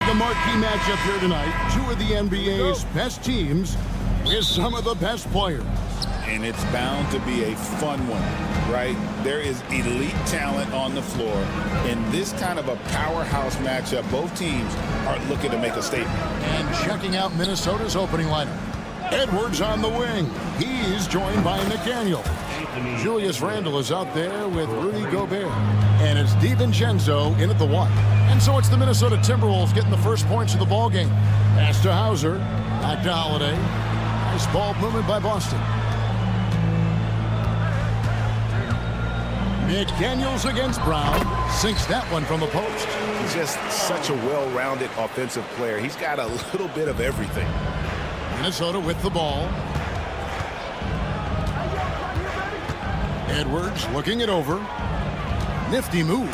The marquee matchup here tonight, two of the NBA's best teams with some of the best players. And it's bound to be a fun one, right? There is elite talent on the floor. In this kind of a powerhouse matchup, both teams are looking to make a statement. And checking out Minnesota's opening lineup. Edwards on the wing. He's joined by McDaniel. Julius Randle is out there with Rudy Gobert. And it's DiVincenzo in at the 1. And so it's the Minnesota Timberwolves getting the first points of the ball game. Pass to Hauser. Back to Holiday. Nice ball movement by Boston. McDaniels against Brown. Sinks that one from the post. He's just such a well-rounded offensive player. He's got a little bit of everything. Minnesota with the ball. Edwards looking it over. Nifty move.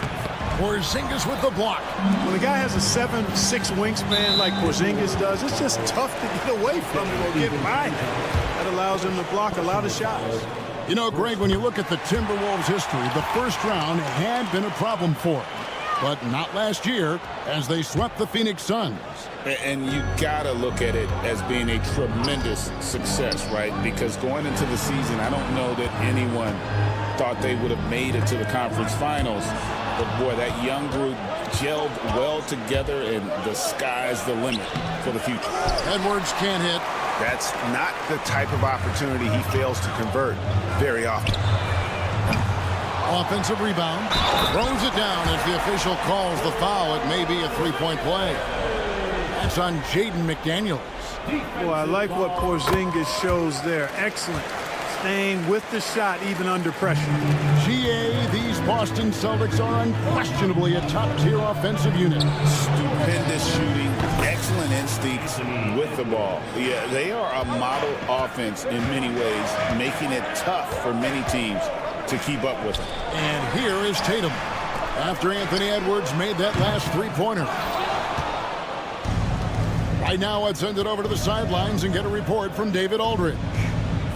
Porzingis with the block. When a guy has a 7'6" wingspan like Porzingis does, it's just tough to get away from him or get by him. That allows him to block a lot of shots. You know, Greg, when you look at the Timberwolves' history, the first round had been a problem for them. But not last year, as they swept the Phoenix Suns. And you got to look at it as being a tremendous success, right? Because going into the season, I don't know that anyone thought they would have made it to the conference finals. But, boy, that young group gelled well together, and the sky's the limit for the future. Edwards can't hit. That's not the type of opportunity he fails to convert very often. Offensive rebound. Throws it down as the official calls the foul. It may be a three-point play. That's on Jaden McDaniels. Well, I like what Porzingis shows there. Excellent. Staying with the shot even under pressure. GA, these Boston Celtics are unquestionably a top-tier offensive unit. Stupendous shooting, excellent instincts with the ball. Yeah, they are a model offense in many ways, making it tough for many teams to keep up with them. And here is Tatum after Anthony Edwards made that last three-pointer. Right now, let's send it over to the sidelines and get a report from David Aldridge.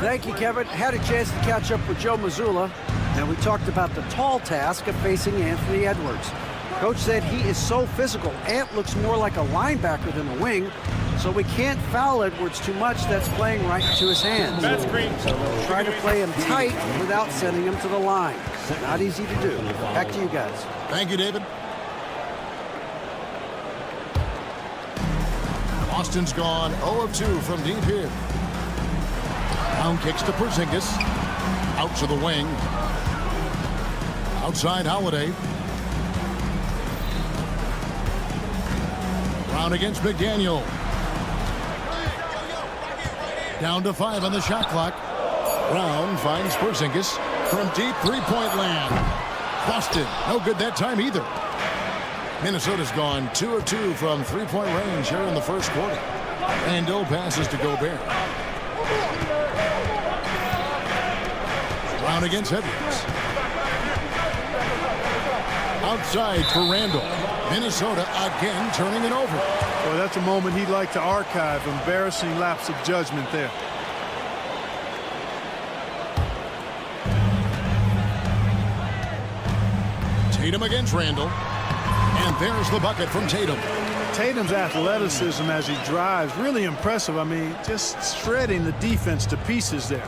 Thank you, Kevin. Had a chance to catch up with Joe Mazzulla, and we talked about the tall task of facing Anthony Edwards. Coach said he is so physical. Ant looks more like a linebacker than a wing, so we can't foul Edwards too much. That's playing right into his hands. That's green. So we'll try to play him tight without sending him to the line. Not easy to do. Back to you guys. Thank you, David. Boston's gone 0 of 2 from deep here. Brown kicks to Porzingis. Out to the wing. Outside Holiday. Brown against McDaniel. Down to 5 on the shot clock. Brown finds Porzingis from deep three-point land. Busted. No good that time either. Minnesota's gone 2 of 2 from three-point range here in the first quarter. Randle passes to Gobert. Brown against Edwards. Outside for Randle. Minnesota again turning it over. Well, that's a moment he'd like to archive. Embarrassing lapse of judgment there. Tatum against Randle. And there's the bucket from Tatum. Tatum's athleticism as he drives, really impressive. I mean, just shredding the defense to pieces there.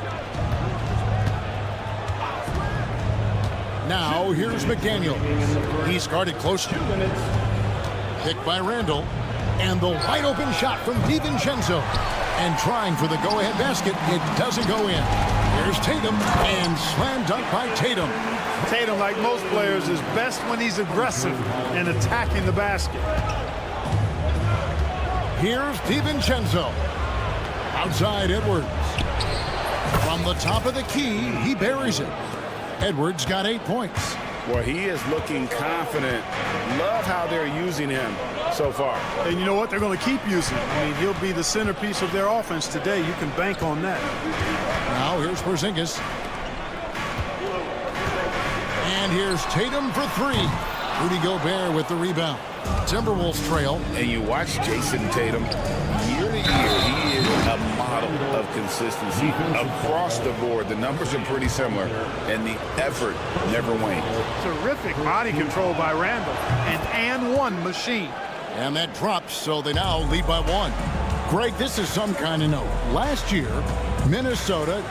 Now here's McDaniel. He's guarded close. Picked by Randle. And the wide open shot from DiVincenzo. And trying for the go-ahead basket. It doesn't go in. Here's Tatum. And slam dunk by Tatum. Tatum, like most players, is best when he's aggressive and attacking the basket. Here's DiVincenzo. Outside Edwards. From the top of the key, he buries it. Edwards got 8 points. Well, he is looking confident. Love how they're using him so far. And you know what? They're going to keep using him. I mean, he'll be the centerpiece of their offense today. You can bank on that. Now here's Porzingis. And here's Tatum for 3. Rudy Gobert with the rebound. Timberwolves trail. And you watch Jason Tatum, year to year, he is a model of consistency. Across the board, the numbers are pretty similar, and the effort never wanes. Terrific body control by Randle. An and one machine. And that drops, so they now lead by 1. Greg, this is some kind of note. Last year, Minnesota,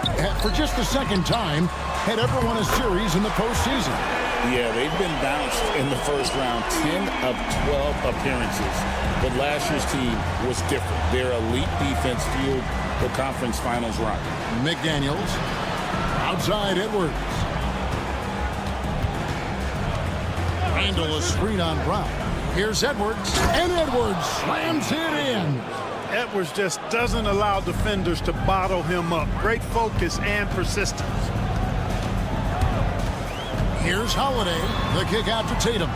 for just the second time, had ever won a series in the postseason. Yeah, they've been bounced in the first round, 10 of 12 appearances. But last year's team was different. Their elite defense fueled the conference finals run. McDaniels, outside Edwards. Randall, a screen on Brown. Here's Edwards, and Edwards slams it in. Edwards just doesn't allow defenders to bottle him up. Great focus and persistence. Here's Holiday, the kick out to Tatum.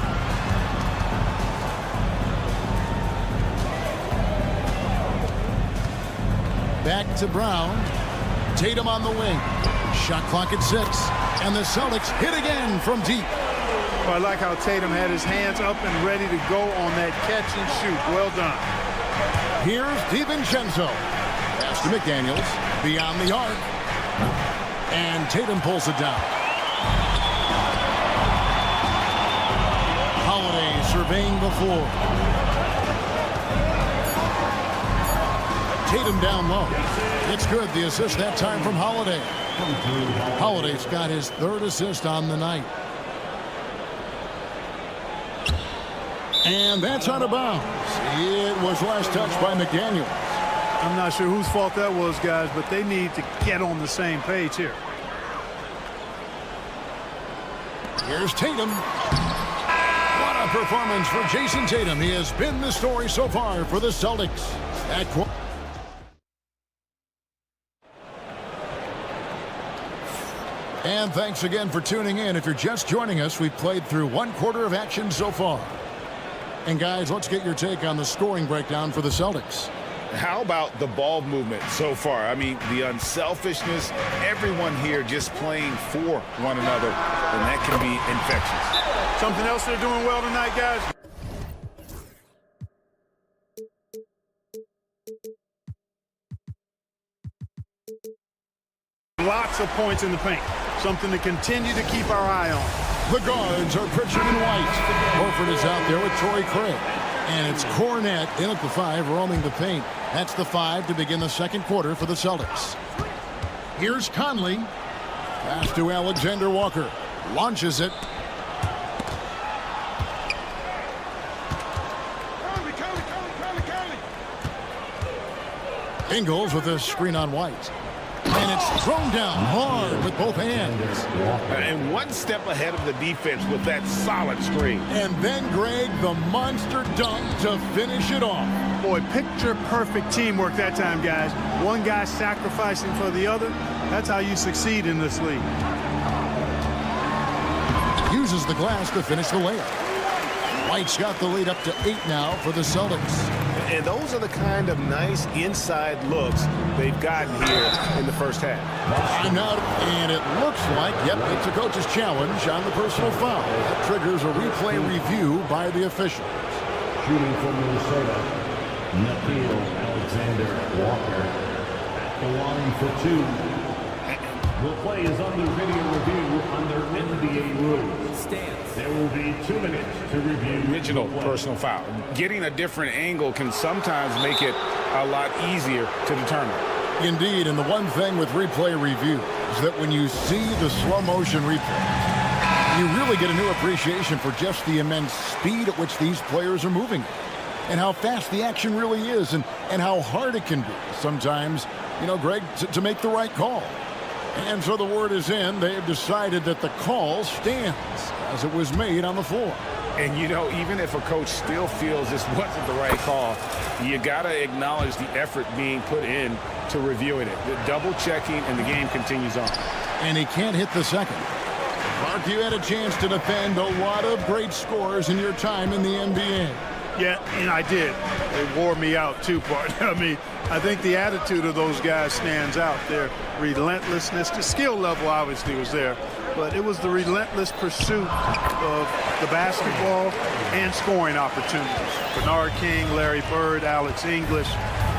Back to Brown. Tatum on the wing. Shot clock at 6. And the Celtics hit again from deep. I like how Tatum had his hands up and ready to go on that catch and shoot. Well done. Here's DiVincenzo. Pass to McDaniels. Beyond the arc. And Tatum pulls it down. Holiday surveying the floor. Tatum down low. It's good. The assist that time from Holiday. Holiday's got his 3rd assist on the night. And that's out of bounds. It was last touched by McDaniels. I'm not sure whose fault that was, guys, but they need to get on the same page here. Here's Tatum. What a performance for Jason Tatum. He has been the story so far for the Celtics. And thanks again for tuning in. If you're just joining us, we've played through 1/4 of action so far. And guys, let's get your take on the scoring breakdown for the Celtics. How about the ball movement so far? I mean, the unselfishness, everyone here just playing for one another, and that can be infectious. Something else they're doing well tonight, guys. Lots of points in the paint. Something to continue to keep our eye on. The guards are Pritchard and White. Horford is out there with Torrey Craig. And it's Cornette in at the 5, roaming the paint. That's the 5 to begin the 2nd quarter for the Celtics. Here's Conley. Pass to Alexander Walker. Launches it. Ingles with a screen on White. And it's thrown down hard with both hands. And one step ahead of the defense with that solid screen. And then, Greg, the monster dunk to finish it off. Boy, picture-perfect teamwork that time, guys. One guy sacrificing for the other. That's how you succeed in this league. Uses the glass to finish the layup. White's got the lead up to 8 now for the Celtics. And those are the kind of nice inside looks they've gotten here in the first half. I'm out, and it looks like, yep, it's a coach's challenge on the personal foul. That triggers a replay review by the officials. Shooting from Minnesota, Nickeil Alexander-Walker at the line for 2. The play is under video review under NBA rules. There will be 2 minutes to review. Original personal foul. Getting a different angle can sometimes make it a lot easier to determine. Indeed, and the one thing with replay review is that when you see the slow motion replay, you really get a new appreciation for just the immense speed at which these players are moving and how fast the action really is and how hard it can be sometimes, you know, Greg, to make the right call. And so the word is in. They've decided that the call stands as it was made on the floor. And, you know, even if a coach still feels this wasn't the right call, you got to acknowledge the effort being put in to reviewing it. The double checking, and the game continues on. And he can't hit the second. Mark, you had a chance to defend a lot of great scores in your time in the NBA. Yeah, and I did. They wore me out, too, partner. I mean, I think the attitude of those guys stands out. Their relentlessness, the skill level obviously was there, but it was the relentless pursuit of the basketball and scoring opportunities. Bernard King, Larry Bird, Alex English,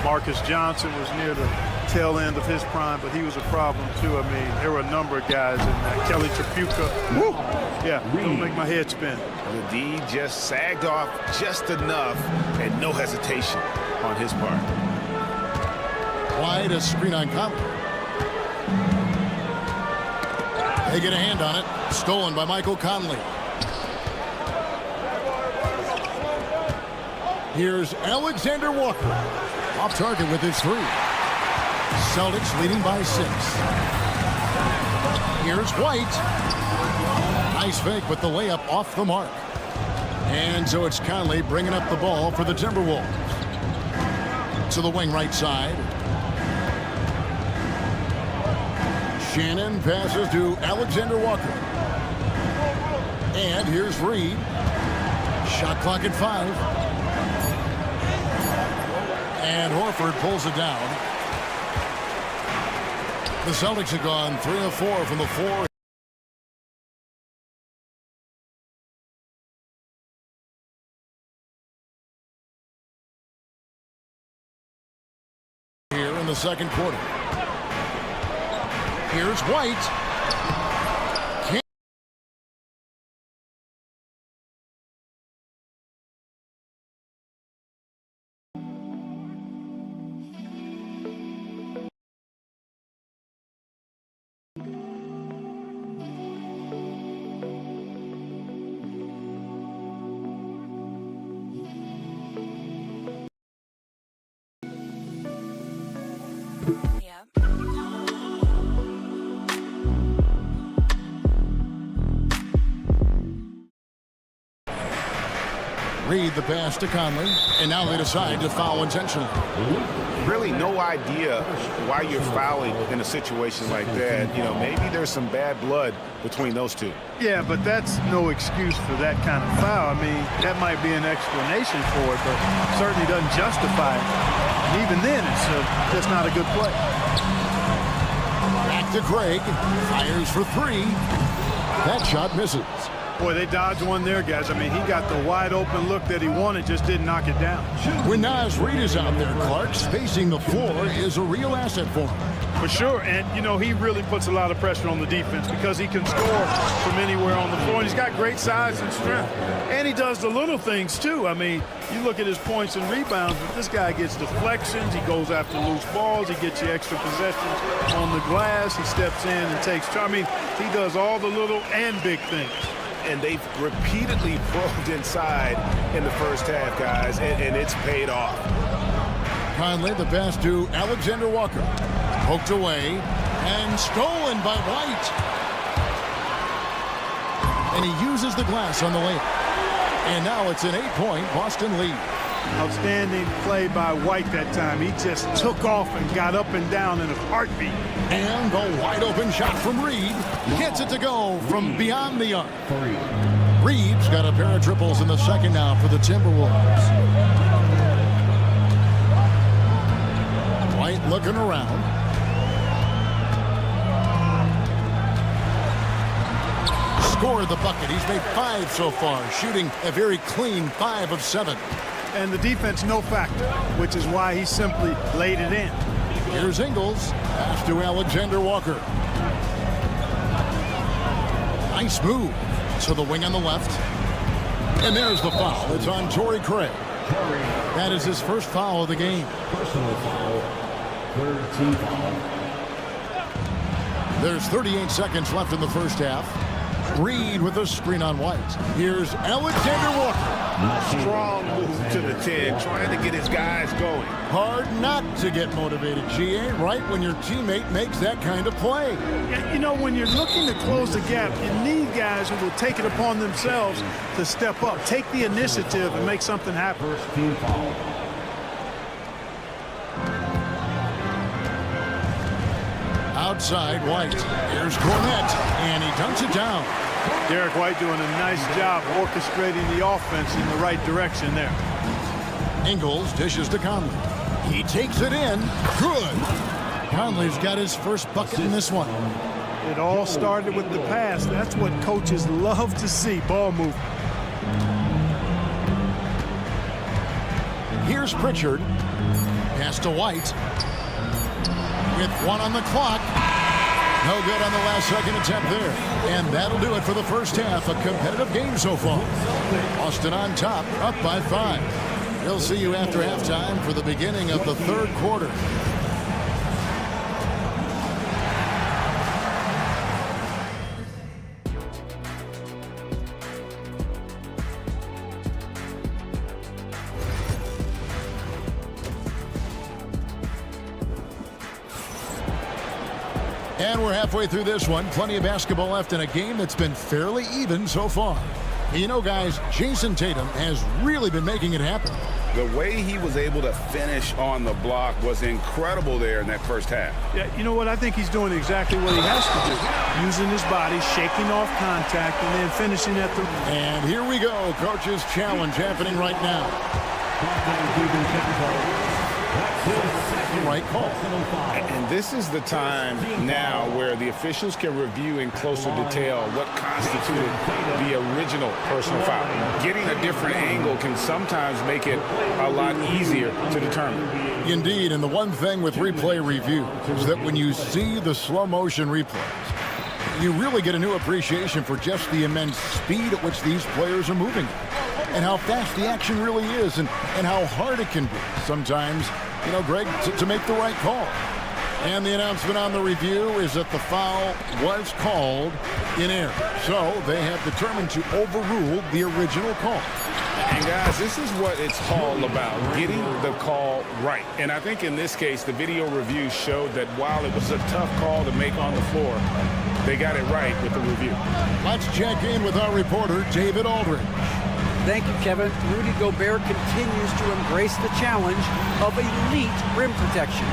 Marcus Johnson was near the tail end of his prime, but he was a problem too. I mean, there were a number of guys in that. Kelly Tripucka. Woo! Yeah, don't make my head spin. The D just sagged off just enough and no hesitation on his part. Wide, a screen on Conley. They get a hand on it. Stolen by Michael Conley. Here's Alexander Walker. Off target with his 3. Celtics leading by 6. Here's White. Nice fake with the layup off the mark. And so it's Conley bringing up the ball for the Timberwolves. To the wing right side. Shannon passes to Alexander Walker. And here's Reed. Shot clock at 5. And Horford pulls it down. The Celtics have gone 3 of 4 from the floor. Here in the second quarter. Here's White. Reed the pass to Conley, and now they decide to foul intentionally. Really no idea why you're fouling in a situation like that. You know, maybe there's some bad blood between those two. Yeah, but that's no excuse for that kind of foul. I mean, that might be an explanation for it, but certainly doesn't justify it. And even then, it's just not a good play. Back to Craig. Fires for 3. That shot misses. Boy, they dodged one there, guys. I mean, he got the wide open look that he wanted, just didn't knock it down. When Naz Reid is out there, Clark, spacing the floor is a real asset for him. For sure, and, you know, he really puts a lot of pressure on the defense because he can score from anywhere on the floor, and he's got great size and strength. And he does the little things, too. I mean, you look at his points and rebounds, but this guy gets deflections, he goes after loose balls, he gets you extra possessions on the glass, he steps in and takes charge. I mean, he does all the little and big things. And they've repeatedly probed inside in the first half, guys, and it's paid off. Conley, the pass to Alexander Walker. Poked away and stolen by White. And he uses the glass on the layup. And now it's an 8-point Boston lead. Outstanding play by White that time. He just took off and got up and down in a heartbeat. And the wide open shot from Reed. Gets it to go from beyond the arc. Reed's got a pair of triples in the second now for the Timberwolves. White looking around. Scored the bucket. He's made 5 so far, shooting a very clean 5 of 7. And the defense no factor, which is why he simply laid it in. Here's Ingles. Pass to Alexander Walker. Nice move. To the wing on the left. And there's the foul. It's on Torrey Craig. That is his first foul of the game. Personal foul. Third team foul. There's 38 seconds left in the first half. Reed with a screen on White. Here's Alexander Walker. Strong move to the 10, trying to get his guys going. Hard not to get motivated, GA, right when your teammate makes that kind of play. You know, when you're looking to close the gap, you need guys who will take it upon themselves to step up, take the initiative, and make something happen. First team foul. Outside White. Here's Cornette, and he dunks it down. Derek White doing a nice job orchestrating the offense in the right direction there. Ingles dishes to Conley. He takes it in. Good. Conley's got his first bucket in this one. It all started with the pass. That's what coaches love to see, ball movement. Here's Pritchard. Pass to White. with 1 on the clock. No good on the last second attempt there. And that'll do it for the first half. A competitive game so far. Boston on top, up by 5. We'll see you after halftime for the beginning of the third quarter. And we're halfway through this one. Plenty of basketball left in a game that's been fairly even so far. You know, guys, Jason Tatum has really been making it happen. The way he was able to finish on the block was incredible there in that first half. Yeah, you know what? I think he's doing exactly what he has to do. Using his body, shaking off contact, and then finishing at the... And here we go. Coach's challenge happening right now. Right call. And this is the time now where the officials can review in closer detail what constituted the original personal foul. Getting a different angle can sometimes make it a lot easier to determine. Indeed, and the one thing with replay review is that when you see the slow motion replays, you really get a new appreciation for just the immense speed at which these players are moving and how fast the action really is and how hard it can be sometimes, you know, Greg, to make the right call. And the announcement on the review is that the foul was called in error. So they have determined to overrule the original call. And guys, this is what it's all about, getting the call right. And I think in this case, the video review showed that while it was a tough call to make on the floor, they got it right with the review. Let's check in with our reporter, David Aldridge. Thank you, Kevin. Rudy Gobert continues to embrace the challenge of elite rim protection.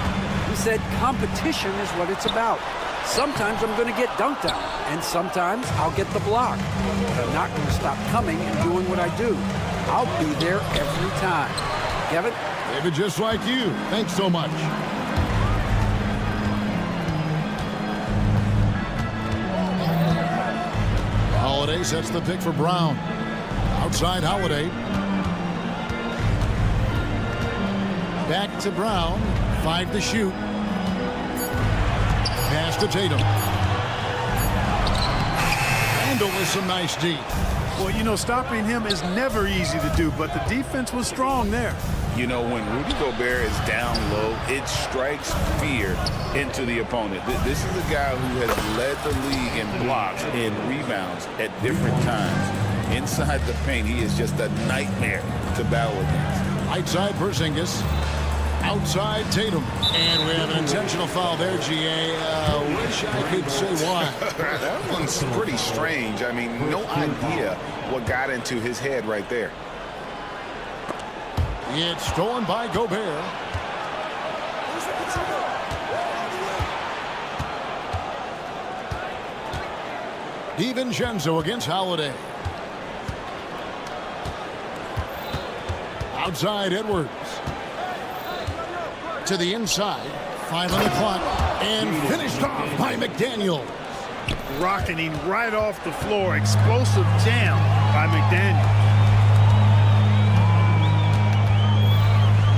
He said competition is what it's about. Sometimes I'm going to get dunked on, and sometimes I'll get the block. But I'm not going to stop coming and doing what I do. I'll be there every time. Kevin? David, just like you. Thanks so much. Holiday sets the pick for Brown. Outside Holiday. Back to Brown. 5 to shoot. Pass to Tatum. Handle with some nice D. Well, you know, stopping him is never easy to do, but the defense was strong there. You know, when Rudy Gobert is down low, it strikes fear into the opponent. This is a guy who has led the league in blocks and rebounds at different times. Inside the paint, he is just a nightmare to battle against. Right side Porzingis. Outside Tatum. And we have an intentional foul there, GA. Wish I could say why. That one's pretty strange. I mean, no idea what got into his head right there. It's stolen by Gobert. DiVincenzo against Holiday. Outside Edwards. To the inside. 5 on the clock. And finished off by McDaniel. Rocketing right off the floor. Explosive jam by McDaniel.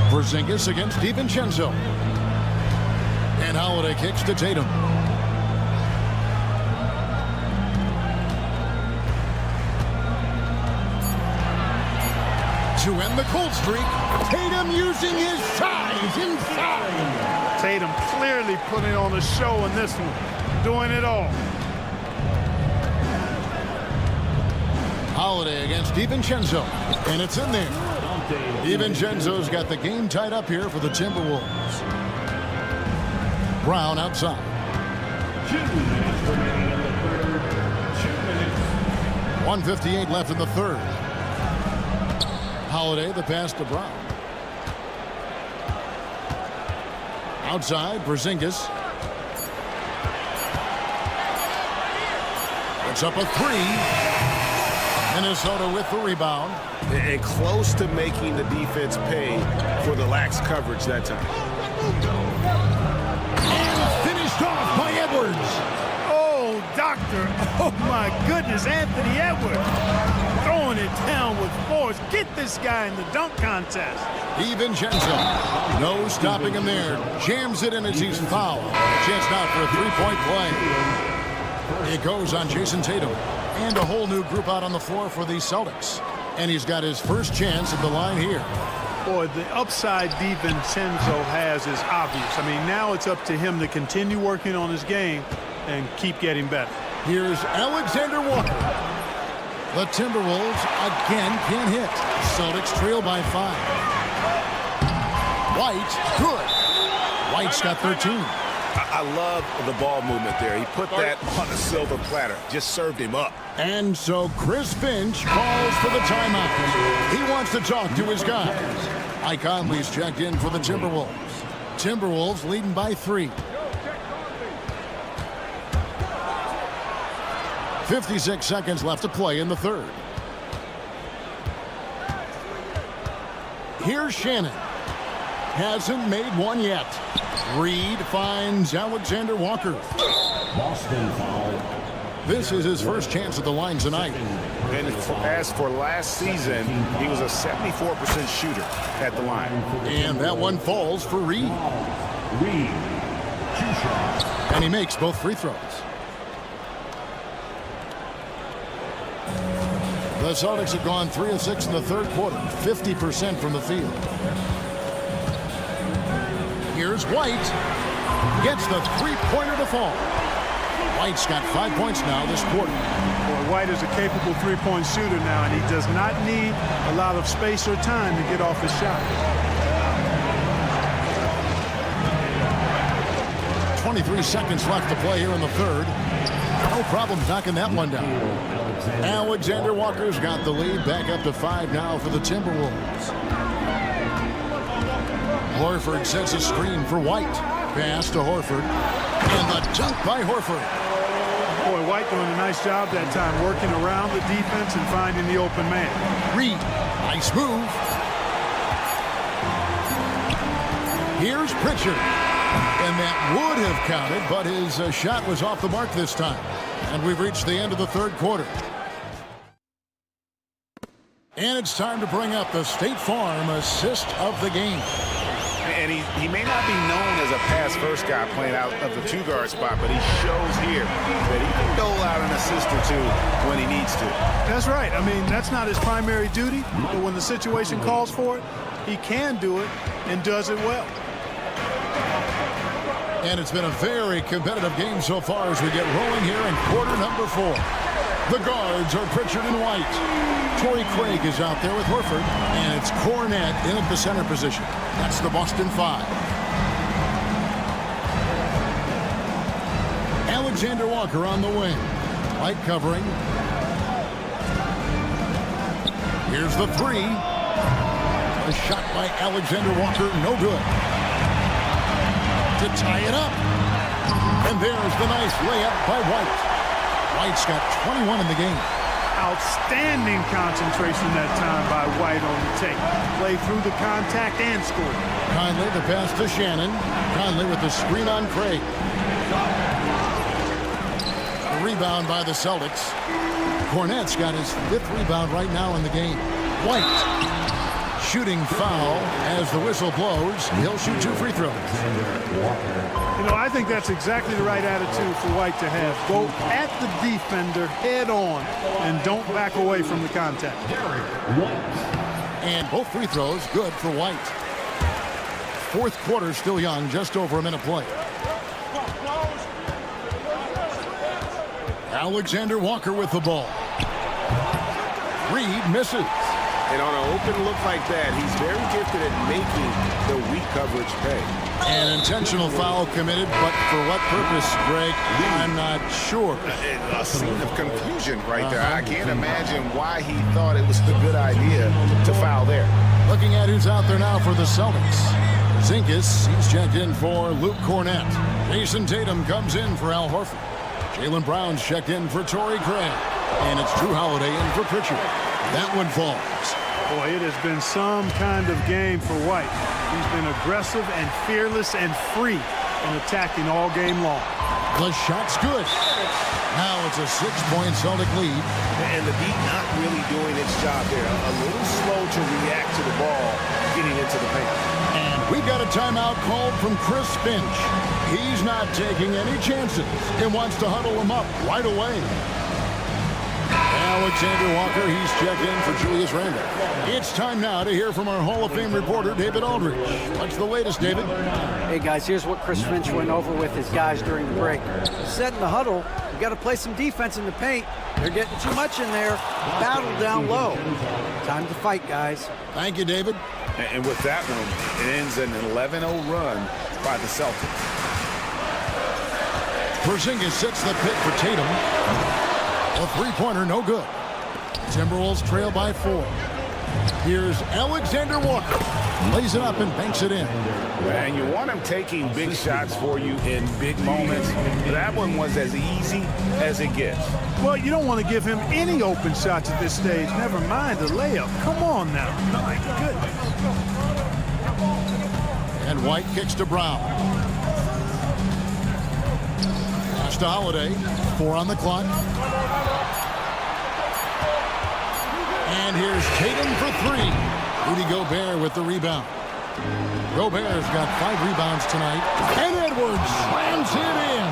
Porzingis against DiVincenzo. And Holiday kicks to Tatum. To end the cold streak, Tatum using his size inside. Tatum clearly putting on a show in this one, doing it all. Holiday against DiVincenzo, and it's in there. DiVincenzo's got the game tied up here for the Timberwolves. Brown outside. 2 minutes remaining in the third. 2 minutes. 1:58 left in the third. Holiday, the pass to Brown. Outside, Porzingis. It's up a 3. Minnesota with the rebound. And close to making the defense pay for the lax coverage that time. And finished off by Edwards. Oh, doctor. Oh, my goodness. Anthony Edwards throwing throwing it down with force. Get this guy in the dunk contest. DiVincenzo, no stopping him there. Jams it in as he's fouled. A chance now for a three-point play. It goes on Jason Tatum. And a whole new group out on the floor for the Celtics. And he's got his first chance at the line here. Boy, the upside DiVincenzo has is obvious. I mean, now it's up to him to continue working on his game and keep getting better. Here's Alexander Walker. The Timberwolves again can't hit. Celtics trail by 5. White, good. White's got 13. I love the ball movement there. He put that on a silver platter. Just served him up. And so Chris Finch calls for the timeout. He wants to talk to his guys. Ike Conley's checked in for the Timberwolves. Timberwolves leading by 3. 56 seconds left to play in the third. Here's Shannon. Hasn't made one yet. Reed finds Alexander Walker. Boston foul. This is his first chance at the line tonight. And as for last season, he was a 74% shooter at the line. And that one falls for Reed. Reed. 2 shots. And he makes both free throws. The Celtics have gone 3 of 6 in the third quarter, 50% from the field. Here's White. Gets the three-pointer to fall. White's got 5 points now this quarter. Boy, White is a capable three-point shooter now, and he does not need a lot of space or time to get off his shot. 23 seconds left to play here in the third. No problem knocking that one down. Alexander Walker's got the lead, back up to 5 now for the Timberwolves. Horford sets a screen for White. Pass to Horford. And the dunk by Horford. Boy, White doing a nice job that time, working around the defense and finding the open man. Reed, nice move. Here's Pritchard. And that would have counted, but his shot was off the mark this time. And we've reached the end of the third quarter. And it's time to bring up the State Farm assist of the game. And he may not be known as a pass-first guy playing out of the two-guard spot, but he shows here that he can dole out an assist or two when he needs to. That's right. I mean, that's not his primary duty, but when the situation calls for it, he can do it and does it well. And it's been a very competitive game so far as we get rolling here in quarter number 4. The guards are Pritchard and White. Torrey Craig is out there with Horford, and it's Cornette in at the center position. That's the Boston 5. Alexander Walker on the wing. White covering. Here's the 3. A shot by Alexander Walker, no good. To tie it up. And there's the nice layup by White. White's got 21 in the game. Outstanding concentration that time by White on the take. Play through the contact and score. Conley, the pass to Shannon. Conley with the screen on Craig. The rebound by the Celtics. Cornette's got his 5th rebound right now in the game. White. Shooting foul as the whistle blows. He'll shoot 2 free throws. You know, I think that's exactly the right attitude for White to have. Go at the defender head on and don't back away from the contact. And both free throws good for White. Fourth quarter still young, just over a minute play. Alexander Walker with the ball. Reed misses. And on an open look like that, he's very gifted at making the weak coverage pay. An intentional foul committed, but for what purpose, Greg? I'm not sure. A scene of confusion right there. I can't imagine why he thought it was a good idea to foul there. Looking at who's out there now for the Celtics. Zinkas, he's checked in for Luke Cornette. Jason Tatum comes in for Al Horford. Jaylen Brown's checked in for Torrey Craig. And it's Drew Holiday in for Pritchard. That one falls. Boy, it has been some kind of game for White. He's been aggressive and fearless and free in attacking all game long. The shot's good. Now it's a 6-point Celtic lead. And the beat not really doing its job there. A little slow to react to the ball getting into the paint. And we've got a timeout called from Chris Finch. He's not taking any chances and wants to huddle him up right away. Alexander Walker, he's checked in for Julius Randle. It's time now to hear from our Hall of Fame reporter, David Aldridge. What's the latest, David? Hey, guys, here's what Chris Finch went over with his guys during the break. Set in the huddle, you got to play some defense in the paint. They're getting too much in there. Battle down low. Time to fight, guys. Thank you, David. And with that one, it ends an 11-0 run by the Celtics. Porzingis sets the pick for Tatum. A three-pointer, no good. Timberwolves trail by 4. Here's Alexander Walker. Lays it up and banks it in. And you want him taking big shots for you in big moments. That one was as easy as it gets. Well, you don't want to give him any open shots at this stage. Never mind a layup. Come on now. My goodness. And White kicks to Brown. Pass to Holiday. 4 on the clock. And here's Tatum for 3. Rudy Gobert with the rebound. Gobert's got 5 rebounds tonight. And Edwards slams it in.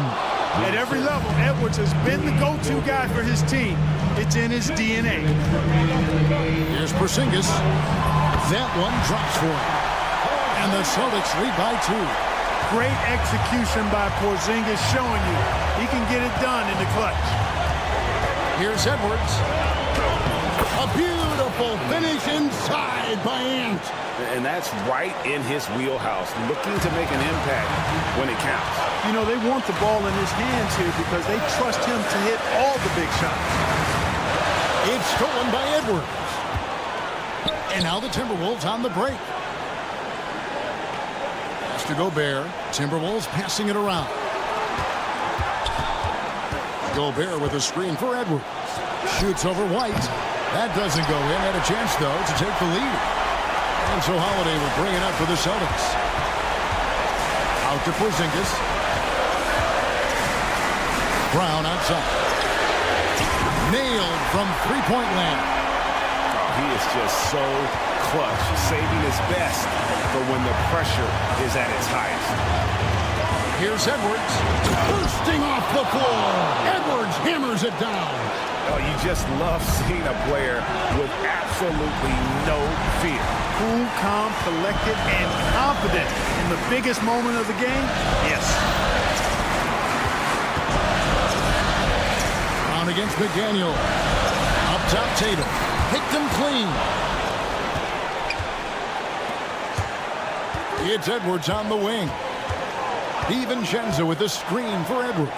At every level, Edwards has been the go-to guy for his team. It's in his DNA. Here's Porzingis. That one drops for him. And the Celtics lead by 2. Great execution by Porzingis, showing you he can get it done in the clutch. Here's Edwards. A beautiful finish inside by Ant. And that's right in his wheelhouse, looking to make an impact when it counts. You know, they want the ball in his hands here because they trust him to hit all the big shots. It's stolen by Edwards. And now the Timberwolves on the break. Pass to Gobert. Timberwolves passing it around. Gobert with a screen for Edwards. Shoots over White. That doesn't go in. Had a chance, though, to take the lead. And so Holiday will bring it up for the Celtics. Out to Porzingis. Brown outside. Nailed from three-point land. Oh, he is just so clutch, saving his best for when the pressure is at its highest. Here's Edwards. Bursting off the floor. Edwards hammers it down. Oh, you just love seeing a player with absolutely no fear. Cool, calm, collected, and confident in the biggest moment of the game. Yes. Brown against McDaniel. Up top, Tatum. Picked him clean. It's Edwards on the wing. DiVincenzo with the screen for Edwards.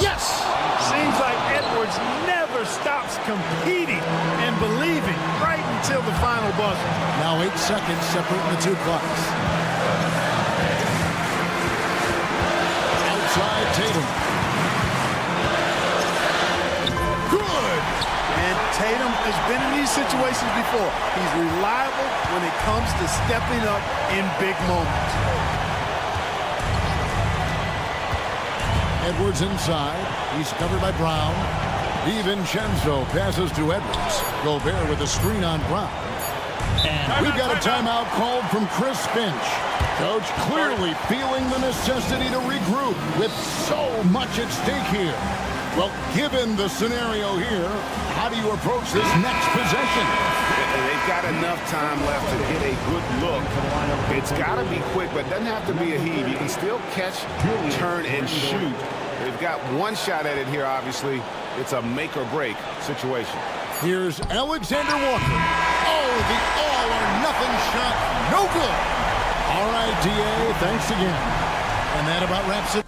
Yes! Seems like Edwards never stops competing and believing right until the final buzzer. Now 8 seconds separating the 2 clocks. Outside Tatum. Good! And Tatum has been in these situations before. He's reliable when it comes to stepping up in big moments. Edwards inside. He's covered by Brown. DiVincenzo passes to Edwards. Gobert with a screen on Brown. And we've got a timeout called from Chris Finch. Coach clearly feeling the necessity to regroup with so much at stake here. Well, given the scenario here, how do you approach this next possession? They've got enough time left to get a good look. It's got to be quick, but it doesn't have to be a heave. You can still catch, turn, and shoot. They've got one shot at it here, obviously. It's a make-or-break situation. Here's Alexander Walker. Oh, the all-or-nothing shot. No good. All right, DA, thanks again. And that about wraps it.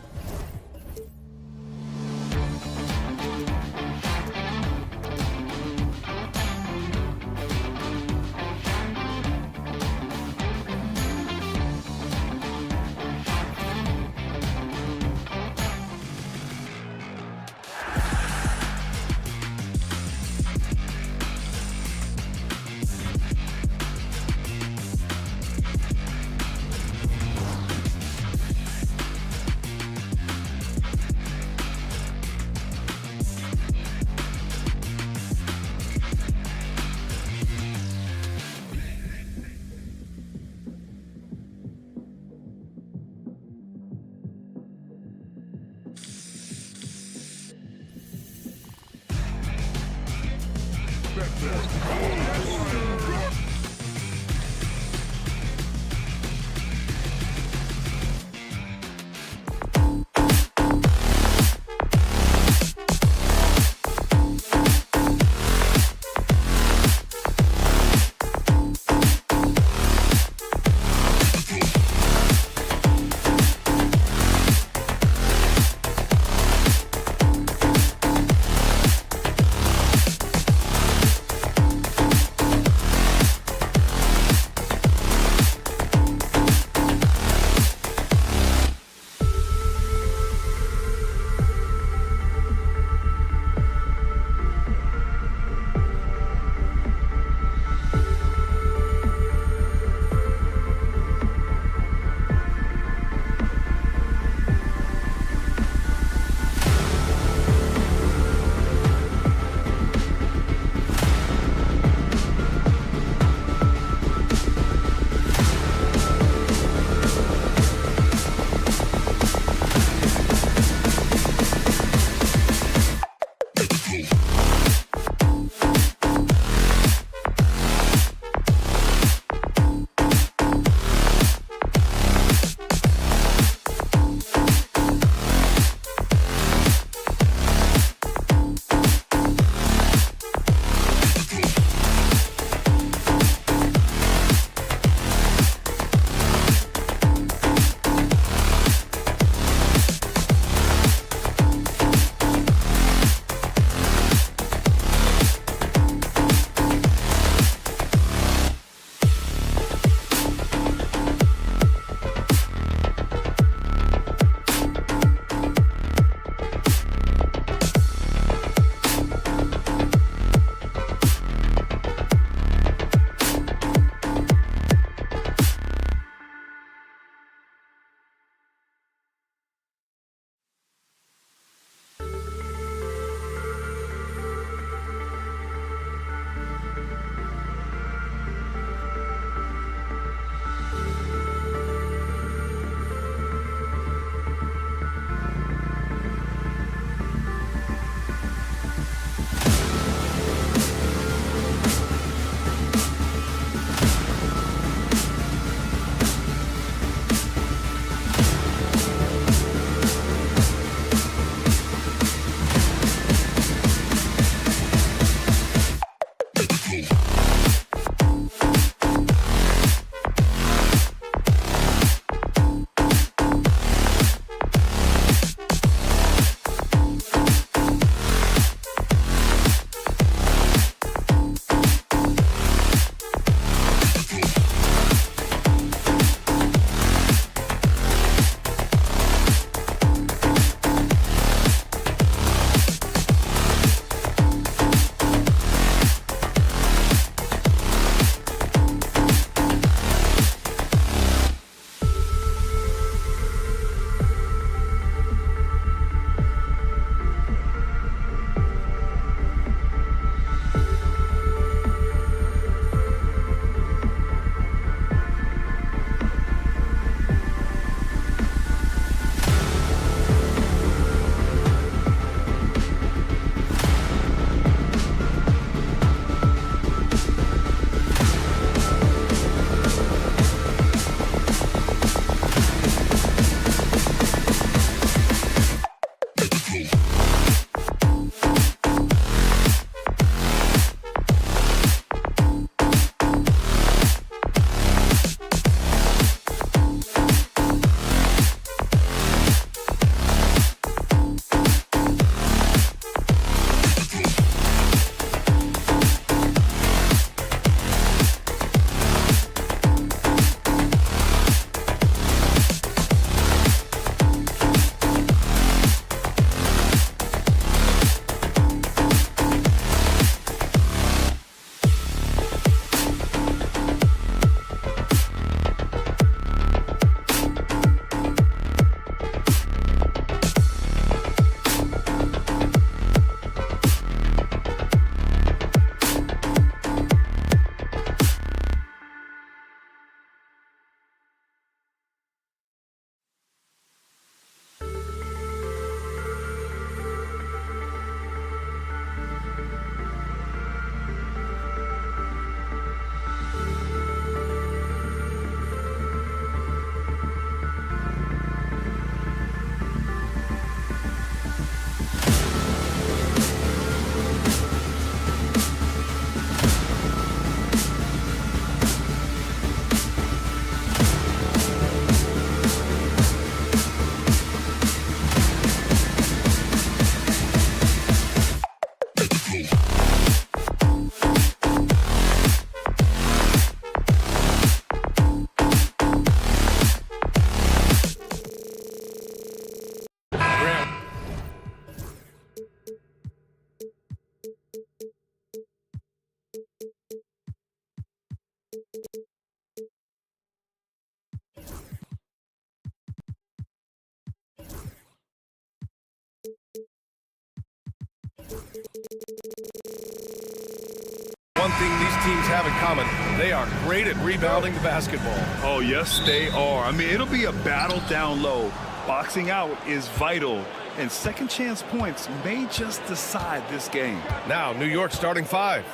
One thing these teams have in common, they are great at rebounding the basketball. Oh, yes, they are. I mean, it'll be a battle down low. Boxing out is vital, and second chance points may just decide this game. Now, New York starting five.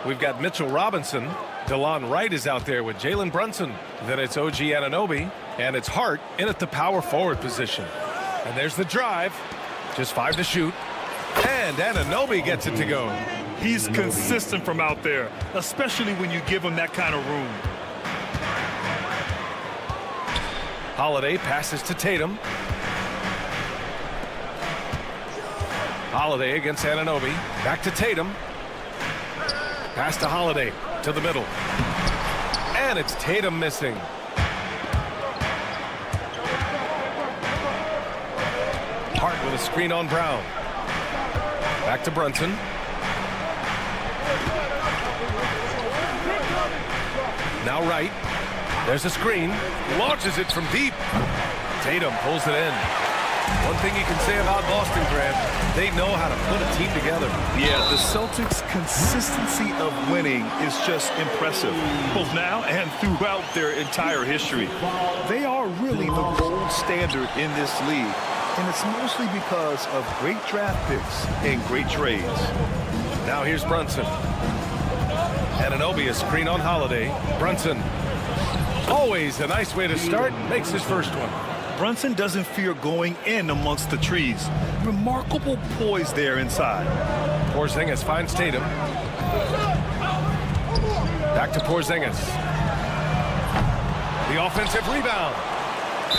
We've got Mitchell Robinson. DeLon Wright is out there with Jalen Brunson. Then it's OG Anunoby, and it's Hart in at the power forward position. And there's the drive. Just 5 to shoot. And Anunoby gets it to go. He's consistent from out there, especially when you give him that kind of room. Holiday passes to Tatum. Holiday against Anunoby. Back to Tatum. Pass to Holiday to the middle. And it's Tatum missing. Hart with a screen on Brown. Back to Brunson. Now Wright. There's a screen. Launches it from deep. Tatum pulls it in. One thing you can say about Boston, Grant, they know how to put a team together. Yeah, the Celtics' consistency of winning is just impressive, both now and throughout their entire history. They are really the gold standard in this league, and it's mostly because of great draft picks and great trades. Now here's Brunson. Anunoby, a screen on Holiday. Brunson, always a nice way to start, makes his first one. Brunson doesn't fear going in amongst the trees. Remarkable poise there inside. Porzingis finds Tatum. Back to Porzingis. The offensive rebound.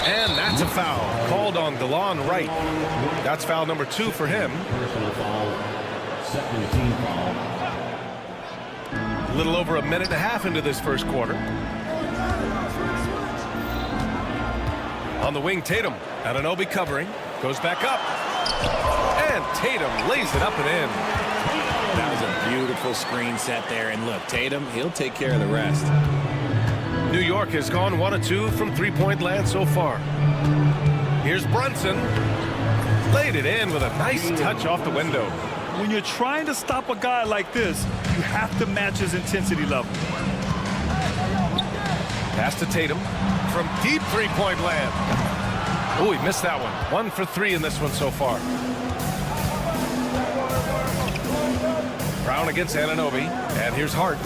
And that's a foul called on DeLon Wright. That's foul number 2 for him. Personal foul, second team foul. A little over a minute and a half into this first quarter. On the wing, Tatum. Anunoby covering. Goes back up. And Tatum lays it up and in. That was a beautiful screen set there. And look, Tatum, he'll take care of the rest. New York has gone 1 of 2 from three-point land so far. Here's Brunson. Laid it in with a nice touch off the window. When you're trying to stop a guy like this, you have to match his intensity level. Pass to Tatum from deep three-point land. Oh, he missed that one. 1 for 3 in this one so far. Brown against Anunoby. And here's Hart.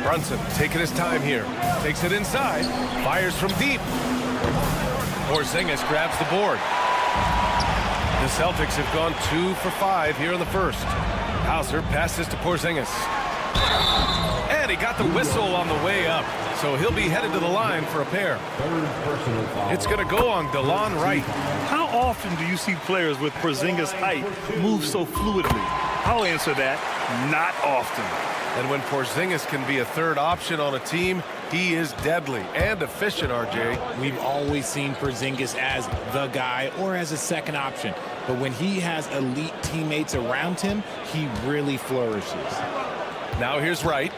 Brunson taking his time here. Takes it inside. Fires from deep. Porzingis grabs the board. The Celtics have gone 2 for 5 here in the first. Hauser passes to Porzingis. And he got the whistle on the way up. So he'll be headed to the line for a pair. It's going to go on DeLon Wright. How often do you see players with Porzingis' height move so fluidly? I'll answer that. Not often. And when Porzingis can be a third option on a team, he is deadly and efficient, RJ. We've always seen Porzingis as the guy or as a second option. But when he has elite teammates around him, he really flourishes. Now here's Wright.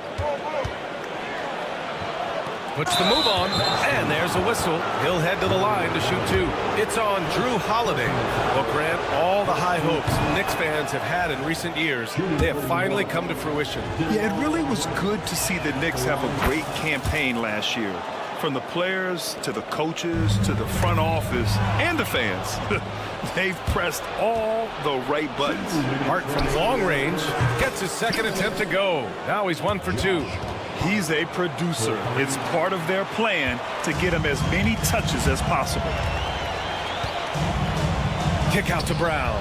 Puts the move on, and there's a whistle. He'll head to the line to shoot 2. It's on Drew Holiday. Well, Grant, all the high hopes Knicks fans have had in recent years, they have finally come to fruition. Yeah, it really was good to see the Knicks have a great campaign last year. From the players to the coaches to the front office and the fans. They've pressed all the right buttons. Hart from long range gets his second attempt to go. Now he's 1 for 2. He's a producer. It's part of their plan to get him as many touches as possible. Kick out to Brown.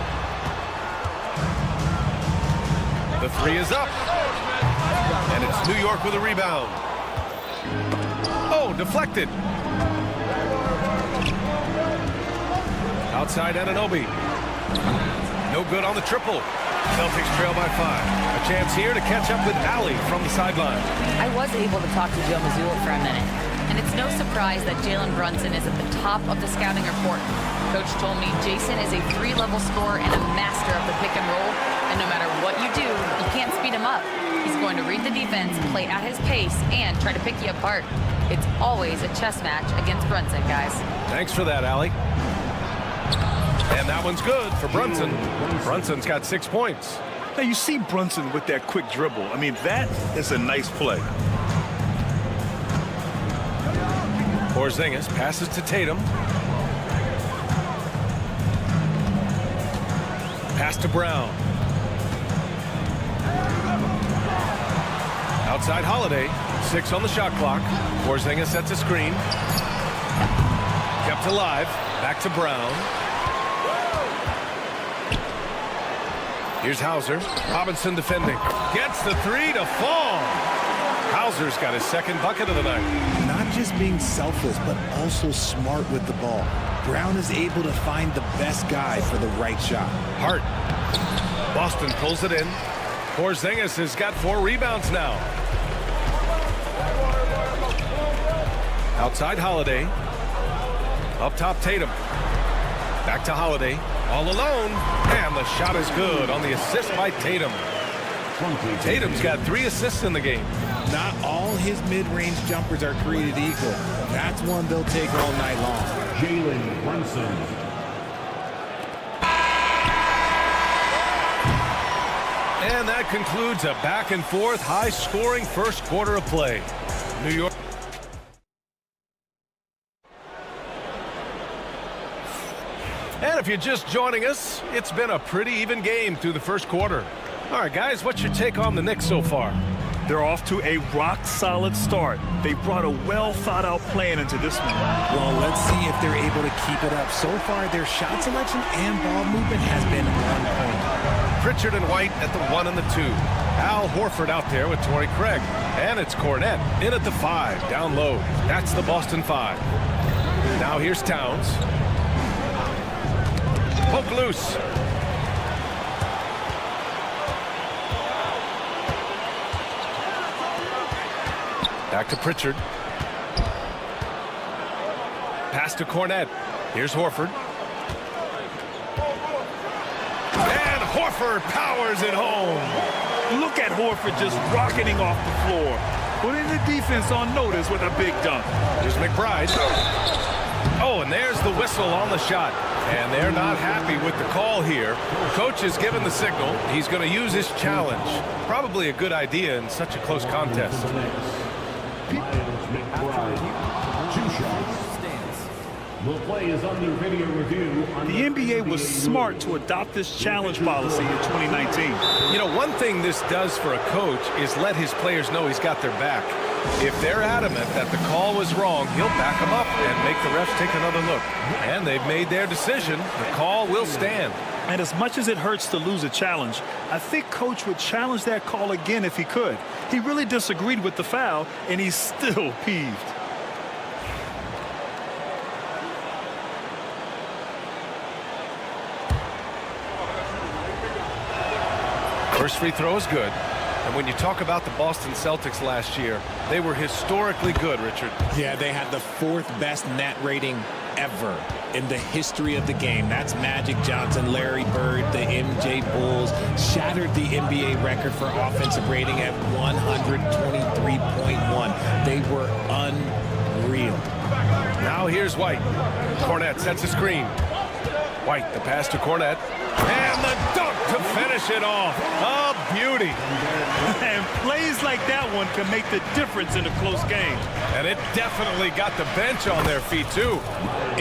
The 3 is up. And it's New York with a rebound. Oh, deflected. Outside Anunoby. No good on the triple. Celtics trail by 5. A chance here to catch up with Allie from the sideline. I was able to talk to Joe Mazzulla for a minute, and it's no surprise that Jalen Brunson is at the top of the scouting report. Coach told me Jason is a 3-level scorer and a master of the pick and roll, and no matter what you do, you can't speed him up. He's going to read the defense, play at his pace, and try to pick you apart. It's always a chess match against Brunson, guys. Thanks for that, Allie. And that one's good for Brunson. Brunson's got 6 points. Now, you see Brunson with that quick dribble. I mean, that is a nice play. Porzingis passes to Tatum. Pass to Brown. Outside Holiday. 6 on the shot clock. Porzingis sets a screen. Kept alive. Back to Brown. Here's Hauser. Robinson defending. Gets the 3 to fall. Hauser's got his second bucket of the night. Not just being selfless, but also smart with the ball. Brown is able to find the best guy for the right shot. Hart. Boston pulls it in. Porzingis has got 4 rebounds now. Outside Holiday. Up top Tatum. Back to Holiday. All alone. And the shot is good on the assist by Tatum. Tatum's got 3 assists in the game. Not all his mid-range jumpers are created equal. That's one they'll take all night long. Jalen Brunson. And that concludes a back-and-forth, high-scoring first quarter of play. New York. And if you're just joining us, it's been a pretty even game through the first quarter. All right, guys, what's your take on the Knicks so far? They're off to a rock-solid start. They brought a well-thought-out plan into this one. Well, let's see if they're able to keep it up. So far, their shot selection and ball movement has been on point. Pritchard and White at the 1 and the 2. Al Horford out there with Torrey Craig. And it's Cornette in at the 5, down low. That's the Boston 5. Now here's Towns. Poke loose. Back to Pritchard. Pass to Cornette. Here's Horford. And Horford powers it home. Look at Horford just rocketing off the floor. Putting the defense on notice with a big dunk. Here's McBride. Oh, and there's the whistle on the shot. And they're not happy with the call here. Coach has given the signal. He's going to use his challenge. Probably a good idea in such a close contest. McBride, 2 shots. The play is under video review. The NBA was smart to adopt this challenge policy in 2019. You know, one thing this does for a coach is let his players know he's got their back. If they're adamant that the call was wrong, he'll back them up and make the refs take another look. And they've made their decision. The call will stand. And as much as it hurts to lose a challenge, I think Coach would challenge that call again if he could. He really disagreed with the foul, and he's still peeved. First free throw is good. And when you talk about the Boston Celtics last year, they were historically good, Richard. Yeah, they had the 4th best net rating ever in the history of the game. That's Magic Johnson, Larry Bird, the MJ Bulls. Shattered the NBA record for offensive rating at 123.1. They were unreal. Now here's White. Cornette sets a screen. White, the pass to Cornette. And the dunk to finish it off. A beauty. And plays like that one can make the difference in a close game. And it definitely got the bench on their feet, too.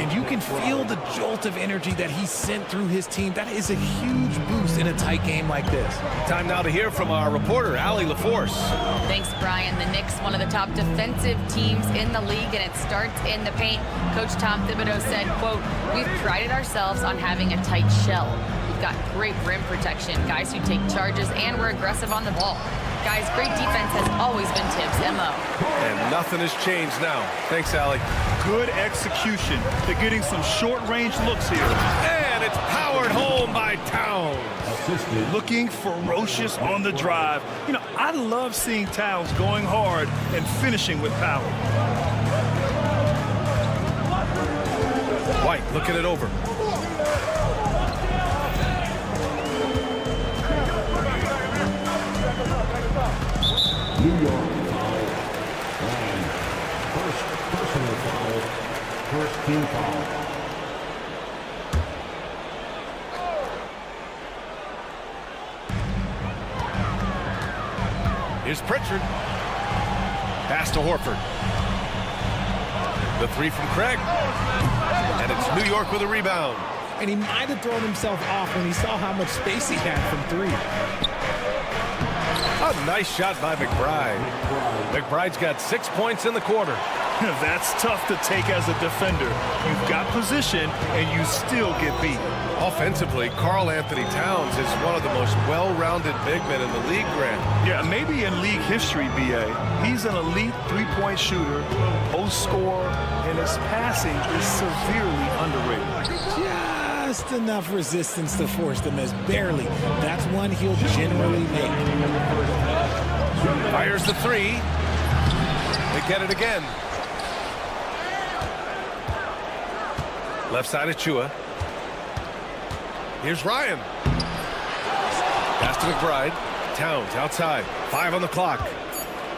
And you can feel the jolt of energy that he sent through his team. That is a huge boost in a tight game like this. Time now to hear from our reporter, Allie LaForce. Thanks, Brian. The Knicks, one of the top defensive teams in the league, and it starts in the paint. Coach Tom Thibodeau said, quote, "We've prided ourselves on having a tight shell. We've got great rim protection, guys who take charges, and we're aggressive on the ball. Guys, great defense has always been Tibbs' MO." And nothing has changed now. Thanks, Allie. Good execution. They're getting some short-range looks here. And it's powered home by Towns. Assisted. Looking ferocious on the drive. You know, I love seeing Towns going hard and finishing with power. White looking it over. New York foul. And first personal foul. First team foul. Here's Pritchard. Pass to Horford. The three from Craig. And it's New York with a rebound. And he might have thrown himself off when he saw how much space he had from three. A nice shot by McBride. McBride's got 6 points in the quarter. That's tough to take as a defender. You've got position, and you still get beat. Offensively, Karl Anthony Towns is one of the most well-rounded big men in the league, Grant. Yeah, maybe in league history, B.A. He's an elite three-point shooter, post scorer, and his passing is severely underrated. Just enough resistance to force the miss. Barely. That's one he'll generally make. Fires the three. They get it again. Left side of Chua. Here's Ryan. Pass to McBride. Towns outside. 5 on the clock.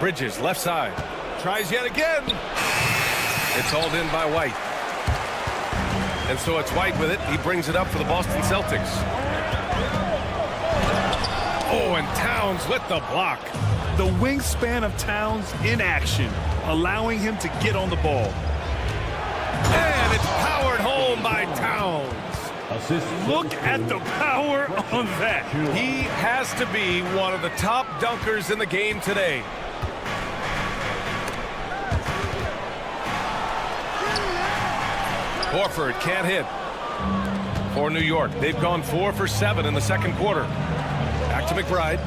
Bridges left side. Tries yet again. It's hauled in by White. And so it's White with it. He brings it up for the Boston Celtics. Oh, and Towns with the block. The wingspan of Towns in action, allowing him to get on the ball. And it's powered home by Towns. Look at the power on that. He has to be one of the top dunkers in the game today. Horford can't hit for New York. They've gone 4 for 7 in the second quarter. Back to McBride.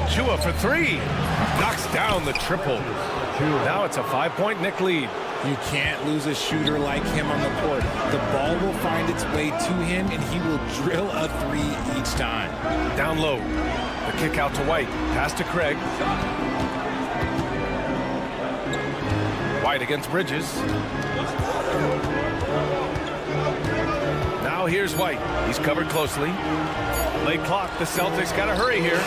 Achua for 3. Knocks down the triple. Now it's a 5-point Knick lead. You can't lose a shooter like him on the court. The ball will find its way to him, and he will drill a 3 each time. Down low. The kick out to White. Pass to Craig. White against Bridges. Now here's White. He's covered closely. Late clock. The Celtics got to hurry here.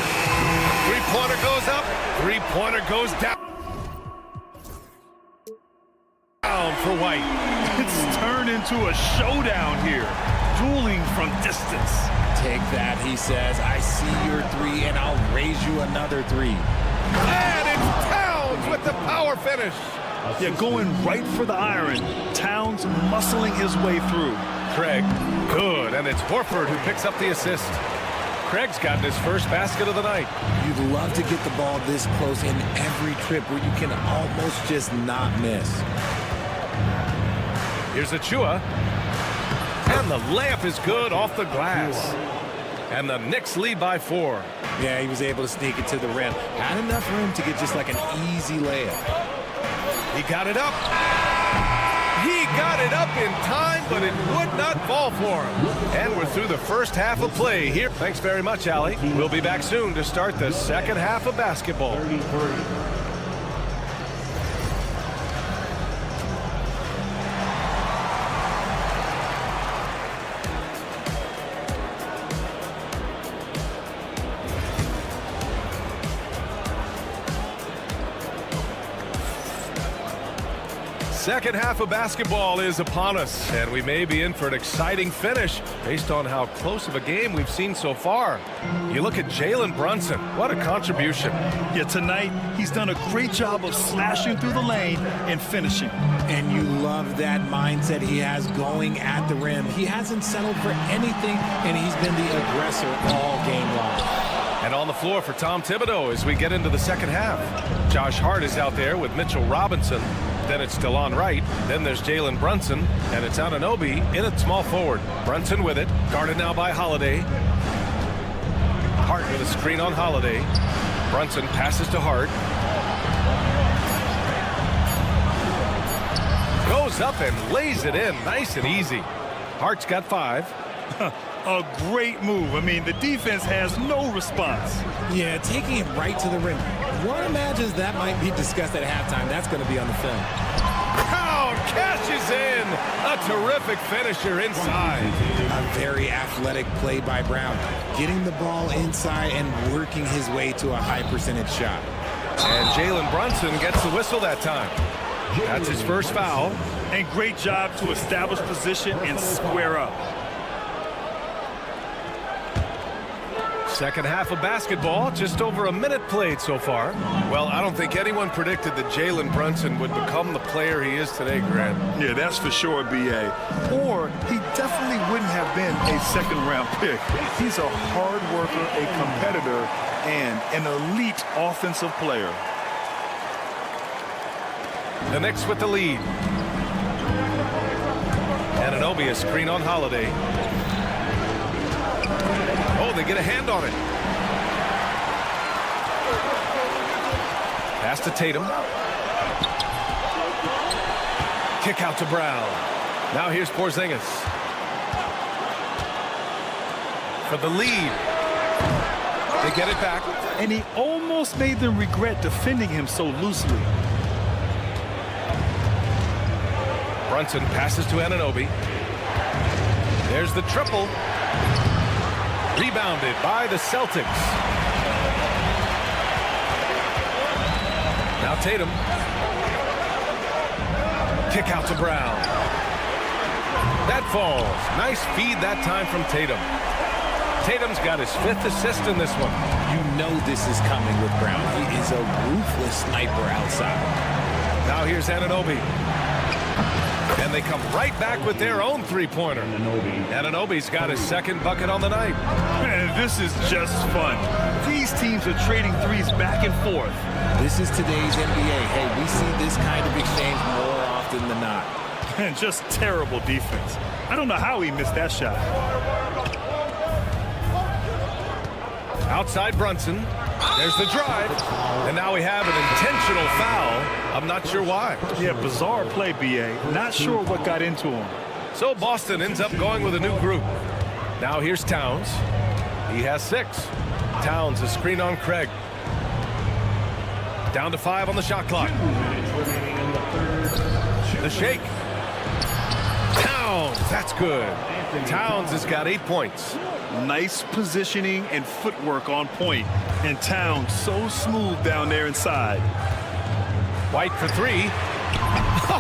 Three-pointer goes up. Three-pointer goes down. For White. It's turned into a showdown here. Dueling from distance. Take that, he says. I see your 3, and I'll raise you another 3. And it's Towns with the power finish. Yeah, going right for the iron. Towns muscling his way through. Craig, good, and it's Horford who picks up the assist. Craig's gotten his first basket of the night. You'd love to get the ball this close in every trip where you can almost just not miss. Here's Achua. And the layup is good off the glass. And the Knicks lead by 4. Yeah, he was able to sneak it to the rim. Had enough room to get just like an easy layup. He got it up. He got it up in time, but it would not fall for him. And we're through the first half of play here. Thanks very much, Allie. We'll be back soon to start the second half of basketball. Second half of basketball is upon us, and we may be in for an exciting finish based on how close of a game we've seen so far. You look at Jalen Brunson. What a contribution. Yeah, tonight he's done a great job of slashing through the lane and finishing. And you love that mindset he has going at the rim. He hasn't settled for anything, and he's been the aggressor all game long. And on the floor for Tom Thibodeau as we get into the second half. Josh Hart is out there with Mitchell Robinson. Then it's DeLon Wright. Then there's Jalen Brunson. And it's Anunoby in at small forward. Brunson with it. Guarded now by Holiday. Hart with a screen on Holiday. Brunson passes to Hart. Goes up and lays it in. Nice and easy. Hart's got 5. A great move. I mean, the defense has no response. Yeah, taking it right to the rim. One imagines that might be discussed at halftime. That's going to be on the film. Brown cashes in. A terrific finisher inside. A very athletic play by Brown. Getting the ball inside and working his way to a high percentage shot. And Jalen Brunson gets the whistle that time. That's his first foul. And great job to establish position and square up. Second half of basketball, just over a minute played so far. Well, I don't think anyone predicted that Jalen Brunson would become the player he is today, Grant. Yeah, that's for sure, B.A. Or he definitely wouldn't have been a second-round pick. He's a hard worker, a competitor, and an elite offensive player. The Knicks with the lead. Anunoby, a screen on Holiday. Oh, they get a hand on it. Pass to Tatum. Kick out to Brown. Now here's Porzingis. For the lead. They get it back. And he almost made them regret defending him so loosely. Brunson passes to Anunoby. There's the triple. Rebounded by the Celtics. Now Tatum. Kick out to Brown. That falls. Nice feed that time from Tatum. Tatum's got his 5th assist in this one. You know this is coming with Brown. He is a ruthless sniper outside. Now here's Anunoby. And they come right back with their own three-pointer. Anunoby's got his 2nd bucket on the night. Man, this is just fun. These teams are trading threes back and forth. This is today's NBA. Hey, we see this kind of exchange more often than not. And just terrible defense. I don't know how he missed that shot. Outside Brunson. There's the drive. And now we have an intentional foul. I'm not sure why. Yeah, bizarre play, B.A. Not sure what got into him. So Boston ends up going with a new group. Now here's Towns. He has 6. Towns, a screen on Craig. Down to 5 on the shot clock. The shake. Towns, that's good. Towns has got 8 points. Nice positioning and footwork on point. And Towns so smooth down there inside. White for 3.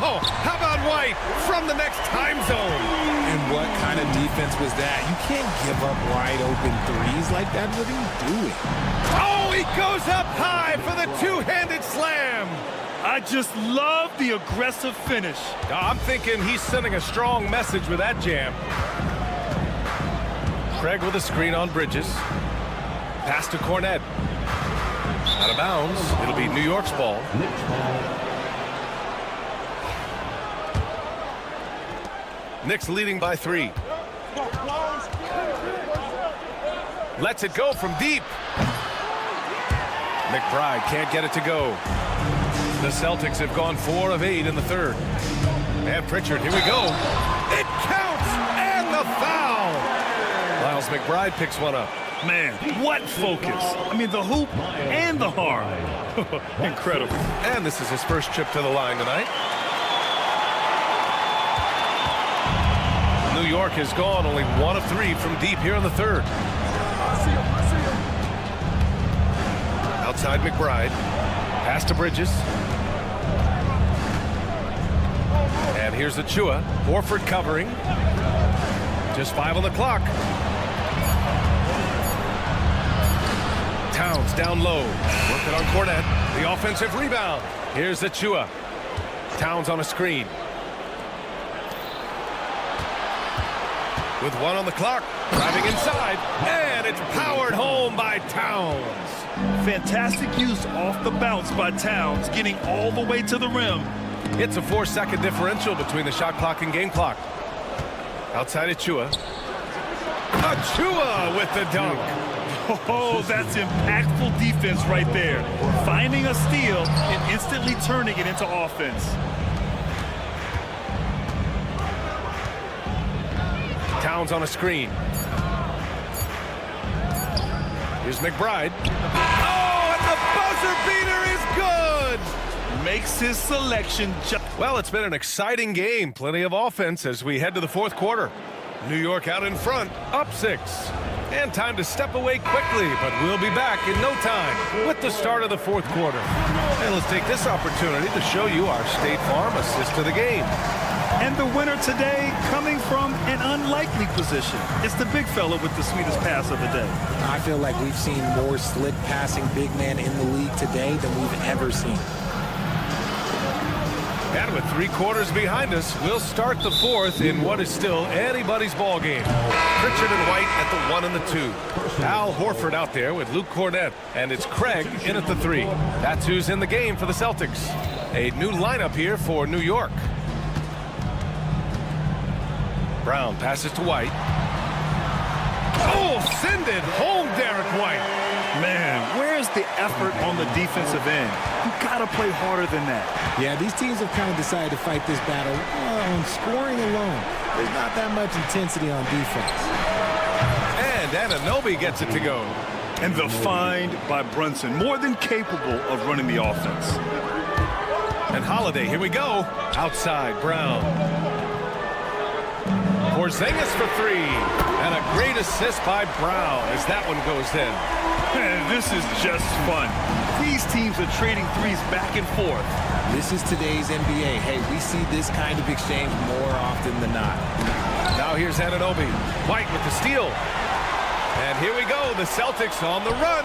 Oh, how about White from the next time zone? And what kind of defense was that? You can't give up wide open threes like that. What are you doing? Oh, he goes up high for the two-handed slam. I just love the aggressive finish. I'm thinking he's sending a strong message with that jam. Craig with a screen on Bridges. Pass to Cornette. Out of bounds. It'll be New York's ball. Knicks leading by 3. Lets it go from deep. McBride can't get it to go. The Celtics have gone 4 of 8 in the 3rd. And Pritchard, here we go. It counts, and the foul. Miles McBride picks one up. Man, what focus. I mean, the hoop and the harm. Incredible. And this is his first trip to the line tonight. New York has gone only 1 of 3 from deep here in the 3rd. Outside McBride. Pass to Bridges. And here's Achua. Horford covering. Just 5 on the clock. Towns down low. Working on Cornette. The offensive rebound. Here's Achua. Towns on a screen. With 1 on the clock. Driving inside. And it's powered home by Towns. Fantastic use off the bounce by Towns, getting all the way to the rim. It's a 4-second differential between the shot clock and game clock. Outside Achua. Achua with the dunk. Oh, that's impactful defense right there. Finding a steal and instantly turning it into offense. Towns on a screen. Here's McBride. Oh, and the buzzer beater is good! Makes his selection just... Well, it's been an exciting game. Plenty of offense as we head to the 4th quarter. New York out in front, up 6. And time to step away quickly, but we'll be back in no time with the start of the fourth quarter. And let's take this opportunity to show you our State Farm assist to the game. And the winner today coming from an unlikely position. It's the big fella with the sweetest pass of the day. I feel like we've seen more slick passing big men in the league today than we've ever seen. And with 3 quarters behind us, we'll start the fourth in what is still anybody's ball game. Pritchard and White at the 1 and the 2. Al Horford out there with Luke Cornett, and it's Craig in at the 3. That's who's in the game for the Celtics. A new lineup here for New York. Brown passes to White. Oh, send it home, Derek White. Man, where's the effort on the defensive end? You gotta play harder than that. Yeah, these teams have kind of decided to fight this battle on scoring alone. There's not that much intensity on defense. And Anunoby gets it to go. And the find by Brunson, more than capable of running the offense. And Holiday, here we go. Outside, Brown. Porzingis for 3. And a great assist by Brown as that one goes in. Man, this is just fun. These teams are trading threes back and forth. This is today's NBA. Hey, we see this kind of exchange more often than not. Now here's Anunoby. White with the steal. And here we go. The Celtics on the run.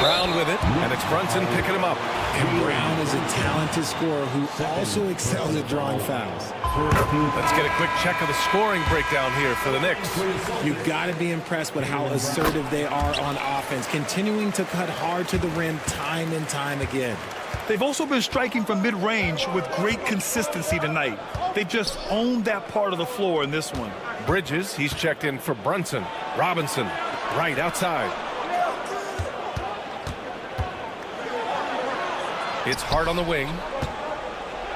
Brown with it. And it's Brunson picking him up. And Brown is a talented scorer who also excels at drawing fouls. Let's get a quick check of the scoring breakdown here for the Knicks. You've got to be impressed with how assertive they are on offense, continuing to cut hard to the rim time and time again. They've also been striking from mid-range with great consistency tonight. They just owned that part of the floor in this one. Bridges, he's checked in for Brunson. Robinson, right outside. It's Hart on the wing.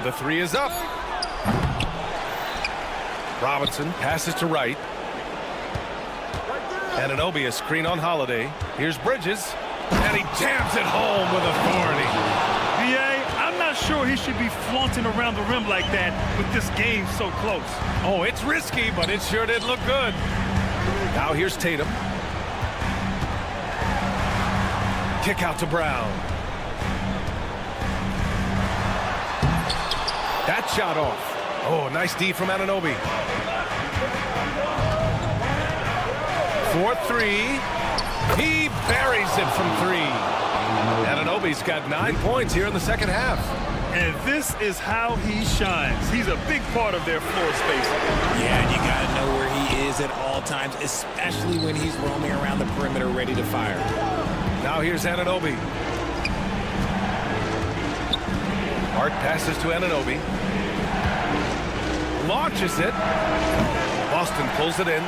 The 3 is up. Robinson passes to right. Anunoby, a screen on Holiday. Here's Bridges. And he jams it home with authority. I'm not sure he should be flaunting around the rim like that with this game so close. Oh, it's risky, but it sure did look good. Now here's Tatum. Kick out to Brown. That shot off. Oh, nice D from Anunoby. 4-3. He buries it from 3. Anunoby's got 9 points here in the second half. And this is how he shines. He's a big part of their floor space. Yeah, and you got to know where he is at all times, especially when he's roaming around the perimeter ready to fire. Now here's Anunoby. Hart passes to Anunoby. Launches it. Boston pulls it in.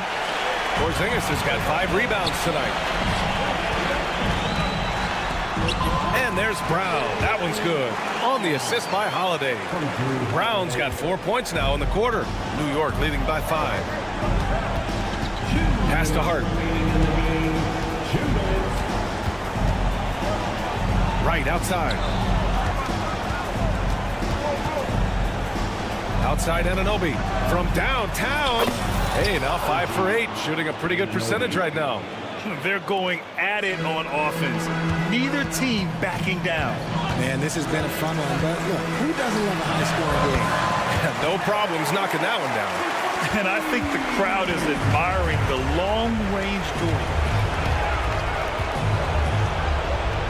Porzingis has got 5 rebounds tonight. And there's Brown. That one's good. On the assist by Holiday. Brown's got 4 points now in the quarter. New York leading by 5. Pass to Hart. Right outside. Outside Anunoby from downtown. Hey, now 5 for 8, shooting a pretty good percentage right now. They're going at it on offense. Neither team backing down. Man, this has been a fun one, but look, who doesn't love a high-scoring game? No problems knocking that one down. And I think the crowd is admiring the long-range duel.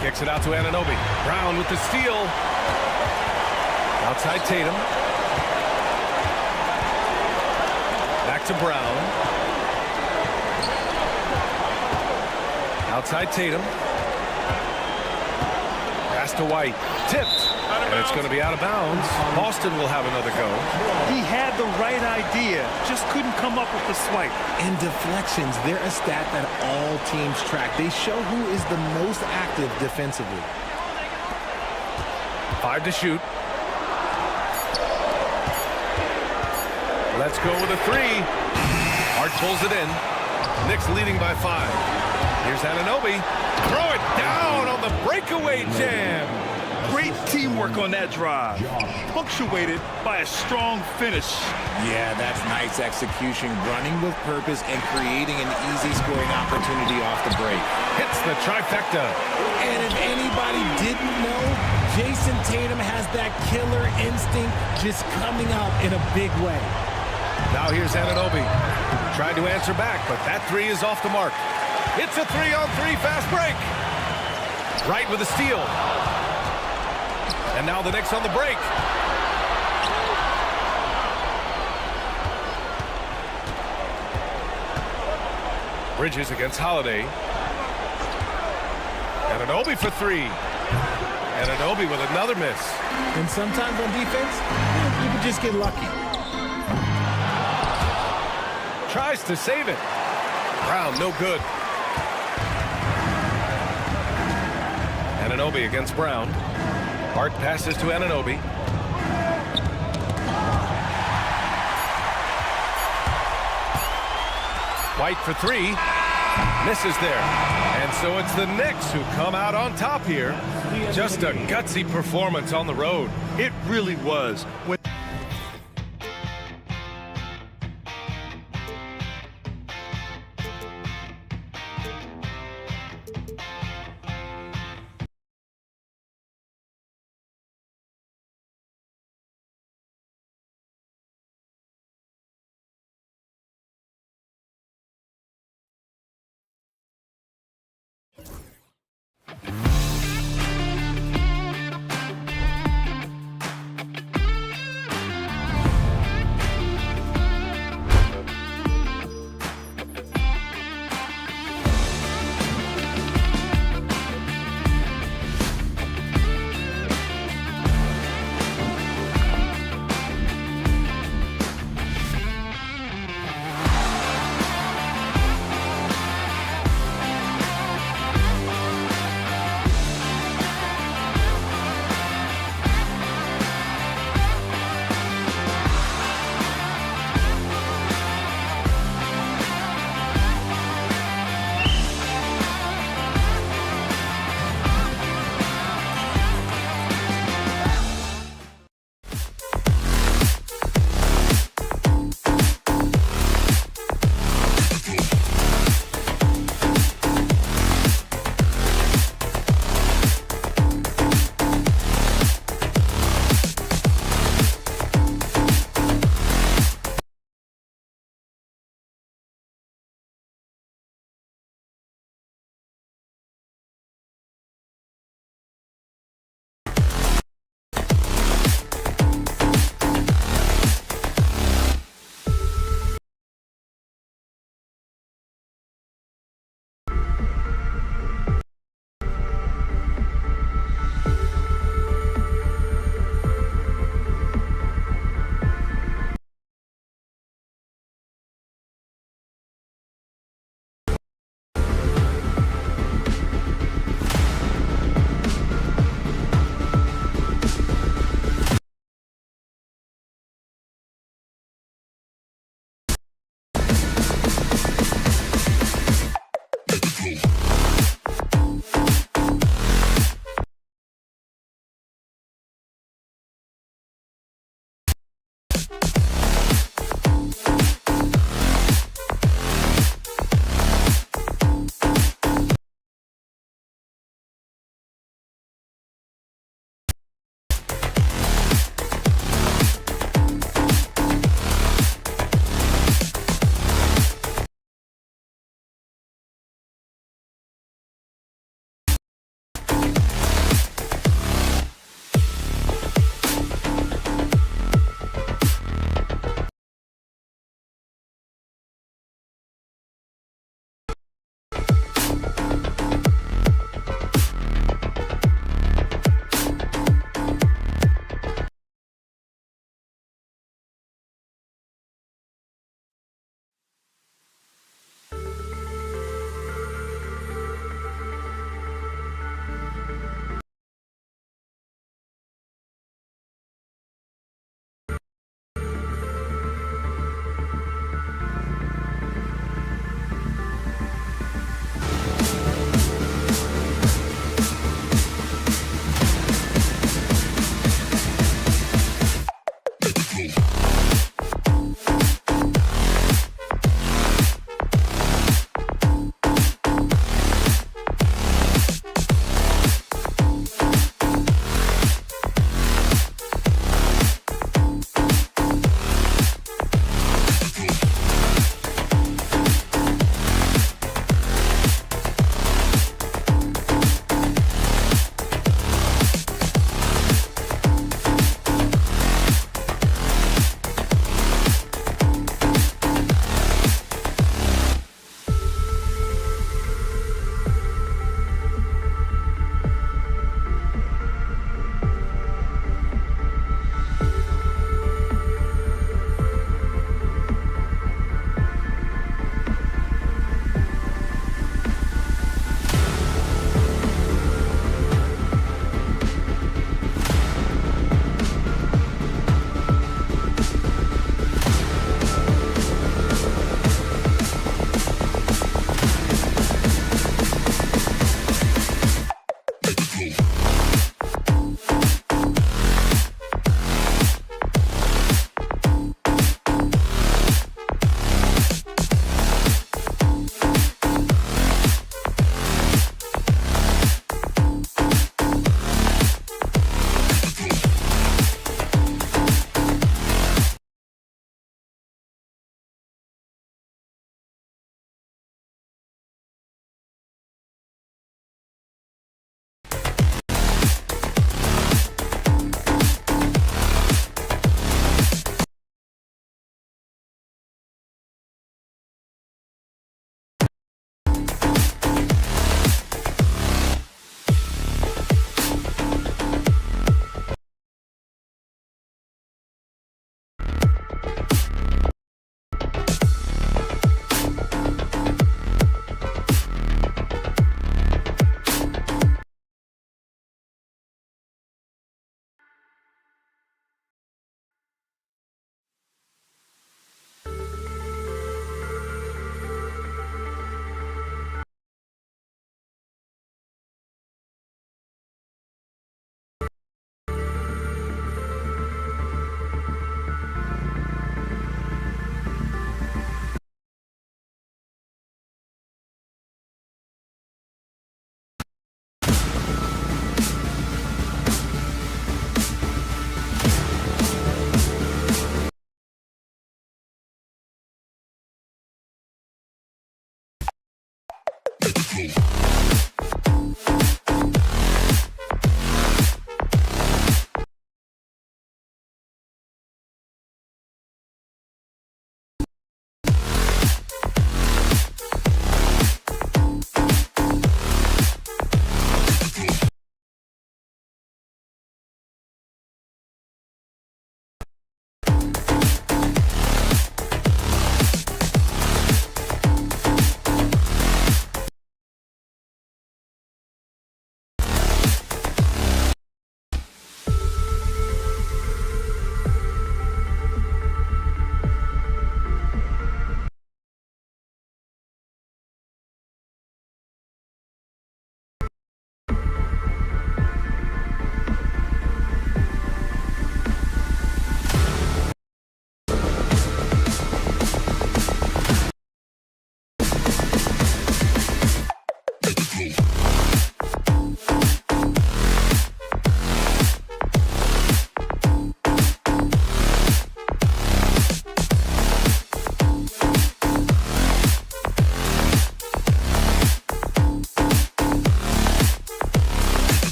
Kicks it out to Anunoby. Brown with the steal. Outside Tatum. Back to Brown. Outside Tatum. Pass to White. Tipped. And it's going to be out of bounds. Boston will have another go. He had the right idea, just couldn't come up with the swipe. And deflections, they're a stat that all teams track. They show who is the most active defensively. 5 to shoot. Let's go with a 3. Hart pulls it in. Knicks leading by 5. Here's Anunoby. Throw it down on the breakaway jam. Great teamwork on that drive, punctuated by a strong finish. Yeah, that's nice execution, running with purpose and creating an easy scoring opportunity off the break. Hits the trifecta. And if anybody didn't know, Jason Tatum has that killer instinct just coming out in a big way. Now here's Anunoby. Tried to answer back, but that three is off the mark. It's a 3-on-3 fast break. Right with a steal. And now the Knicks on the break. Bridges against Holiday. Anunoby for three. Anunoby with another miss. And sometimes on defense, you can just get lucky. Tries to save it. Brown, no good. Anunoby against Brown. Hart passes to Anunoby. White for three. Misses there. And so it's the Knicks who come out on top here. Just a gutsy performance on the road. It really was.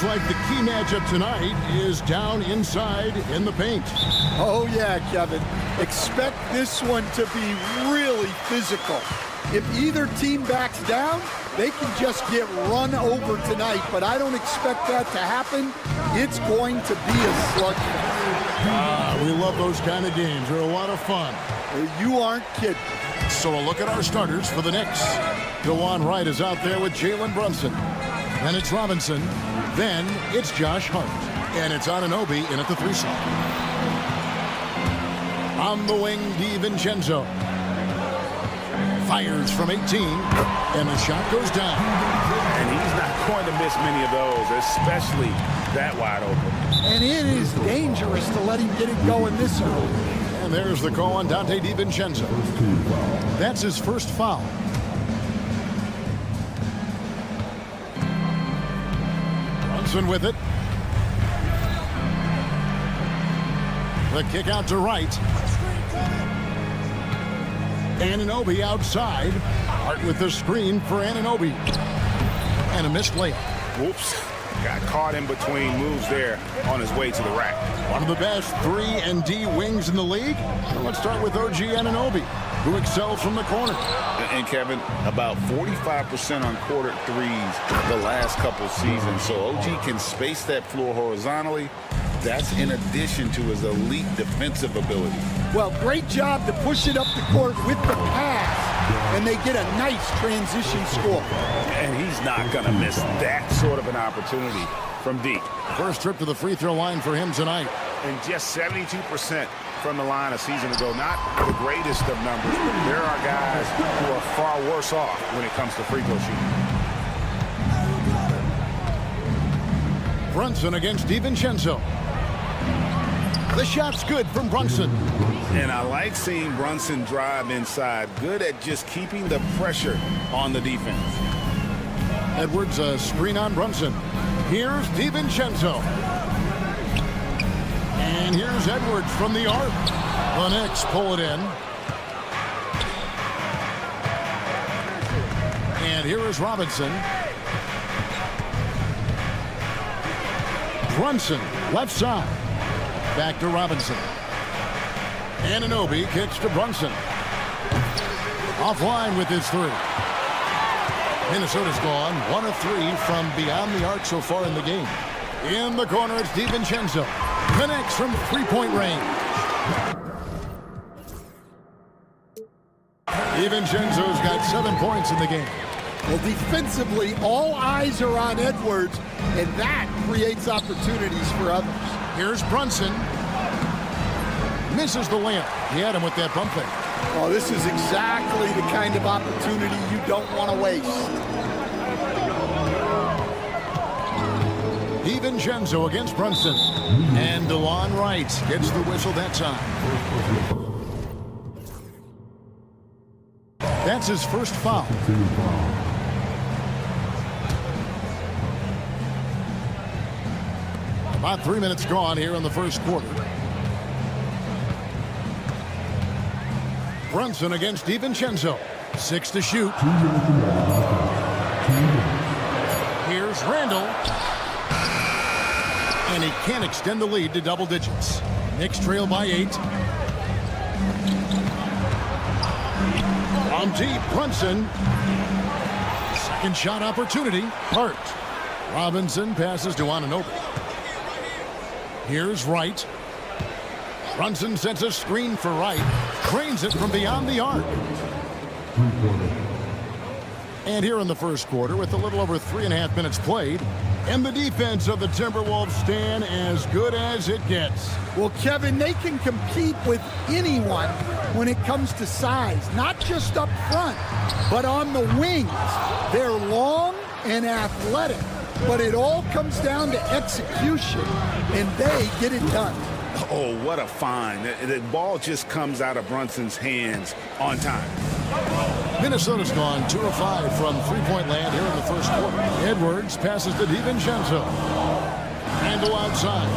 like the key matchup tonight is down inside in the paint. Oh, yeah, Kevin. Expect this one to be really physical. If either team backs down, they can just get run over tonight, but I don't expect that to happen. It's going to be a slugfest. We love those kind of games. They're a lot of fun. You aren't kidding. So a look at our starters for the Knicks. DeJuan Wright is out there with Jalen Brunson. Then it's Robinson. Then it's Josh Hart. And it's Anunoby in at the 3 slot. On the wing, DiVincenzo. Fires from 18. And the shot goes down. And he's not going to miss many of those, especially that wide open. And it is dangerous to let him get it going this early. And there's the call on Dante DiVincenzo. That's his first foul. Brunson with it. The kick out to Wright. Anunoby outside. Hart with the screen for Anunoby. And a missed layup. Whoops. Got caught in between moves there on his way to the rack. One of the best 3 and D wings in the league. Well, let's start with OG Anunoby, who excels from the corner. And Kevin, about 45% on quarter threes the last couple seasons. So OG can space that floor horizontally. That's in addition to his elite defensive ability. Well, great job to push it up the court with the pass, and they get a nice transition score. And he's not going to miss that sort of an opportunity from deep. First trip to the free throw line for him tonight. And just 72% from the line a season ago. Not the greatest of numbers, but there are guys who are far worse off when it comes to free throw shooting. Brunson against DiVincenzo. The shot's good from Brunson. And I like seeing Brunson drive inside. Good at just keeping the pressure on the defense. Edwards, a screen on Brunson. Here's DiVincenzo. And here's Edwards from the arc. The Knicks pull it in. And here is Robinson. Brunson, left side. Back to Robinson. Anunoby kicks to Brunson. Offline with his 3. Minnesota's gone 1 of 3 from beyond the arc so far in the game. In the corner, it's DiVincenzo. Connects from 3-point range. DiVincenzo's got 7 points in the game. Well, defensively, all eyes are on Edwards, and that creates opportunities for others. Here's Brunson. Misses the layup. He had him with that bump fake. Oh, this is exactly the kind of opportunity you don't want to waste. DiVincenzo against Brunson. And DeJuan Wright gets the whistle that time. That's his first foul. About 3 minutes gone here in the first quarter. Brunson against DiVincenzo. 6 to shoot. Here's Randall. And he can't extend the lead to double digits. Knicks trail by 8. On deep, Brunson. Second shot opportunity. Hart. Robinson passes to Anunoby. Here's Wright. Brunson sends a screen for Wright. Drains it from beyond the arc. And here in the first quarter, with a little over 3.5 minutes played, and the defense of the Timberwolves stand as good as it gets. Well, Kevin, they can compete with anyone when it comes to size, not just up front, but on the wings. They're long and athletic, but it all comes down to execution, and they get it done. Oh, what a find. The ball just comes out of Brunson's hands on time. Minnesota's gone 2 of 5 from 3-point land here in the first quarter. Edwards passes to DiVincenzo. Handle outside.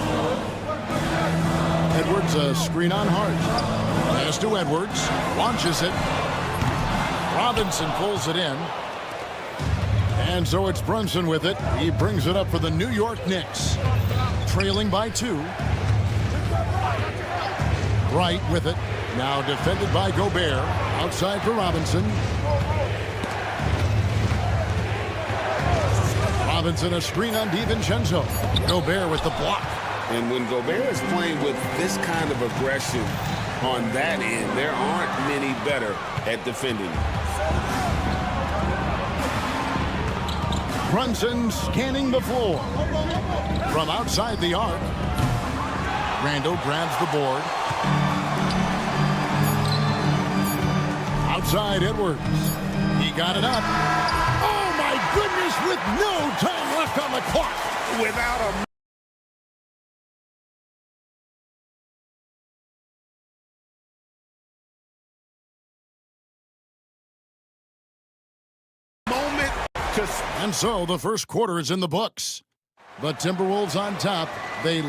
Edwards, a screen on Hart. Pass to Edwards. Launches it. Robinson pulls it in. And so it's Brunson with it. He brings it up for the New York Knicks. Trailing by 2. Wright with it. Now defended by Gobert. Outside for Robinson. Robinson a screen on DiVincenzo. Gobert with the block. And when Gobert is playing with this kind of aggression on that end, there aren't many better at defending. Brunson scanning the floor. From outside the arc. Randall grabs the board. Outside Edwards. He got it up. Oh my goodness, with no time left on the clock. Without a And so the first quarter is in the books. The Timberwolves on top. They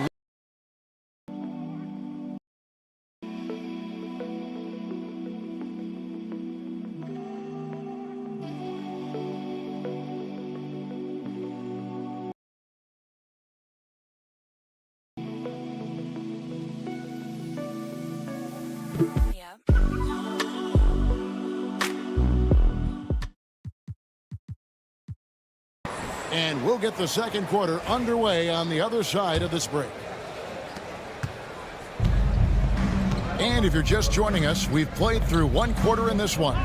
And we'll get the second quarter underway on the other side of this break. And if you're just joining us, we've played through one quarter in this one.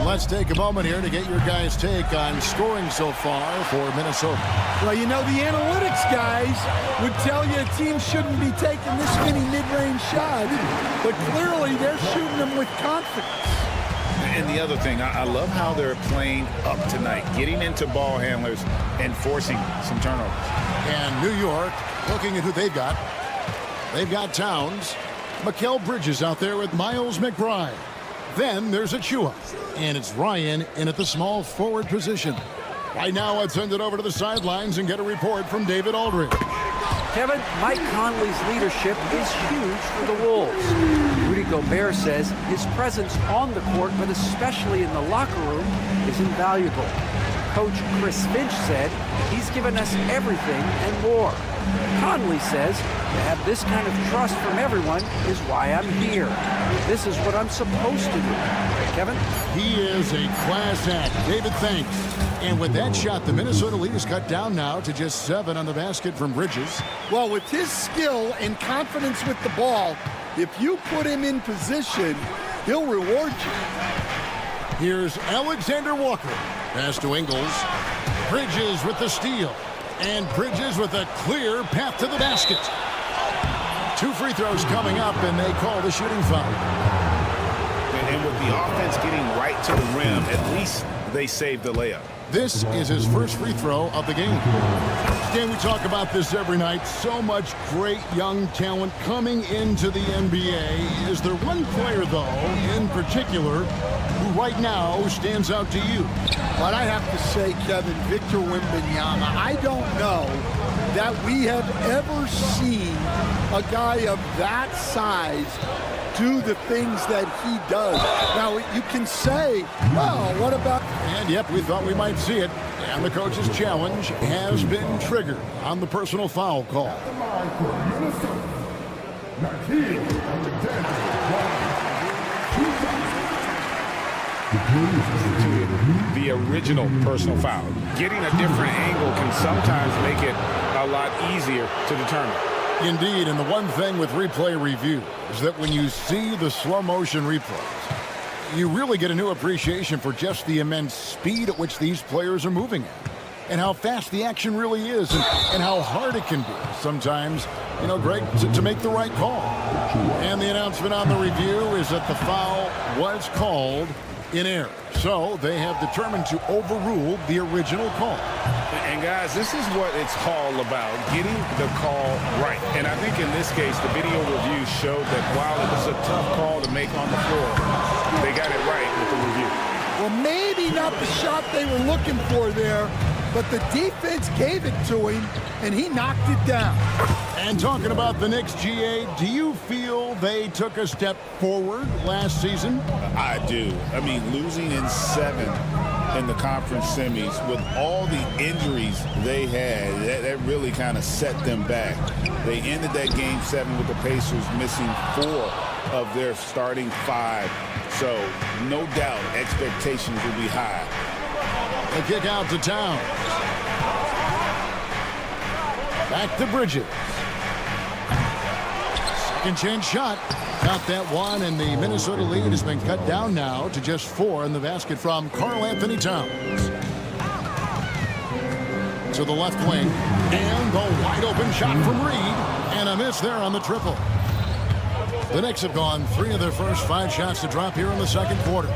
Let's take a moment here to get your guys' take on scoring so far for Minnesota. Well, you know, the analytics guys would tell you a team shouldn't be taking this many mid-range shots, but clearly they're shooting them with confidence. And the other thing, I love how they're playing up tonight, getting into ball handlers and forcing some turnovers. And New York, looking at who they've got. They've got Towns. Mikal Bridges out there with Miles McBride. Then there's Achua. And it's Ryan in at the small forward position. Right now, I'd send it over to the sidelines and get a report from David Aldridge. Kevin, Mike Conley's leadership is huge for the Wolves. Rudy Gobert says his presence on the court, but especially in the locker room, is invaluable. Coach Chris Finch said he's given us everything and more. Conley says to have this kind of trust from everyone is why I'm here. This is what I'm supposed to do. Kevin? He is a class act. David, thanks. And with that shot, the Minnesota lead is cut down now to just 7 on the basket from Bridges. Well, with his skill and confidence with the ball, if you put him in position, he'll reward you. Here's Alexander Walker. Pass to Ingles. Bridges with the steal. And Bridges with a clear path to the basket. 2 free throws coming up, and they call the shooting foul. And with the offense getting right to the rim, at least they saved the layup. This is his first free throw of the game. Stan, we talk about this every night. So much great young talent coming into the NBA. Is there one player, though, in particular, who right now stands out to you? But I have to say, Kevin, Victor Wembanyama, I don't know that we have ever seen a guy of that size do the things that he does. Now, you can say, well, what about... And, yep, we thought we might see it. And the coach's challenge has been triggered on the personal foul call. The original personal foul. Getting a different angle can sometimes make it a lot easier to determine. Indeed, and the one thing with replay review is that when you see the slow motion replays, you really get a new appreciation for just the immense speed at which these players are moving at, and how fast the action really is, and how hard it can be sometimes, you know, Greg, to make the right call. And the announcement on the review is that the foul was called in error. So they have determined to overrule the original call. And guys, this is what it's all about, getting the call right. And I think in this case, the video review showed that while it was a tough call to make on the floor, they got it right with the review. Well, maybe not the shot they were looking for there, but the defense gave it to him, and he knocked it down. And talking about the Knicks, GA, do you feel they took a step forward last season? I do. I mean, losing in 7 in the conference semis with all the injuries they had, that really kind of set them back. They ended that game 7 with the Pacers missing 4 of their starting 5. So, no doubt, expectations will be high. The kick out to Towns. Back to Bridges. Second chance shot. Got that one, and the Minnesota lead has been cut down now to just 4 in the basket from Karl-Anthony Towns. To the left wing, and the wide open shot from Reed, and a miss there on the triple. The Knicks have gone 3 of their first 5 shots to drop here in the second quarter.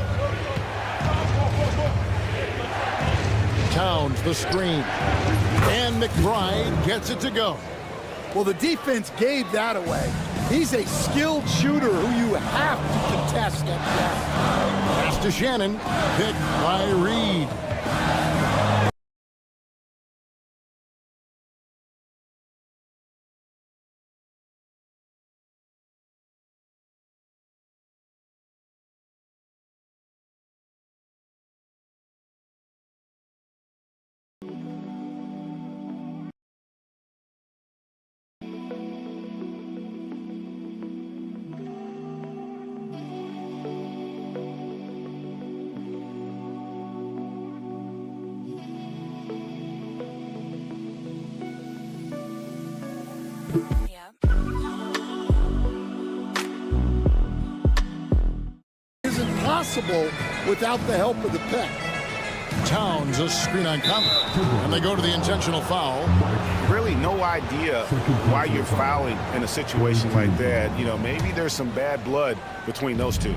Towns, the screen, and McBride gets it to go. Well, the defense gave that away. He's a skilled shooter who you have to contest that shot. Pass to Shannon, picked by Reed. Isn't possible without the help of the pick. Towns, a screen on Conley, and they go to the intentional foul. Really no idea why you're fouling in a situation like that. You know, maybe there's some bad blood between those two.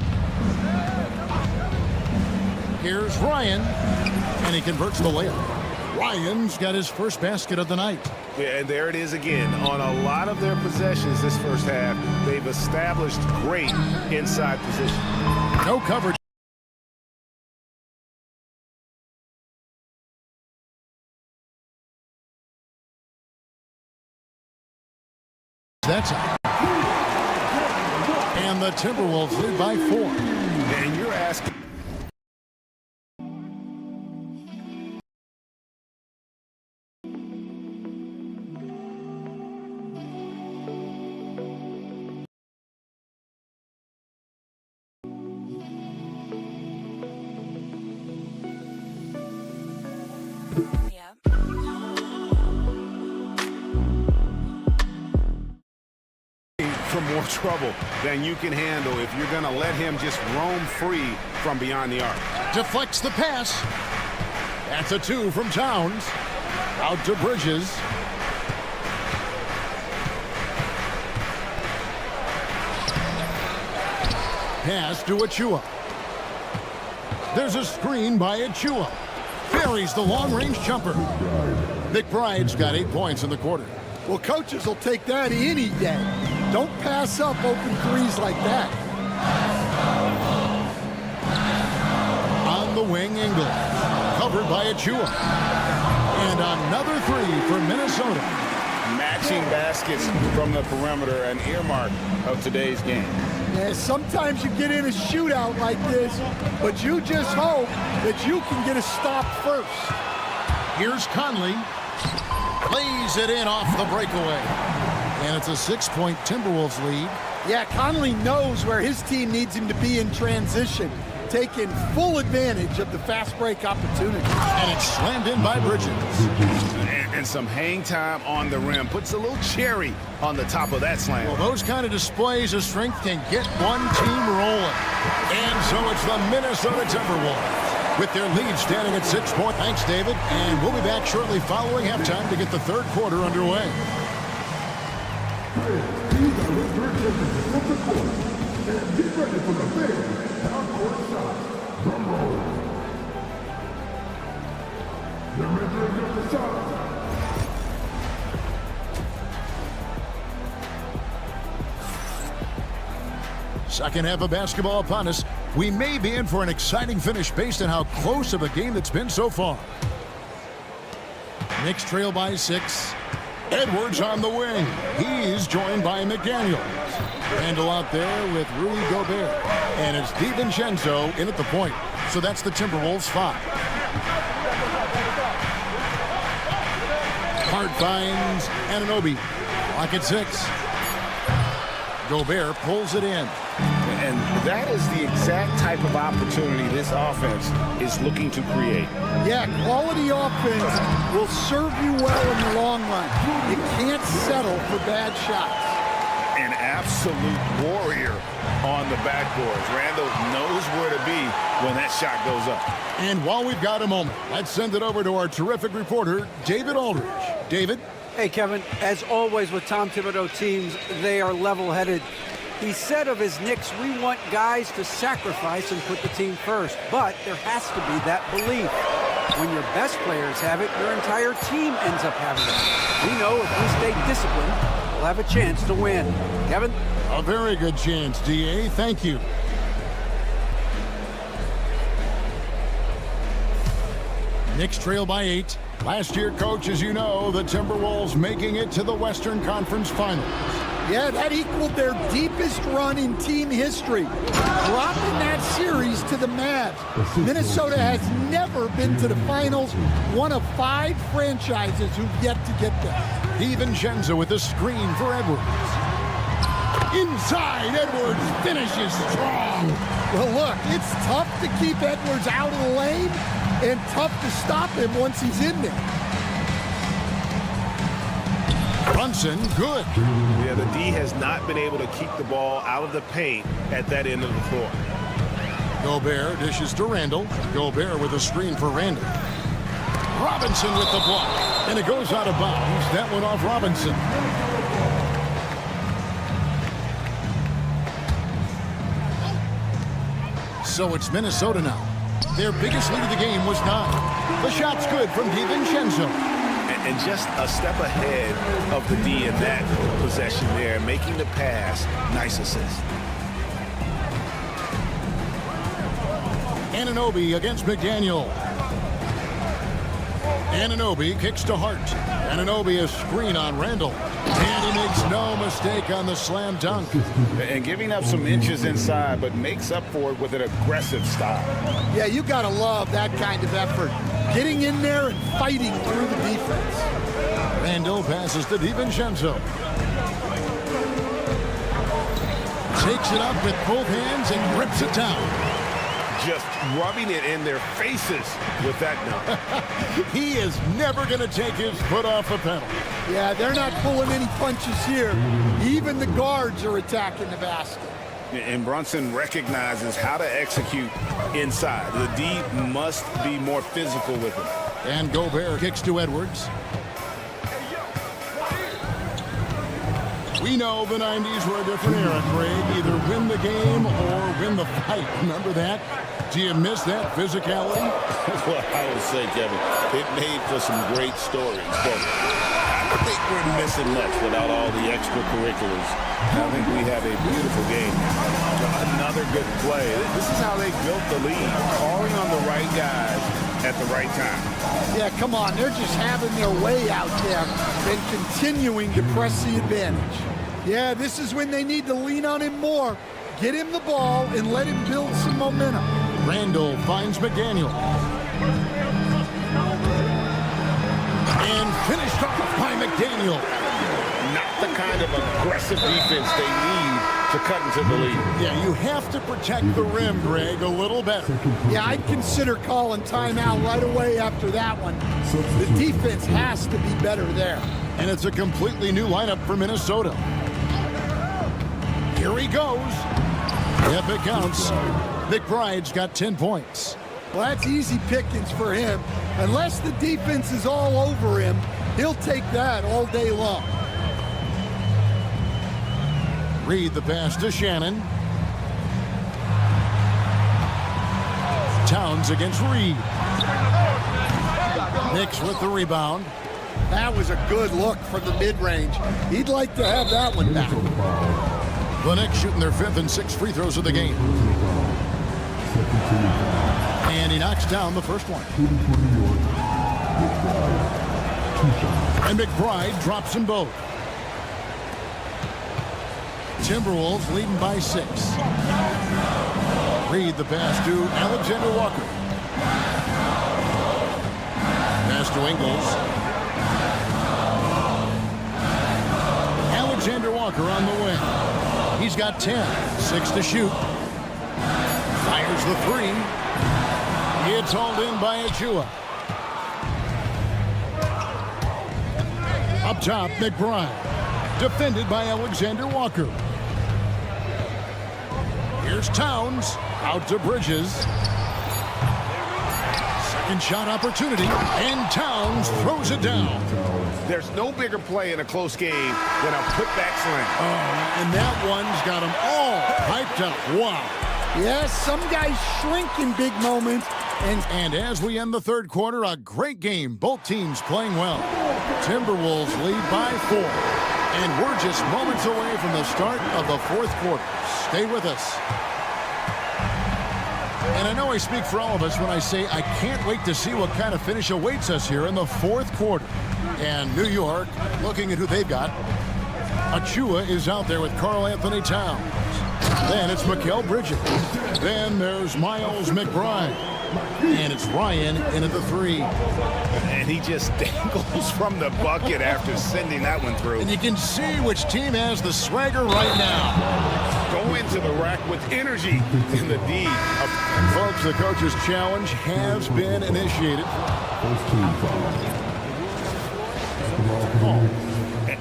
Here's Ryan, and he converts the layup. Ryan's got his first basket of the night. Yeah, and there it is again. On a lot of their possessions this first half, they've established great inside position. No coverage. That's it. And the Timberwolves lead by 4. And you're asking. For more trouble than you can handle if you're going to let him just roam free from beyond the arc. Deflects the pass. That's a 2 from Towns. Out to Bridges. Pass to Achua. There's a screen by Achua. Buries the long-range jumper. McBride's got 8 points in the quarter. Well, coaches will take that any day. Don't pass up open threes like that. On the wing, Engel. Covered by Achua. And another 3 for Minnesota. Matching baskets from the perimeter, an earmark of today's game. Yeah, sometimes you get in a shootout like this, but you just hope that you can get a stop first. Here's Conley. Lays it in off the breakaway. And it's a 6-point Timberwolves lead. Yeah, Conley knows where his team needs him to be in transition, taking full advantage of the fast break opportunity. And it's slammed in by Bridges. And some hang time on the rim. Puts a little cherry on the top of that slam. Well, those kind of displays of strength can get one team rolling. And so it's the Minnesota Timberwolves with their lead standing at 6 points. Thanks, David. And we'll be back shortly following halftime to get the third quarter underway. Second half of basketball upon us. We may be in for an exciting finish based on how close of a game it's been so far. Knicks trail by 6. Edwards on the wing. He's joined by McDaniels. Randall out there with Rudy Gobert. And it's DiVincenzo in at the point. So that's the Timberwolves 5. Hart finds Anunoby. Lock at 6. Gobert pulls it in. And that is the exact type of opportunity this offense is looking to create. Yeah, quality offense will serve you well in the long run. You can't settle for bad shots. An absolute warrior on the backboards. Randall knows where to be when that shot goes up. And while we've got a moment, let's send it over to our terrific reporter, David Aldridge. David? Hey, Kevin, as always with Tom Thibodeau teams, they are level-headed. He said of his Knicks, we want guys to sacrifice and put the team first. But there has to be that belief. When your best players have it, your entire team ends up having it. We know if we stay disciplined, we'll have a chance to win. Kevin? A very good chance, D.A. Thank you. Knicks trail by 8. Last year, Coach, as you know, the Timberwolves making it to the Western Conference Finals. Yeah, that equaled their deepest run in team history, dropping that series to the Mavs. Minnesota has never been to the finals, one of 5 franchises who've yet to get there. DiVincenzo with the screen for Edwards. Inside, Edwards finishes strong. Well, look, it's tough to keep Edwards out of the lane and tough to stop him once he's in there. Brunson, good. Yeah, the D has not been able to keep the ball out of the paint at that end of the floor. Gobert dishes to Randall. Gobert with a screen for Randall. Robinson with the block. And it goes out of bounds. That one off Robinson. So it's Minnesota now. Their biggest lead of the game was 9. The shot's good from DiVincenzo. And just a step ahead of the D in that possession there, making the pass. Nice assist. Anunoby against McDaniel. Anunoby kicks to Hart. Anunoby a screen on Randall. And he makes no mistake on the slam dunk. And giving up some inches inside, but makes up for it with an aggressive style. Yeah, you got to love that kind of effort. Getting in there and fighting through the defense. Randall passes to DiVincenzo. Takes it up with both hands and grips it down. Just rubbing it in their faces with that dunk. He is never going to take his foot off a pedal. Yeah, they're not pulling any punches here. Even the guards are attacking the basket. And Brunson recognizes how to execute inside. The D must be more physical with him. And Gobert kicks to Edwards. We know the 90s were a different era, Craig. Either win the game or win the fight. Remember that? Do you miss that physicality? Well, I would say, Kevin, it made for some great stories. But I don't think we're missing much without all the extracurriculars. I think we have a beautiful game. Another good play. This is how they built the lead. Calling on the right guys at the right time. Yeah, come on. They're just having their way out there and continuing to press the advantage. Yeah, this is when they need to lean on him more. Get him the ball and let him build some momentum. Randall finds McDaniel. And finished off by McDaniel. Not the kind of aggressive defense they need to cut into the lead. Yeah, you have to protect the rim, Greg, a little better. Yeah, I'd consider calling timeout right away after that one. The defense has to be better there. And it's a completely new lineup for Minnesota. Here he goes. If it counts, McBride's got 10 points. Well, that's easy pickings for him. Unless the defense is all over him, he'll take that all day long. Reed the pass to Shannon. Towns against Reed. Knicks with the rebound. That was a good look from the mid-range. He'd like to have that one back. The Knicks shooting their 5th and 6th free throws of the game. And he knocks down the first one. And McBride drops them both. Timberwolves leading by 6. Reed the pass to Alexander Walker. Pass to Ingles. Alexander Walker on the wing. He's got 10. 6 to shoot. Fires the 3. It's hauled in by Achua. Up top, McBride. Defended by Alexander Walker. Here's Towns. Out to Bridges. Second shot opportunity. And Towns throws it down. There's no bigger play in a close game than a putback slam. And that one's got them all hyped up. Wow. Yes, some guys shrink in big moments. And as we end the third quarter, a great game. Both teams playing well. Timberwolves lead by 4. And we're just moments away from the start of the fourth quarter. Stay with us. And I know I speak for all of us when I say I can't wait to see what kind of finish awaits us here in the fourth quarter. And New York, looking at who they've got. Achua is out there with Karl Anthony Towns. Then it's Mikal Bridges. Then there's Miles McBride. And it's Ryan in at the 3. And he just dangles from the bucket after sending that one through. And you can see which team has the swagger right now. Go into the rack with energy in the D. Folks, the coach's challenge has been initiated.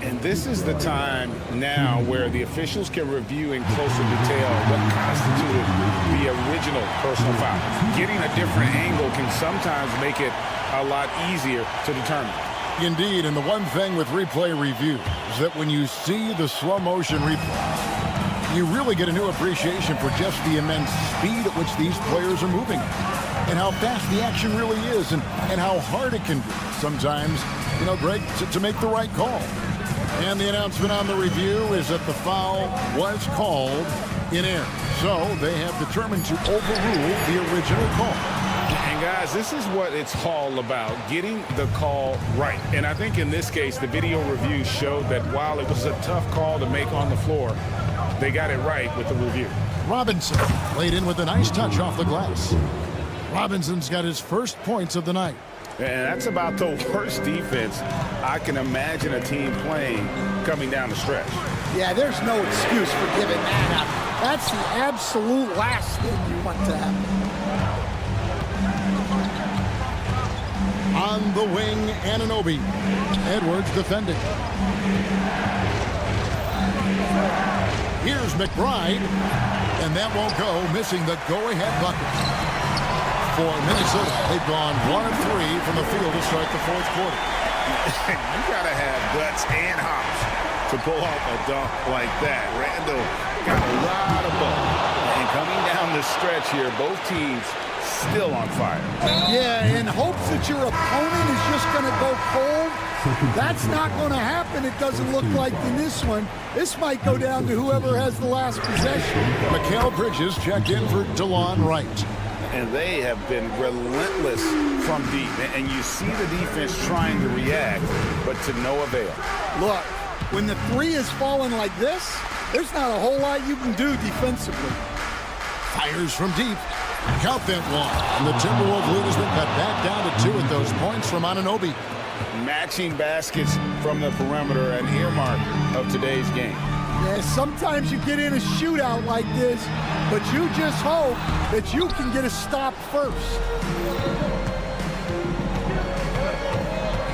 And this is the time now where the officials can review in closer detail what constituted the original personal foul. Getting a different angle can sometimes make it a lot easier to determine. Indeed, and the one thing with replay review is that when you see the slow motion replay, you really get a new appreciation for just the immense speed at which these players are moving and how fast the action really is and how hard it can be sometimes, you know, Greg, to make the right call. And the announcement on the review is that the foul was called in error. So they have determined to overrule the original call. And guys, this is what it's all about, getting the call right. And I think in this case, the video review showed that while it was a tough call to make on the floor, they got it right with the review. Robinson laid in with a nice touch off the glass. Robinson's got his first points of the night. And that's about the worst defense I can imagine a team playing coming down the stretch. Yeah, there's no excuse for giving that up. That's the absolute last thing you want to happen. On the wing, Anunoby. Edwards defending. Here's McBride. And that won't go, missing the go-ahead bucket. For Minnesota, they've gone 1 of 3 from the field to start the fourth quarter. You got to have guts and hops to pull off a dunk like that. Randall got a lot of ball. And coming down the stretch here, both teams still on fire. Yeah, in hopes that your opponent is just going to go cold. That's not going to happen. It doesn't look like in this one. This might go down to whoever has the last possession. Mikal Bridges checked in for DeLon Wright. And they have been relentless from deep. And you see the defense trying to react, but to no avail. Look, when the 3 is falling like this, there's not a whole lot you can do defensively. Fires from deep. Count that one. And the Timberwolves lead has been cut back down to 2 at those points from Anunoby. Matching baskets from the perimeter, an earmark of today's game. Yeah, sometimes you get in a shootout like this, but you just hope that you can get a stop first.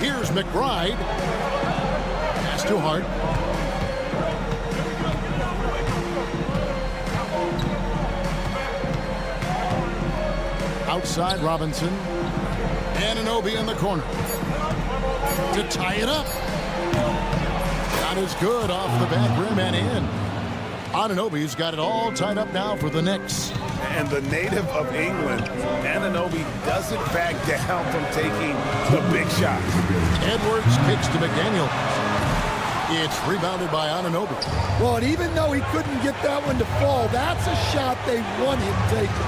Here's McBride. Pass to Hart. Outside Robinson. Anunoby in the corner. To tie it up. Not as good off the back rim and in. Anunoby's got it all tied up now for the Knicks. And the native of England, Anunoby doesn't back down from taking the big shots. Edwards kicks to McDaniel. It's rebounded by Anunoby. Well, and even though he couldn't get that one to fall, that's a shot they want him taking.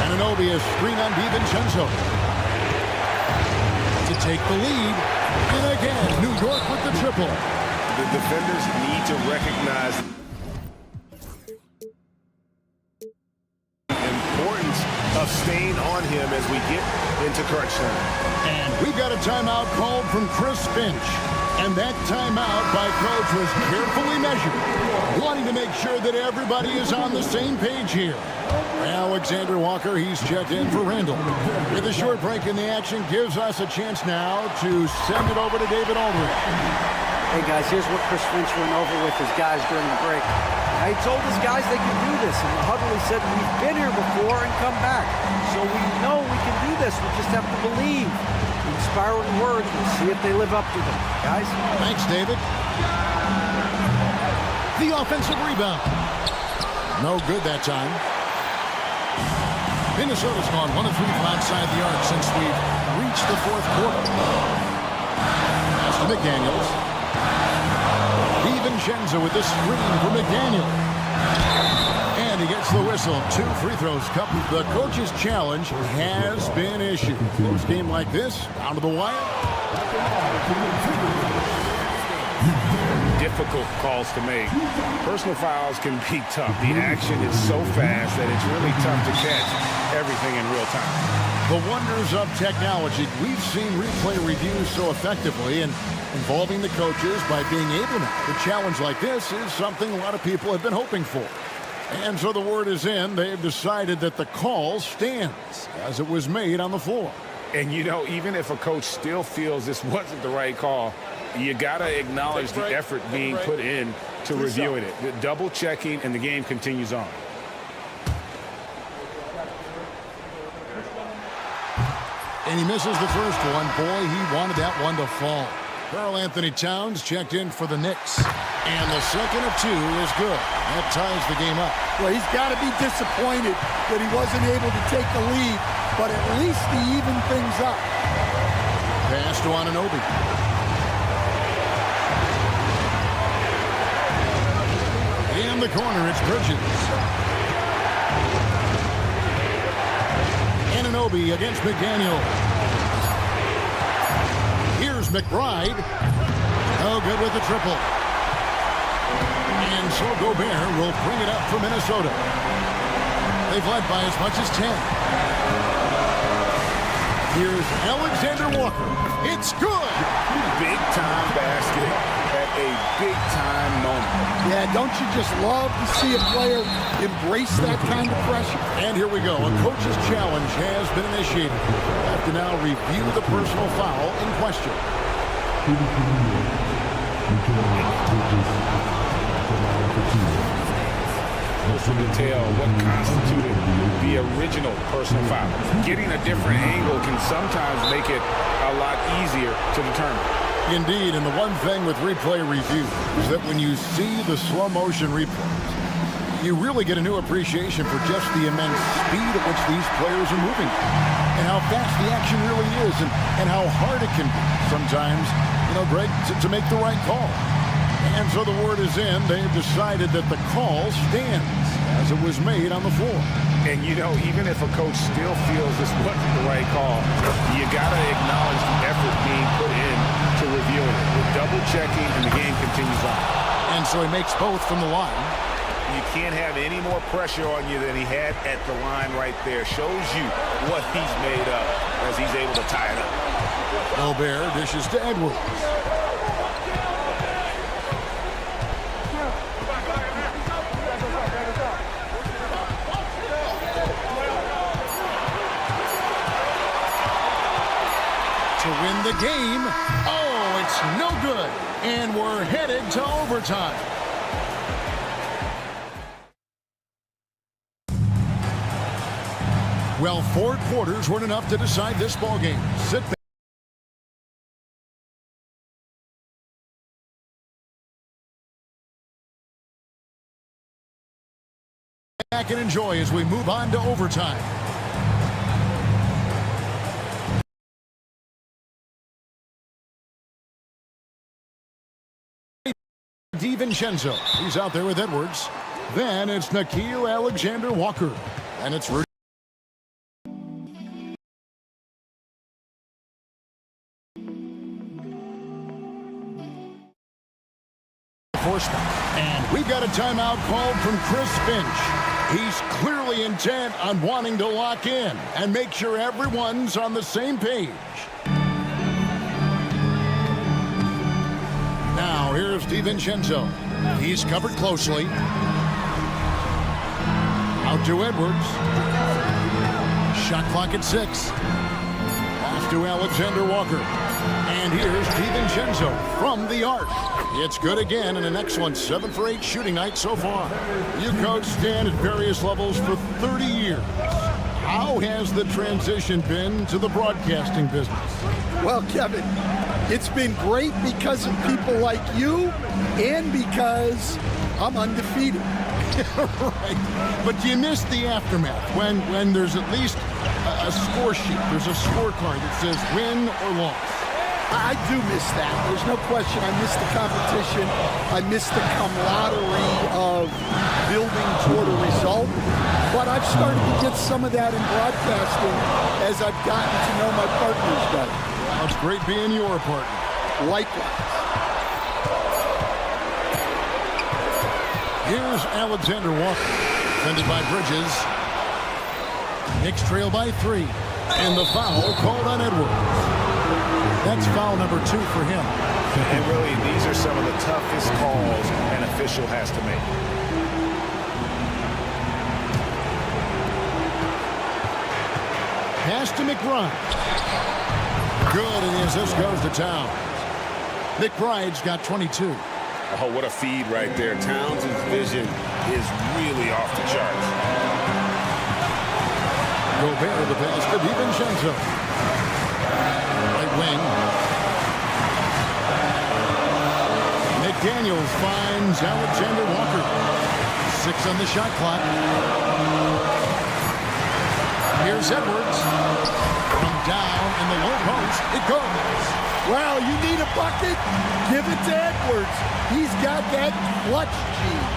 Anunoby is screen on DiVincenzo. take the lead. And again, New York with the triple. The defenders need to recognize the importance of staying on him as we get into crunch time. And we've got a timeout called from Chris Finch. And that timeout by coach was carefully measured, wanting to make sure that everybody is on the same page here. Alexander Walker, he's checked in for Randall. With a short break in the action, gives us a chance now to send it over to David Aldridge. Hey, guys, here's what Chris Finch went over with his guys during the break. He told his guys they can do this. In the huddle, he said, we've been here before and come back. So we know we can do this. We just have to believe. Inspiring words. We'll see if they live up to them. Guys? Thanks, David. The offensive rebound. No good that time. Minnesota's gone 1 of 3 from outside the arc since we've reached the fourth quarter. Pass to McDaniels. DiVincenzo with the screen for McDaniel. And he gets the whistle. 2 free throws. The coach's challenge has been issued. Close game like this, down to the wire. Difficult calls to make. Personal fouls can be tough. The action is so fast that it's really tough to catch everything in real time. The wonders of technology. We've seen replay reviews so effectively, and involving the coaches by being able to challenge like this is something a lot of people have been hoping for. And so the word is in. They've decided that the call stands as it was made on the floor. And, you know, even if a coach still feels this wasn't the right call, you got to acknowledge the effort being put in to reviewing it. The double checking, and the game continues on. And he misses the first one. Boy, he wanted that one to fall. Karl Anthony Towns checked in for the Knicks. And the second of 2 is good. That ties the game up. Well, he's got to be disappointed that he wasn't able to take the lead, but at least he evened things up. Pass to Anunoby. In the corner, it's Bridges. Anunoby against McDaniel. Here's McBride. Oh, good with the triple. And so Gobert will bring it up for Minnesota. They've led by as much as 10. Here's Alexander Walker. It's good. Big-time basket at a big-time moment. Yeah, don't you just love to see a player embrace that kind of pressure? And here we go. A coach's challenge has been initiated. We'll have to now review the personal foul in question. Closer detail what constituted the original personal foul. Getting a different angle can sometimes make it a lot easier to determine. Indeed, and the one thing with replay review is that when you see the slow motion replays, you really get a new appreciation for just the immense speed at which these players are moving and how fast the action really is and how hard it can be sometimes, you know, Greg, to make the right call. And so the word is in. They've decided that the call stands as it was made on the floor. And, you know, even if a coach still feels this wasn't the right call, you got to acknowledge the effort being put in to reviewing it. With double checking, and the game continues on. And so he makes both from the line. You can't have any more pressure on you than he had at the line right there. Shows you what he's made of as he's able to tie it up. Gobert dishes to Edwards. To win the game. Oh, it's no good. And we're headed to overtime. Well, 4 quarters weren't enough to decide this ballgame. Sit back and enjoy as we move on to overtime. DiVincenzo. He's out there with Edwards. Then it's Nickeil Alexander-Walker. And it's Rudy. reinforcement. And we've got a timeout called from Chris Finch. He's clearly intent on wanting to lock in and make sure everyone's on the same page. Now here's DiVincenzo. He's covered closely. Out to Edwards. Shot clock at 6. Off to Alexander Walker. And here's DiVincenzo from the arc. It's good again, and an excellent 7 for 8 shooting night so far. You coached Stan at various levels for 30 years. How has the transition been to the broadcasting business? Well, Kevin, it's been great because of people like you and because I'm undefeated. Right. But you miss the aftermath when there's at least a score sheet. There's a scorecard that says win or loss. I do miss that. There's no question. I miss the competition. I miss the camaraderie of building toward a result. But I've started to get some of that in broadcasting as I've gotten to know my partners better. Well, it's great being your partner. Likewise. Here's Alexander Walker, defended by Bridges. Knicks trail by 3. And the foul called on Edwards. That's foul number 2 for him. And really, these are some of the toughest calls an official has to make. Pass to McBride. Good, and the assist goes to Towns. McBride's got 22. Oh, what a feed right there. Towns' vision is really off the charts. Gobert, the pass to DiVincenzo. Right wing. McDaniels finds Alexander Walker. 6 on the shot clock. Here's Edwards. From down in the low post. It goes. Well, you need a bucket? Give it to Edwards. He's got that clutch gene.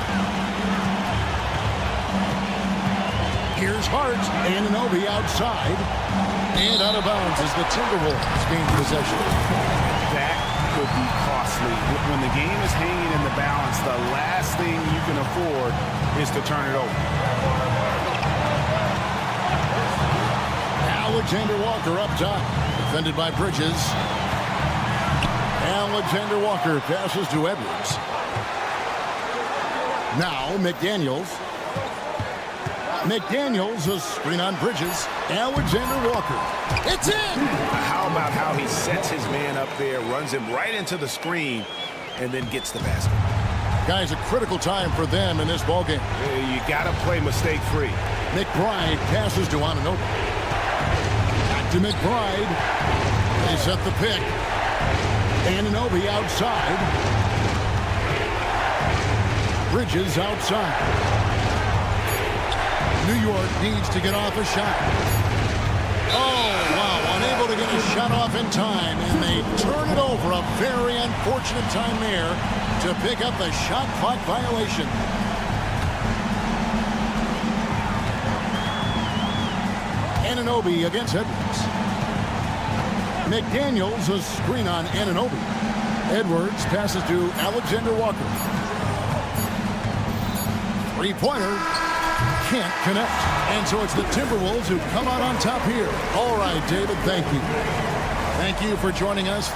Here's Hart. Anunoby outside. And out of bounds as the Timberwolves gain possession. That could be costly. When the game is hanging in the balance, the last thing you can afford is to turn it over. Alexander Walker up top. Defended by Bridges. Alexander Walker passes to Edwards. Now McDaniels. McDaniels, a screen on Bridges. Alexander Walker. It's in! How about how he sets his man up there, runs him right into the screen, and then gets the basket. Guys, a critical time for them in this ballgame. You got to play mistake-free. McBride passes to Anunoby. Back to McBride. They set the pick. Anunoby outside. Bridges outside. New York needs to get off a shot. Oh, wow, unable to get a shot off in time, and they turn it over. A very unfortunate time there to pick up the shot clock violation. Anunoby against Edwards. McDaniels, a screen on Anunoby. Edwards passes to Alexander Walker. Three-pointer. Can't connect. And so it's the Timberwolves who come out on top here. All right, David, thank you. Thank you for joining us.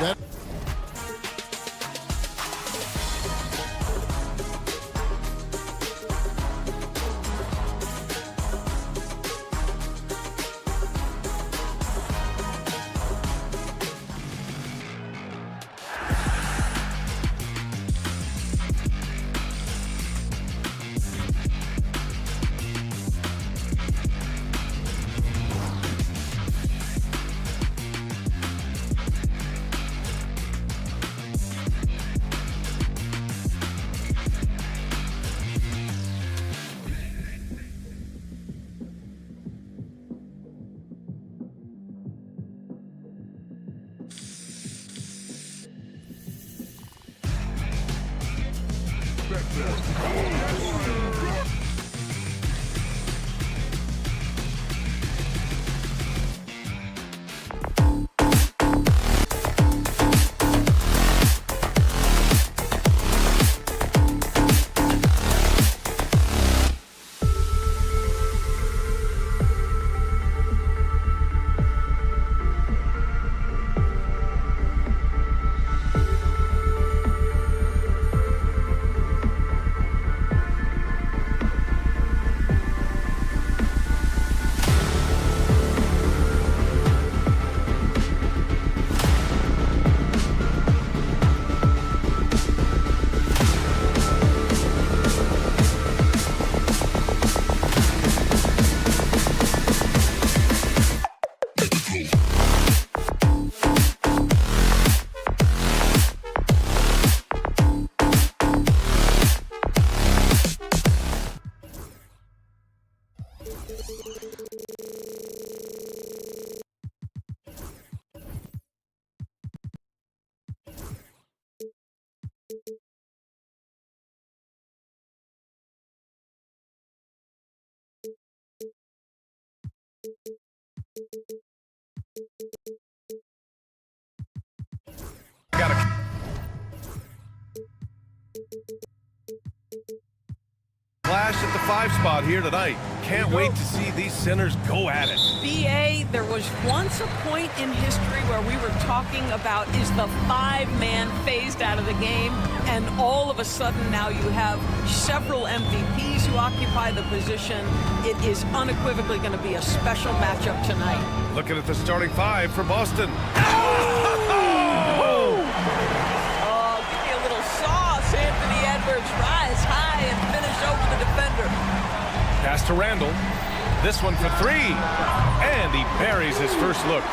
Got a flash at the 5 spot here tonight. Can't wait to see these centers go at it. BA, there was once a point in history where we were talking about, is the 5-man phased out of the game? And all of a sudden now you have several MVPs who occupy the position. It is unequivocally going to be a special matchup tonight. Looking at the starting 5 for Boston. Oh, give me a little sauce. Anthony Edwards, rise high and finish over the defender. Pass to Randall. This one for 3. And he buries his first look.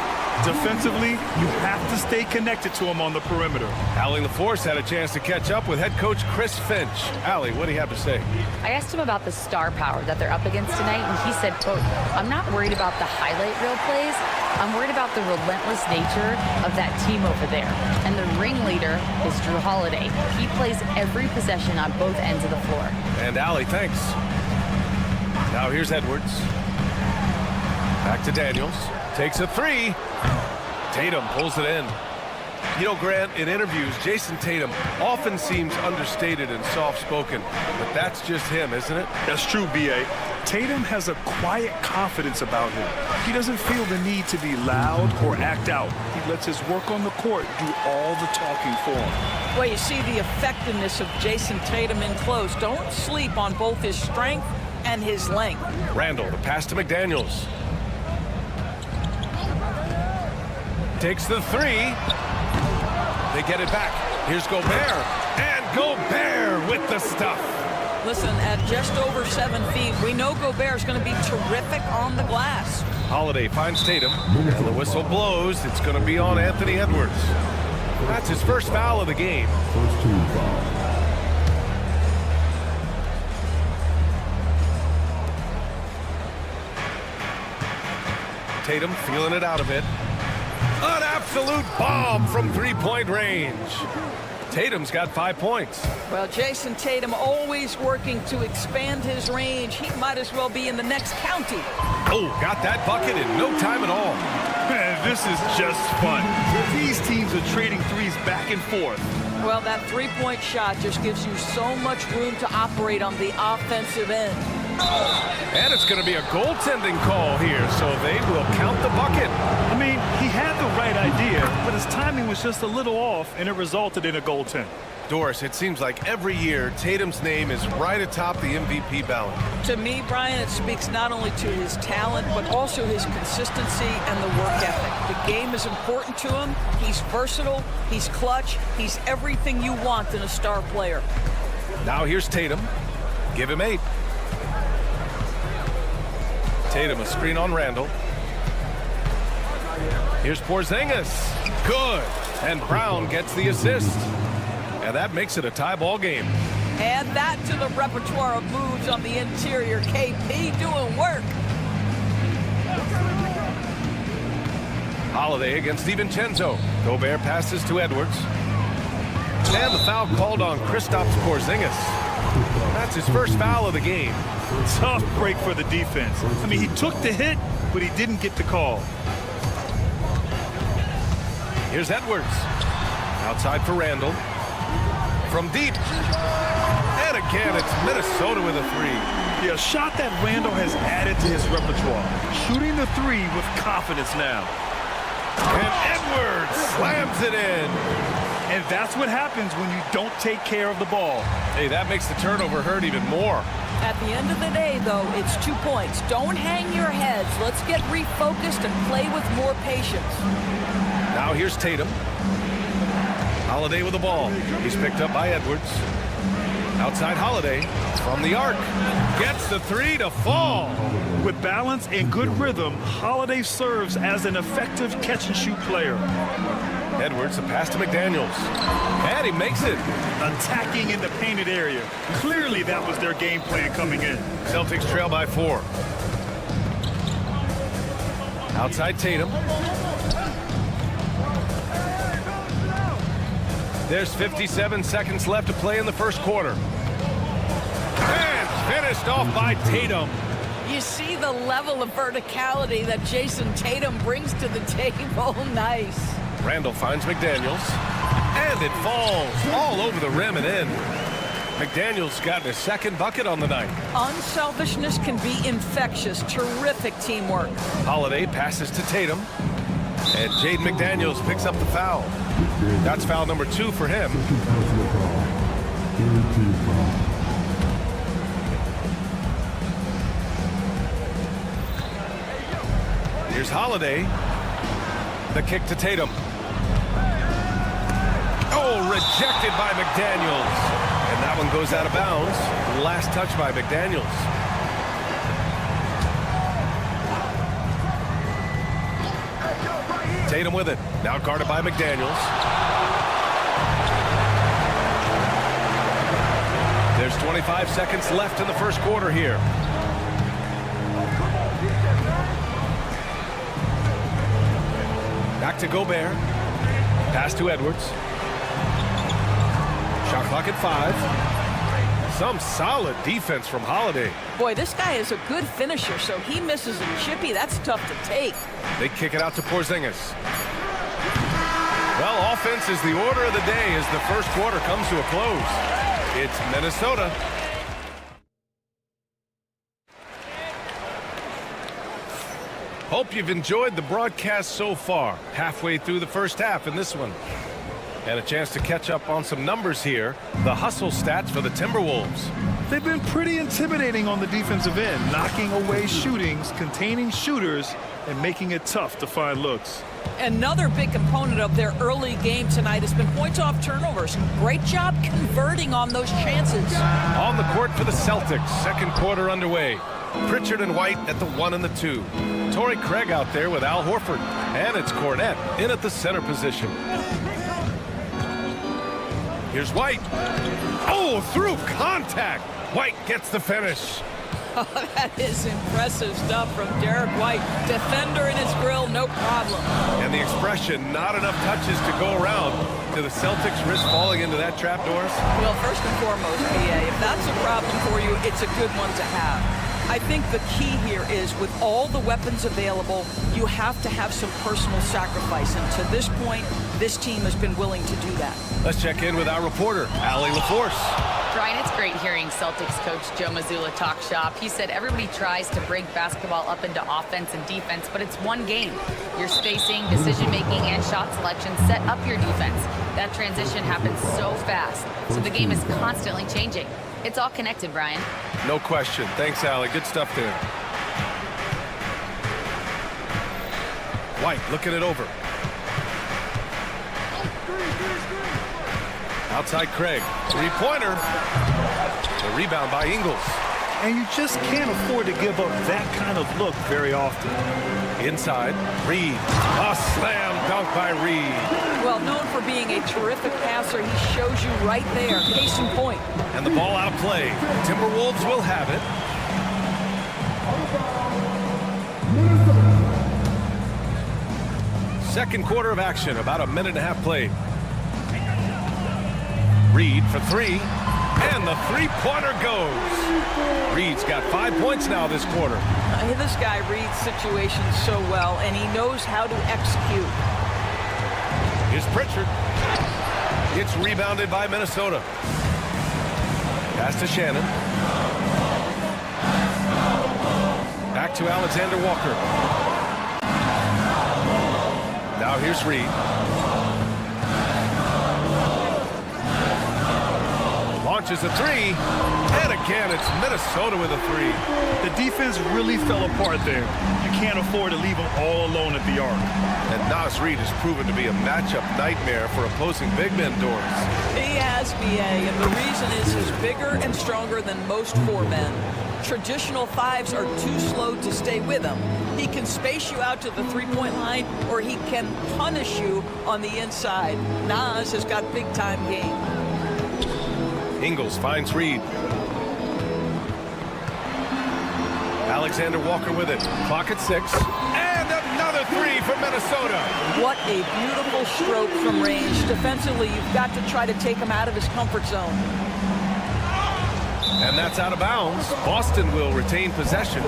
Defensively, you have to stay connected to him on the perimeter. Howling the Force had a chance to catch up with head coach Chris Finch. Allie, what do you have to say? I asked him about the star power that they're up against tonight, and he said, quote, I'm not worried about the highlight reel plays. I'm worried about the relentless nature of that team over there. And the ringleader is Drew Holiday. He plays every possession on both ends of the floor. And Allie, thanks. Now here's Edwards. Back to Daniels. Takes a 3. Tatum pulls it in. You know, Grant, in interviews, Jason Tatum often seems understated and soft-spoken, but that's just him, isn't it? That's true, B.A. Tatum has a quiet confidence about him. He doesn't feel the need to be loud or act out. He lets his work on the court do all the talking for him. Well, you see the effectiveness of Jason Tatum in close. Don't sleep on both his strength and his length. Randall, the pass to McDaniels. Takes the 3. They get it back. Here's Gobert. And Gobert with the stuff. Listen, at just over 7 feet, we know Gobert's going to be terrific on the glass. Holiday finds Tatum. And the whistle blows. It's going to be on Anthony Edwards. That's his first foul of the game. First 2 fouls. Tatum feeling it out a bit. An absolute bomb from 3-point range. Tatum's got 5 points. Well, Jason Tatum always working to expand his range. He might as well be in the next county. Oh, got that bucket in no time at all. Man, this is just fun. These teams are trading threes back and forth. Well, that 3-point shot just gives you so much room to operate on the offensive end. And it's going to be a goaltending call here, so they will count the bucket. I mean, he had the right idea, but his timing was just a little off, and it resulted in a goaltend. Doris, it seems like every year Tatum's name is right atop the MVP ballot. To me, Brian, it speaks not only to his talent, but also his consistency and the work ethic. The game is important to him. He's versatile. He's clutch. He's everything you want in a star player. Now here's Tatum. Give him 8. Tatum, a screen on Randall. Here's Porzingis. Good. And Brown gets the assist. And that makes it a tie ball game. Add that to the repertoire of moves on the interior. KP doing work. Holiday against DiVincenzo. Gobert passes to Edwards. And the foul called on Kristaps Porzingis. That's his first foul of the game. Tough break for the defense. I mean, he took the hit, but he didn't get the call. Here's Edwards. Outside for Randall. From deep. And again, it's Minnesota with a 3. Yeah, a shot that Randall has added to his repertoire. Shooting the 3 with confidence now. And Edwards slams it in. And that's what happens when you don't take care of the ball. Hey, that makes the turnover hurt even more. At the end of the day, though, it's 2 points. Don't hang your heads. Let's get refocused and play with more patience. Now here's Tatum. Holiday with the ball. He's picked up by Edwards. Outside Holiday from the arc. Gets the 3 to fall. With balance and good rhythm, Holiday serves as an effective catch-and-shoot player. Edwards, a pass to McDaniels. And he makes it. Attacking in the painted area. Clearly that was their game plan coming in. Celtics trail by 4. Outside Tatum. There's 57 seconds left to play in the first quarter. And finished off by Tatum. You see the level of verticality that Jason Tatum brings to the table. Nice. Randall finds McDaniels. And it falls all over the rim and in. McDaniel's gotten his second bucket on the night. Unselfishness can be infectious. Terrific teamwork. Holiday passes to Tatum. And Jaden McDaniels picks up the foul. That's foul number 2 for him. Here's Holiday. The kick to Tatum. Oh, rejected by McDaniels. And that one goes out of bounds. Last touch by McDaniels. Tatum with it. Now guarded by McDaniels. There's 25 seconds left in the first quarter here. Back to Gobert. Pass to Edwards. Shot clock at 5. Some solid defense from Holiday. Boy, this guy is a good finisher, so he misses a chippy. That's tough to take. They kick it out to Porzingis. Well, offense is the order of the day as the first quarter comes to a close. It's Minnesota. Hope you've enjoyed the broadcast so far. Halfway through the first half in this one. And a chance to catch up on some numbers here. The hustle stats for the Timberwolves. They've been pretty intimidating on the defensive end, knocking away shootings, containing shooters, and making it tough to find looks. Another big component of their early game tonight has been points off turnovers. Great job converting on those chances. On the court for the Celtics, second quarter underway. Pritchard and White at the 1 and the 2. Torrey Craig out there with Al Horford. And it's Cornette in at the center position. Here's White. Oh, through contact. White gets the finish. Oh, that is impressive stuff from Derek White. Defender in his grill, no problem. And the expression, not enough touches to go around. Do the Celtics risk falling into that trap, Doris? Well, first and foremost, BA, if that's a problem for you, it's a good one to have. I think the key here is with all the weapons available, you have to have some personal sacrifice. And to this point, this team has been willing to do that. Let's check in with our reporter, Allie LaForce. Brian, it's great hearing Celtics coach Joe Mazzulla talk shop. He said everybody tries to break basketball up into offense and defense, but it's one game. Your spacing, decision-making, and shot selection set up your defense. That transition happens so fast, so the game is constantly changing. It's all connected, Brian. No question. Thanks, Allie. Good stuff there. White looking it over. Outside Craig. Three-pointer. The rebound by Ingles. And you just can't afford to give up that kind of look very often. Inside, Reed. A slam dunk by Reed. Well, known for being a terrific passer, he shows you right there. Case in point. And the ball out of play. Timberwolves will have it. Second quarter of action, about a minute and a half played. Reed for 3, and the three-pointer goes. Reed's got 5 points now this quarter. This guy reads situations so well, and he knows how to execute. Here's Pritchard. It's rebounded by Minnesota. Pass to Shannon. Back to Alexander Walker. Now here's Reed. Launches a 3, and again it's Minnesota with a 3. The defense really fell apart there. You can't afford to leave them all alone at the arc. And Nas Reed has proven to be a matchup nightmare for opposing big men, Doris. He has, BA, and the reason is he's bigger and stronger than most 4 men. Traditional 5s are too slow to stay with him. He can space you out to the three-point line, or he can punish you on the inside. Nas has got big-time game. Ingles finds Reed. Alexander Walker with it. Clock at 6. And another 3 for Minnesota. What a beautiful stroke from range. Defensively, you've got to try to take him out of his comfort zone. And that's out of bounds. Boston will retain possession.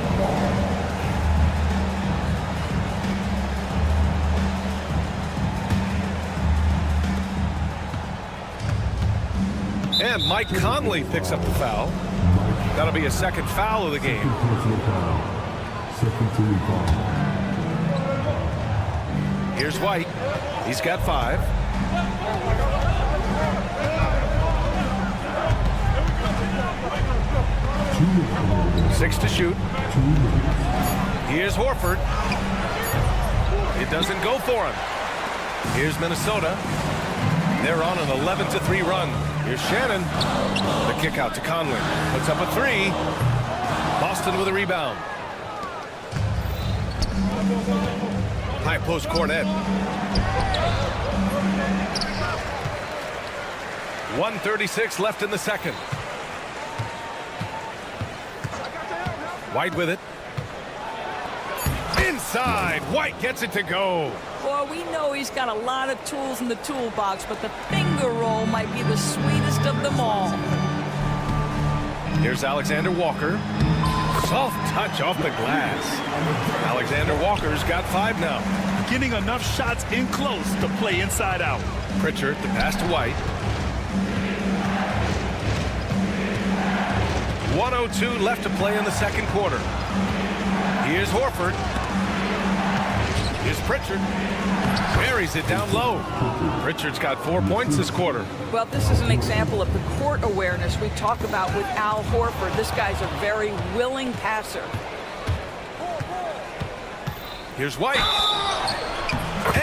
Mike Conley picks up the foul. That'll be a second foul of the game. Here's White. He's got 5. Six to shoot. Here's Horford. It doesn't go for him. Here's Minnesota. They're on an 11-3 run. Here's Shannon. The kick out to Conley. Puts up a 3. Boston with a rebound. High post Cornet. 1:36 left in the second. White with it. Inside. White gets it to go. Well, we know he's got a lot of tools in the toolbox, but the finger roll might be the sweetest of them all. Here's Alexander Walker. Soft touch off the glass. Alexander Walker's got 5 now. Getting enough shots in close to play inside out. Pritchard, the pass to White. 1:02 left to play in the second quarter. Here's Horford. Here's Pritchard. Buries it down low. Pritchard's got 4 points this quarter. Well, this is an example of the court awareness we talk about with Al Horford. This guy's a very willing passer. Here's White.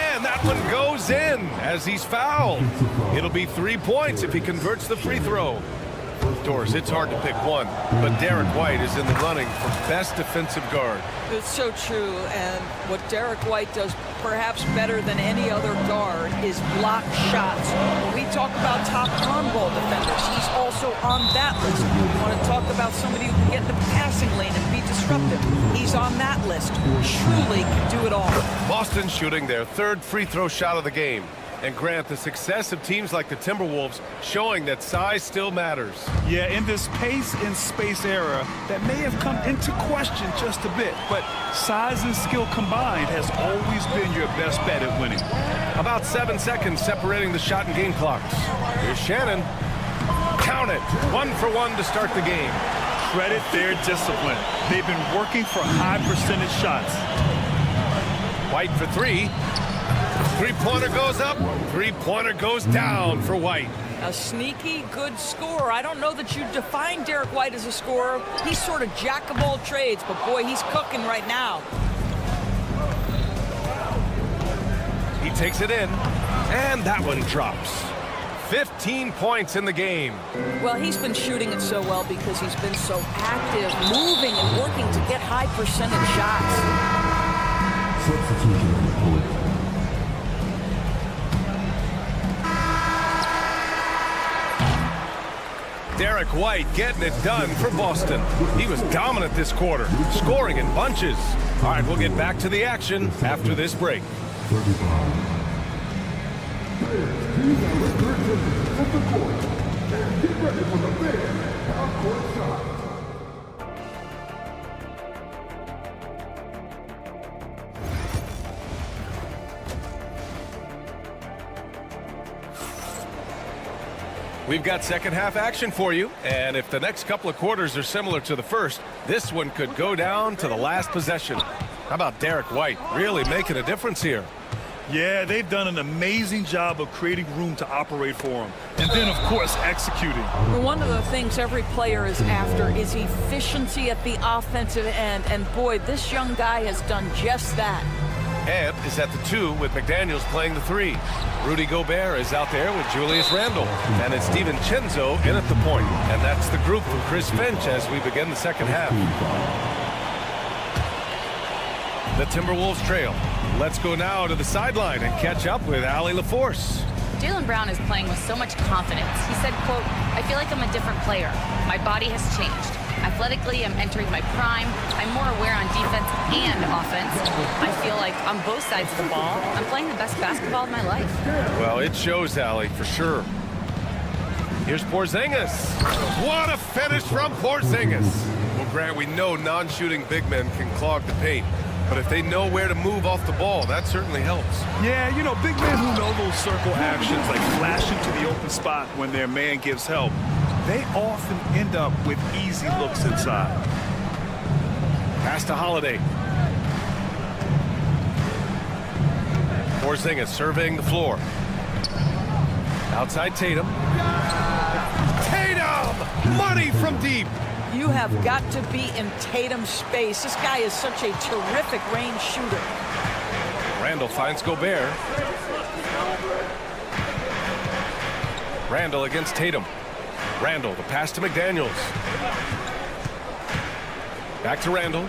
And that one goes in as he's fouled. It'll be 3 points if he converts the free throw. Doors, it's hard to pick one, but Derek White is in the running for best defensive guard. It's so true, and what Derek White does perhaps better than any other guard is block shots. When we talk about top on-ball defenders, he's also on that list. You want to talk about somebody who can get in the passing lane and be disruptive. He's on that list. Truly can do it all. Boston shooting their 3rd free throw shot of the game. And Grant, the success of teams like the Timberwolves showing that size still matters. Yeah, in this pace and space era, that may have come into question just a bit, but size and skill combined has always been your best bet at winning. About 7 seconds separating the shot and game clocks. Here's Shannon. Count it. 1 for 1 to start the game. Credit their discipline. They've been working for high percentage shots. White for 3. Three-pointer goes up, three-pointer goes down for White. A sneaky good scorer. I don't know that you define Derek White as a scorer. He's sort of jack of all trades, but boy, he's cooking right now. He takes it in, and that one drops. 15 points in the game. Well, he's been shooting it so well because he's been so active, moving and working to get high percentage shots. Substitution report. Derek White getting it done for Boston. He was dominant this quarter, scoring in bunches. All right, we'll get back to the action after this break. We've got second half action for you, and if the next couple of quarters are similar to the first, this one could go down to the last possession. How about Derek White really making a difference here? Yeah, they've done an amazing job of creating room to operate for him. And then, of course, executing. One of the things every player is after is efficiency at the offensive end, and boy, this young guy has done just that. Ebb is at the 2 with McDaniels playing the 3. Rudy Gobert is out there with Julius Randle. And it's DiVincenzo in at the point. And that's the group from Chris Finch as we begin the second half. The Timberwolves trail. Let's go now to the sideline and catch up with Allie LaForce. Jaylen Brown is playing with so much confidence. He said, quote, "I feel like I'm a different player. My body has changed. Athletically, I'm entering my prime. I'm more aware on defense and offense. I feel like on both sides of the ball, I'm playing the best basketball of my life." Well, it shows, Allie, for sure. Here's Porzingis. What a finish from Porzingis. Well, Grant, we know non-shooting big men can clog the paint. But if they know where to move off the ball, that certainly helps. Yeah, you know, big men who know those circle actions, like flashing to the open spot when their man gives help, they often end up with easy looks inside. Pass to Holiday. Porzingis surveying the floor. Outside Tatum. Tatum! Money from deep. You have got to be in Tatum's space. This guy is such a terrific range shooter. Randall finds Gobert. Randall against Tatum. Randall, the pass to McDaniels. Back to Randall.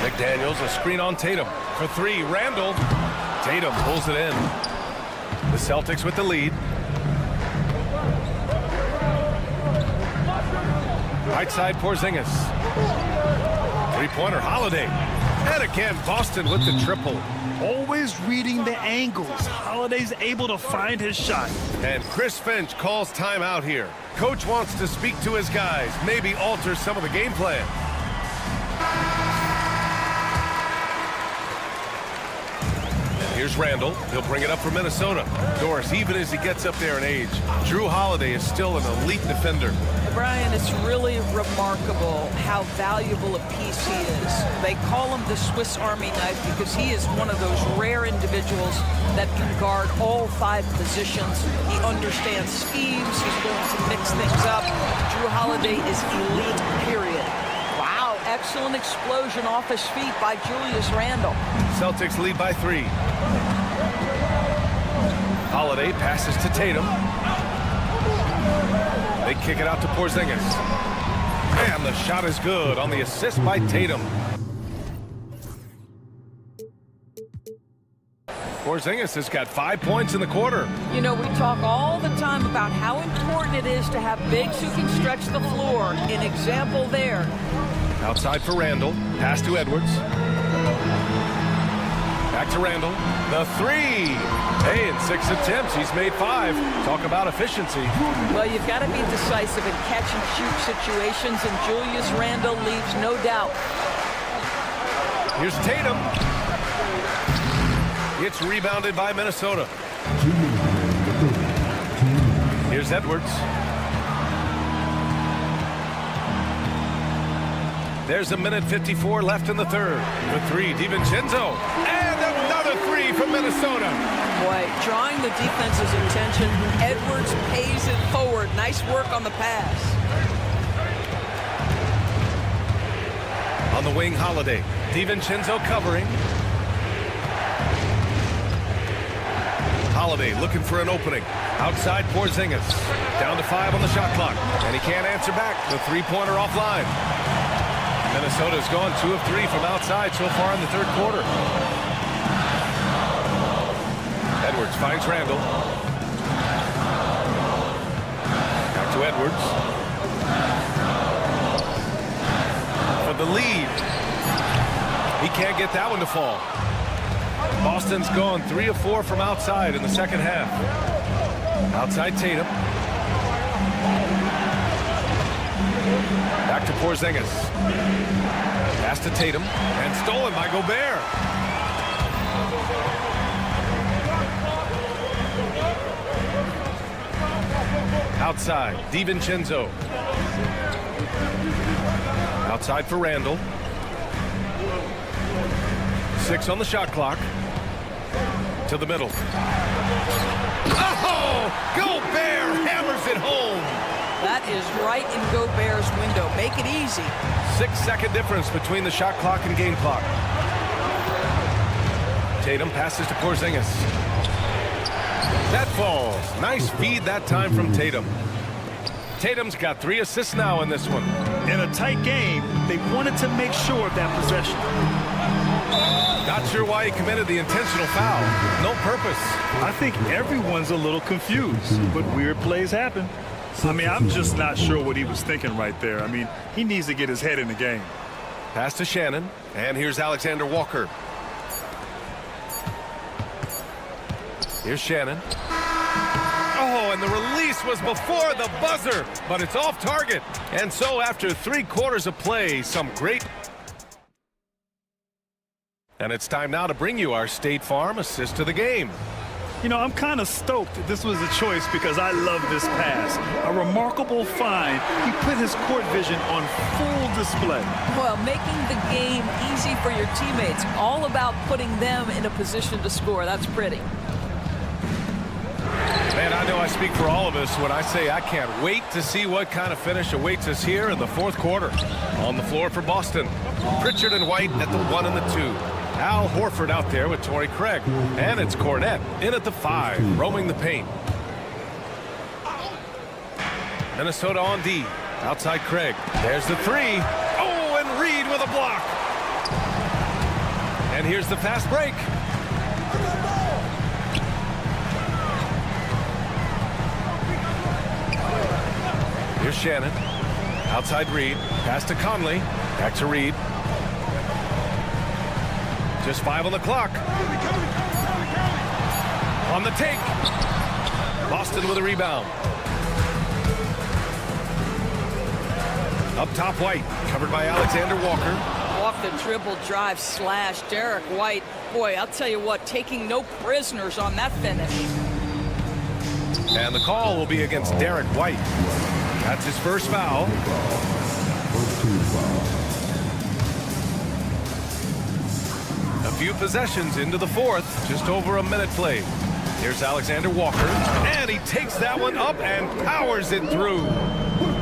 McDaniels, a screen on Tatum. For three, Randall. Tatum pulls it in. The Celtics with the lead. Right side, Porzingis. Three-pointer, Holiday. And again, Boston with the triple. Always reading the angles. Holiday's able to find his shot. And Chris Finch calls timeout here. Coach wants to speak to his guys, maybe alter some of the game plan. Here's Randall. He'll bring it up for Minnesota. Doris, even as he gets up there in age, Drew Holiday is still an elite defender. Brian, it's really remarkable how valuable a piece he is. They call him the Swiss Army knife because he is one of those rare individuals that can guard all five positions. He understands schemes. He's going to mix things up. Drew Holiday is elite, period. Wow, excellent explosion off his feet by Julius Randle. Celtics lead by 3. Holiday passes to Tatum. They kick it out to Porzingis. And the shot is good on the assist by Tatum. Porzingis has got 5 points in the quarter. You know, we talk all the time about how important it is to have bigs who can stretch the floor. An example there. Outside for Randall. Pass to Edwards. Back to Randall. The three. Hey, in 6 attempts, he's made 5. Talk about efficiency. Well, you've got to be decisive in catch-and-shoot situations, and Julius Randle leaves no doubt. Here's Tatum. It's rebounded by Minnesota. Here's Edwards. There's a minute 54 left in the third. The three, DiVincenzo. And another three from Minnesota. Boy, drawing the defense's attention. Edwards pays it forward. Nice work on the pass. On the wing, Holiday. DiVincenzo covering. Holiday looking for an opening. Outside Porzingis. Down to 5 on the shot clock. And he can't answer back. The three-pointer offline. Minnesota's gone 2 of 3 from outside so far in the third quarter. Edwards finds Randall. Back to Edwards. For the lead. He can't get that one to fall. Boston's gone 3 of 4 from outside in the second half. Outside Tatum. Back to Porzingis. Pass to Tatum. And stolen by Gobert. Outside, DiVincenzo. Outside for Randall. 6 on the shot clock. To the middle. Oh! Gobert hammers it home. That is right in Gobert's window. Make it easy. 6-second difference between the shot clock and game clock. Tatum passes to Porzingis. That falls. Nice feed that time from Tatum. Tatum's got 3 assists now in this one. In a tight game, they wanted to make sure of that possession. Not sure why he committed the intentional foul. No purpose. I think everyone's a little confused, but weird plays happen. I mean, I'm just not sure what he was thinking right there. I mean, he needs to get his head in the game. Pass to Shannon, and here's Alexander Walker. Here's Shannon. Oh, and the release was before the buzzer, but it's off target. And so after 3 quarters of play, some great... And it's time now to bring you our State Farm assist of the game. You know, I'm kind of stoked this was a choice because I love this pass. A remarkable find. He put his court vision on full display. Well, making the game easy for your teammates. All about putting them in a position to score. That's pretty. Man, I know I speak for all of us when I say I can't wait to see what kind of finish awaits us here in the fourth quarter. On the floor for Boston, Pritchard and White at the 1 and the 2. Al Horford out there with Torrey Craig. And it's Cornette in at the 5, roaming the paint. Minnesota on D. Outside Craig. There's the 3. Oh, and Reed with a block. And here's the fast break. Here's Shannon. Outside Reed. Pass to Conley. Back to Reed. Just 5 on the clock. On the take. Boston with a rebound. Up top, White. Covered by Alexander Walker. Off the dribble drive slash. Derek White. Boy, I'll tell you what, taking no prisoners on that finish. And the call will be against Derek White. That's his first foul. A few possessions into the fourth. Just over a minute played. Here's Alexander Walker. And he takes that one up and powers it through.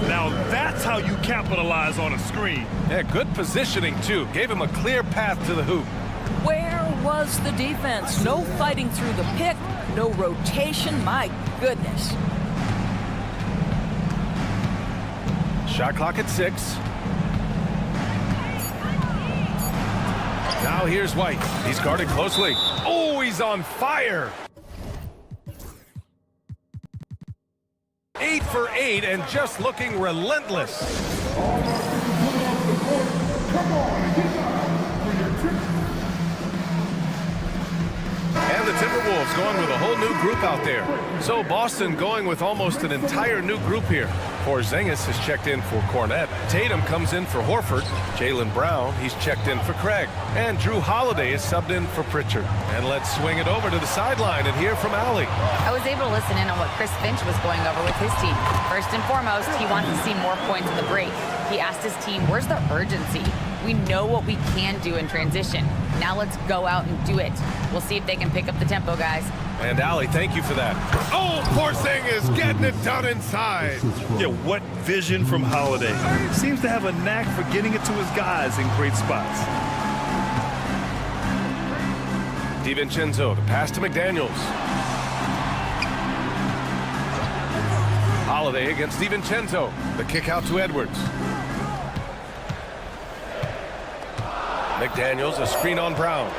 Now that's how you capitalize on a screen. Yeah, good positioning, too. Gave him a clear path to the hoop. Where was the defense? No fighting through the pick. No rotation. My goodness. Shot clock at 6. Now here's White. He's guarded closely. Oh, he's on fire. 8 for 8 and just looking relentless. And the Timberwolves going with a whole new group out there. So Boston going with almost an entire new group here. Porzingis has checked in for Cornette. Tatum comes in for Horford. Jaylen Brown, he's checked in for Craig. And Drew Holiday is subbed in for Pritchard. And let's swing it over to the sideline and hear from Allie. I was able to listen in on what Chris Finch was going over with his team. First and foremost, he wants to see more points in the break. He asked his team, where's the urgency? We know what we can do in transition. Now let's go out and do it. We'll see if they can pick up the tempo, guys. And Allie, thank you for that. Oh, Porzingis getting it done inside. Yeah, what vision from Holiday. Seems to have a knack for getting it to his guys in great spots. DiVincenzo, the pass to McDaniels. Holiday against DiVincenzo. The kick out to Edwards. McDaniels, a screen on Brown.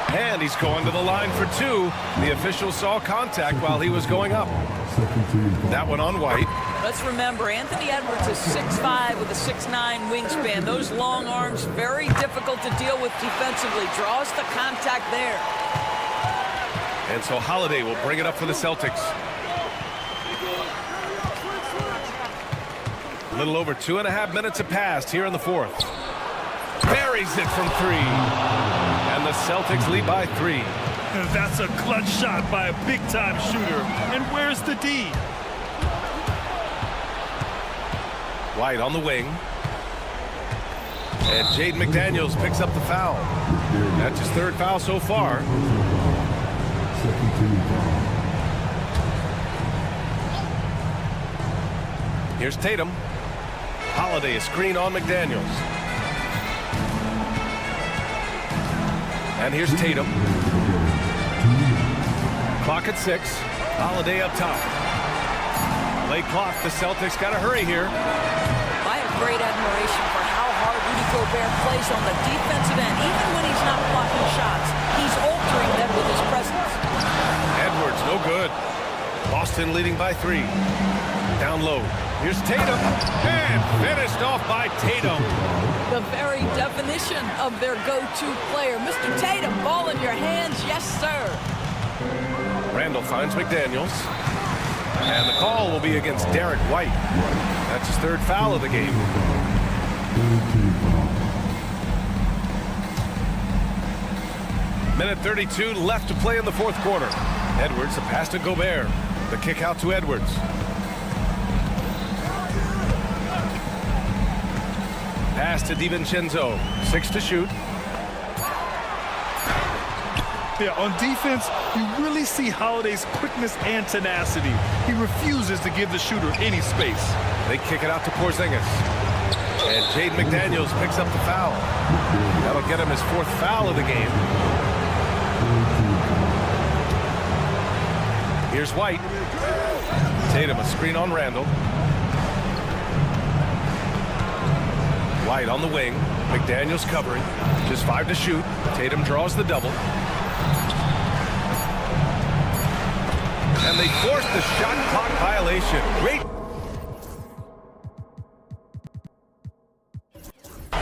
And he's going to the line for 2. The official saw contact while he was going up. That one on White. Let's remember, Anthony Edwards is 6'5" with a 6'9" wingspan. Those long arms, very difficult to deal with defensively. Draws the contact there. And so Holiday will bring it up for the Celtics. A little over 2.5 minutes have passed here in the fourth. Buries it from 3. And the Celtics lead by 3. That's a clutch shot by a big-time shooter. And where's the D? White on the wing. And Jaden McDaniels picks up the foul. That's his 3rd foul so far. Here's Tatum. Holiday, a screen on McDaniels. And here's Tatum. Clock at 6. Holiday up top. Late clock. The Celtics got to hurry here. I have great admiration for how hard Rudy Gobert plays on the defensive end. Even when he's not blocking shots, he's altering them with his presence. Edwards, no good. Boston leading by 3. Down low. Here's Tatum. And finished off by Tatum. The very definition of their go-to player. Mr. Tatum, ball in your hands. Yes, sir. Randall finds McDaniels. And the call will be against Derek White. That's his 3rd foul of the game. Minute 32 left to play in the fourth quarter. Edwards, a pass to Gobert. The kick out to Edwards. Pass to DiVincenzo. 6 to shoot. Yeah, on defense, you really see Holiday's quickness and tenacity. He refuses to give the shooter any space. They kick it out to Porzingis. And Jaden McDaniels picks up the foul. That'll get him his 4th foul of the game. Here's White. Tatum, a screen on Randall. White on the wing. McDaniels covering. Just 5 to shoot. Tatum draws the double. And they force the shot clock violation. Great.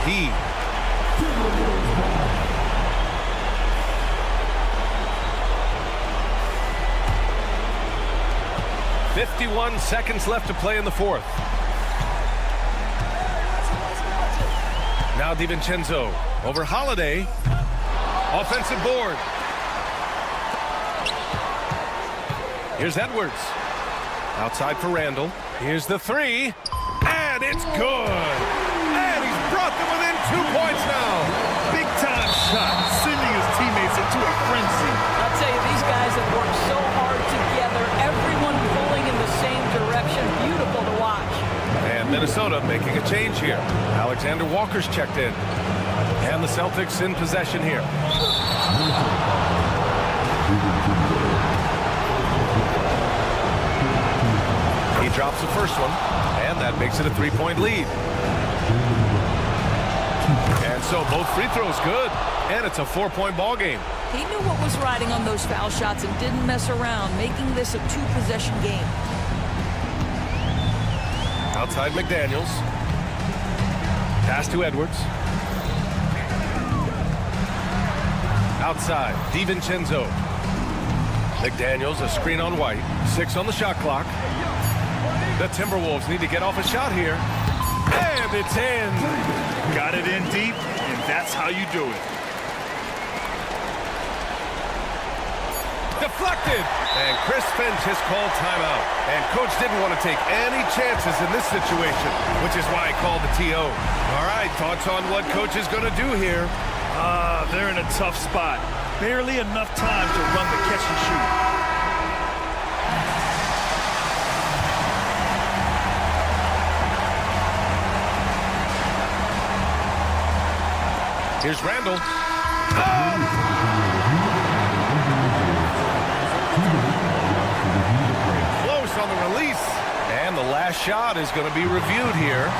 D. .51 seconds left to play in the fourth. Now DiVincenzo over Holiday. Offensive board. Here's Edwards. Outside for Randall. Here's the 3. And it's good. And he's brought them within 2 points now. Big time shot, sending his teammates into a frenzy. I'll tell you, these guys have worked so hard together. Everyone pulling in the same direction. Beautiful to watch. And Minnesota making a change here. Alexander Walker's checked in. And the Celtics in possession here. He drops the first one, and that makes it a 3-point lead. And so both free throws good, and it's a 4-point ball game. He knew what was riding on those foul shots and didn't mess around, making this a 2-possession game. Outside McDaniels. Pass to Edwards. Outside, DiVincenzo. McDaniels, a screen on White. 6 on the shot clock. The Timberwolves need to get off a shot here. And it's in. Got it in deep, and that's how you do it. Deflected. And Chris Finch has called timeout. And coach didn't want to take any chances in this situation, which is why he called the TO. All right, thoughts on what coach is going to do here? They're in a tough spot. Barely enough time to run the catch and shoot. Here's Randall. Close on the release. And the last shot is going to be reviewed here.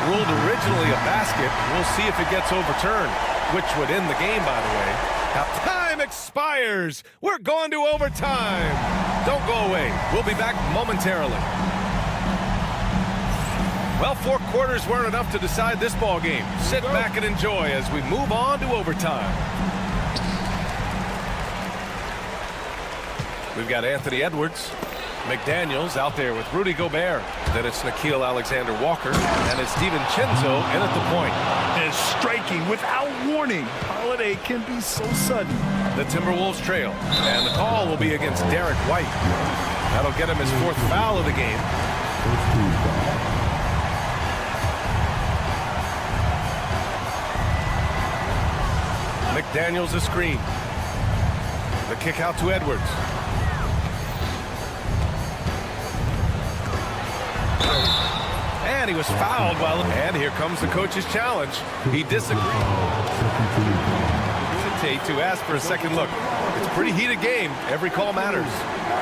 Ruled originally a basket. We'll see if it gets overturned, which would end the game, by the way. Now time expires. We're going to overtime. Don't go away. We'll be back momentarily. Well, 4 quarters weren't enough to decide this ball game. Sit back and enjoy as we move on to overtime. We've got Anthony Edwards. McDaniels out there with Rudy Gobert. Then it's Nickeil Alexander-Walker. And it's DiVincenzo in at the point. And striking without warning. Holiday can be so sudden. The Timberwolves trail. And the call will be against Derek White. That'll get him his 4th foul of the game. McDaniels a screen. The kick out to Edwards. And he was fouled while... And here comes the coach's challenge. He disagreed. To ask for a second look. It's a pretty heated game. Every call matters.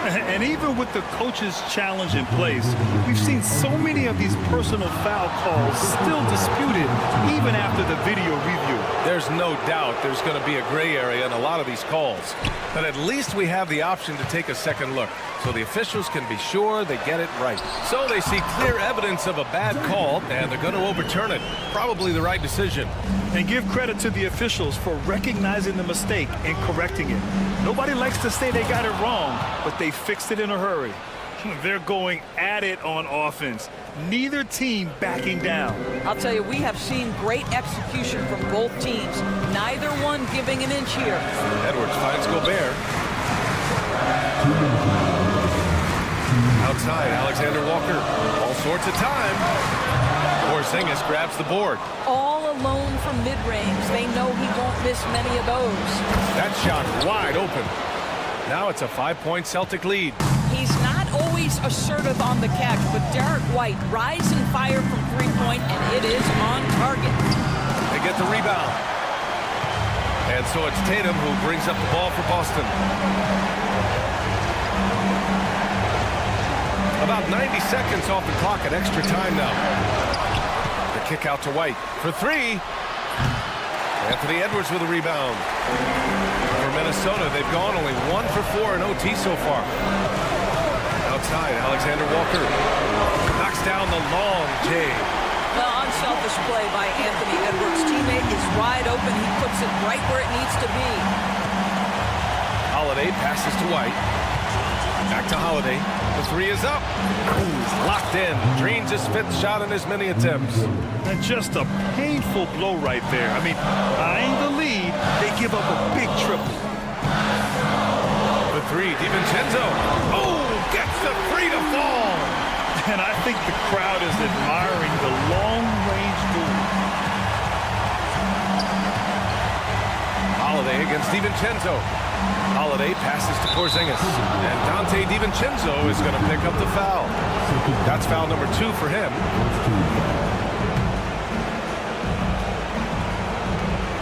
And even with the coach's challenge in place, we've seen so many of these personal foul calls still disputed even after the video review. There's no doubt there's going to be a gray area in a lot of these calls. But at least we have the option to take a second look, so the officials can be sure they get it right. So they see clear evidence of a bad call, and they're going to overturn it. Probably the right decision. And give credit to the officials for recognizing the mistake and correcting it. Nobody likes to say they got it wrong, but they fixed it in a hurry. They're going at it on offense. Neither team backing down. I'll tell you, we have seen great execution from both teams. Neither one one giving an inch here. Edwards finds Gobert. Outside, Alexander Walker. All sorts of time. Porzingis grabs the board. All alone from mid-range. They know he won't miss many of those. That shot wide open. Now it's a 5-point Celtic lead. He's not always assertive on the catch, but Derek White rise and fire from three-point, and it is on target. They get the rebound. And so it's Tatum who brings up the ball for Boston. About 90 seconds off the clock at extra time now. The kick out to White for three. Anthony Edwards with a rebound. For Minnesota, they've gone only 1 for 4 in OT so far. Outside, Alexander Walker knocks down the long J. The unselfish play by Anthony Edwards' teammate is wide open. He puts it right where it needs to be. Holiday passes to White. Back to Holiday. The three is up. He's locked in. Drains his 5th shot in as many attempts. And just a painful blow right there. I mean, eyeing the lead, they give up a big triple. The three, DiVincenzo. Oh, gets the three to fall. And I think the crowd is admiring the long-range duel. Holiday against DiVincenzo. Holiday passes to Porzingis. And Dante DiVincenzo is going to pick up the foul. That's foul number 2 for him.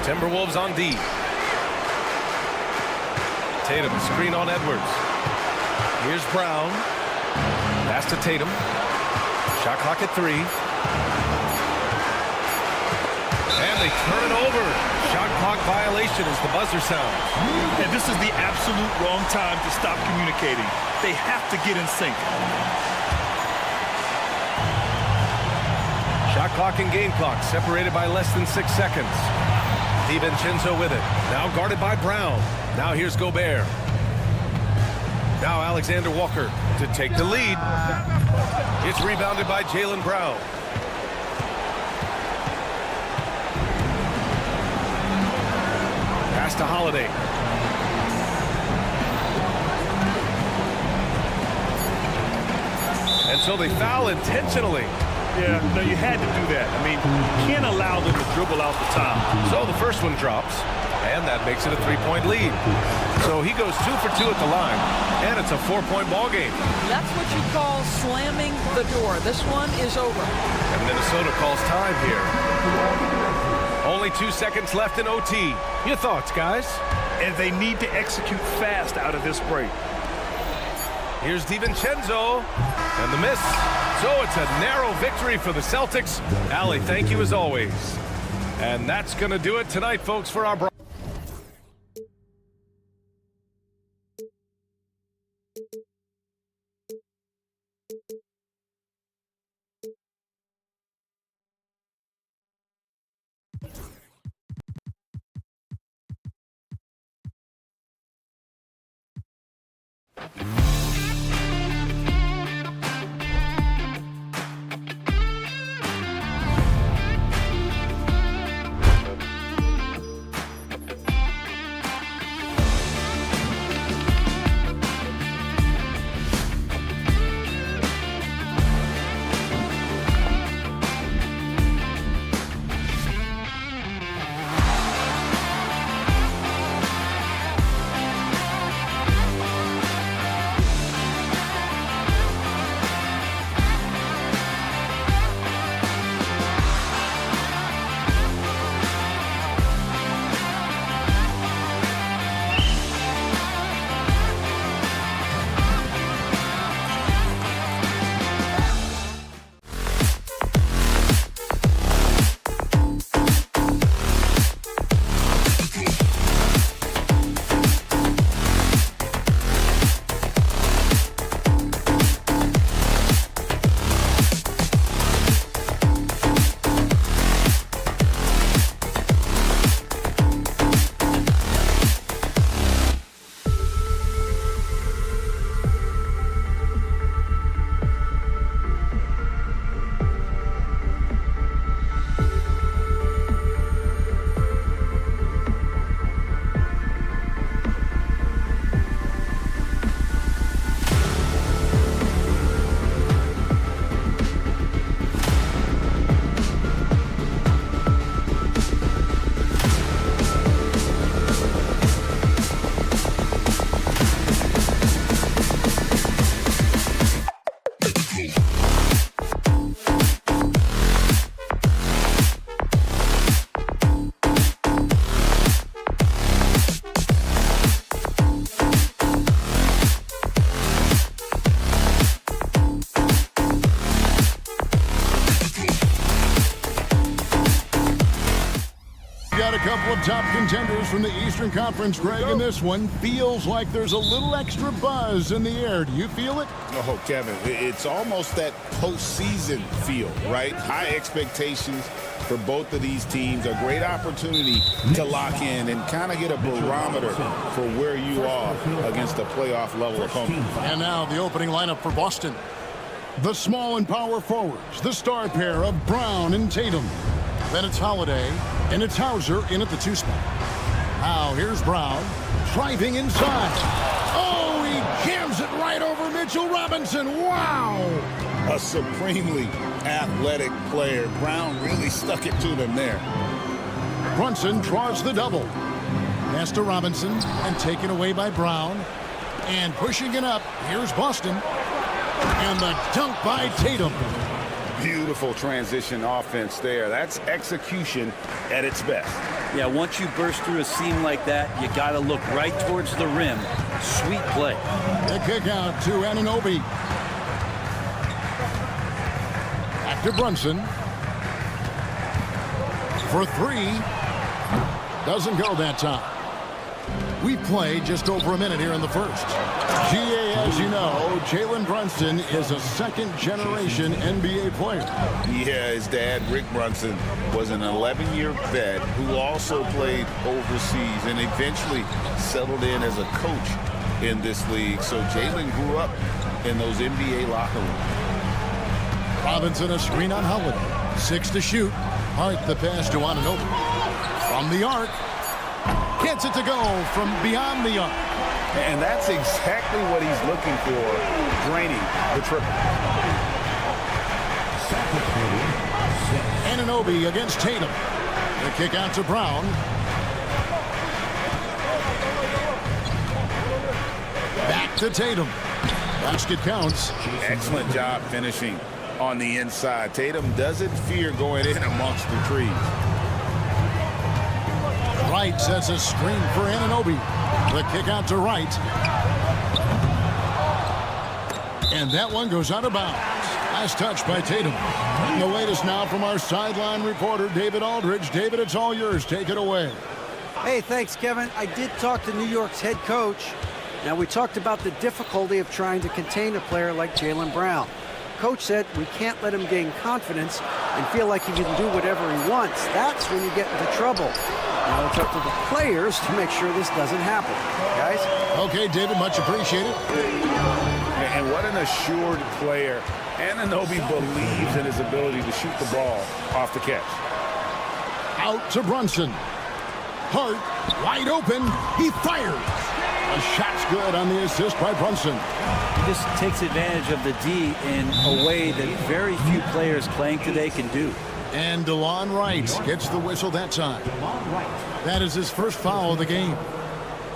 Timberwolves on D. Tatum screen on Edwards. Here's Brown. Pass to Tatum. Shot clock at 3. And they turn it over. Shot clock violation as the buzzer sounds. And this is the absolute wrong time to stop communicating. They have to get in sync. Shot clock and game clock separated by less than 6 seconds. DiVincenzo with it. Now guarded by Brown. Now here's Gobert. Now Alexander Walker to take the lead. It's rebounded by Jaylen Brown. Pass to Holiday. And so they foul intentionally. Yeah, no, you had to do that. I mean, you can't allow them to dribble out the top. So the first one drops, and that makes it a 3-point lead. So he goes 2 for 2 at the line, and it's a 4-point ball game. That's what you call slamming the door. This one is over. And Minnesota calls time here. Only 2 seconds left in OT. Your thoughts, guys? And they need to execute fast out of this break. Here's DiVincenzo, and the miss. So it's a narrow victory for the Celtics. Allie, thank you as always. And that's going to do it tonight, folks, for our broadcast. top contenders from the Eastern Conference, Greg, in this one. Feels like there's a little extra buzz in the air. Do you feel it? Oh, Kevin, it's almost that postseason feel, right? High expectations for both of these teams. A great opportunity to lock in and kind of get a barometer for where you are against a playoff-level opponent. And now the opening lineup for Boston. The small and power forwards, the star pair of Brown and Tatum. Then it's Holiday, and it's Hauser in at the 2 spot. Now here's Brown, driving inside. Oh, he jams it right over Mitchell Robinson. Wow! A supremely athletic player. Brown really stuck it to them there. Brunson draws the double. Pass to Robinson, and taken away by Brown. And pushing it up, here's Boston. And the dunk by Tatum. Beautiful transition offense there. That's execution at its best. Yeah, once you burst through a seam like that, you got to look right towards the rim. Sweet play. The kick out to Anunoby. Back to Brunson. For 3. Doesn't go that time. We played just over a minute here in the first. GA, as you know, Jalen Brunson is a second-generation NBA player. Yeah, his dad, Rick Brunson, was an 11-year vet who also played overseas and eventually settled in as a coach in this league. So Jalen grew up in those NBA locker rooms. Robinson a screen on Holiday. 6 to shoot. Hart the pass to Anunoby. From the arc. Gets it to go from beyond the arc. And that's exactly what he's looking for, draining the triple. Anunoby against Tatum. The kick out to Brown. Back to Tatum. Basket counts. Excellent job finishing on the inside. Tatum doesn't fear going in amongst the trees. Wright sets a screen for Anunoby. The kick out to Wright. And that one goes out of bounds. Last touch by Tatum. And the latest now from our sideline reporter, David Aldridge. David, it's all yours. Take it away. Hey, thanks, Kevin. I did talk to New York's head coach. Now, we talked about the difficulty of trying to contain a player like Jaylen Brown. Coach said we can't let him gain confidence and feel like he can do whatever he wants. That's when you get into trouble. Now it's up to the players to make sure this doesn't happen. Guys? Okay, David, much appreciated. And what an assured player. Anunoby believes in his ability to shoot the ball off the catch. Out to Brunson. Hart, wide open. He fires. A shot's good on the assist by Brunson. He just takes advantage of the D in a way that very few players playing today can do. And DeLon Wright gets the whistle that time. That is his first foul of the game.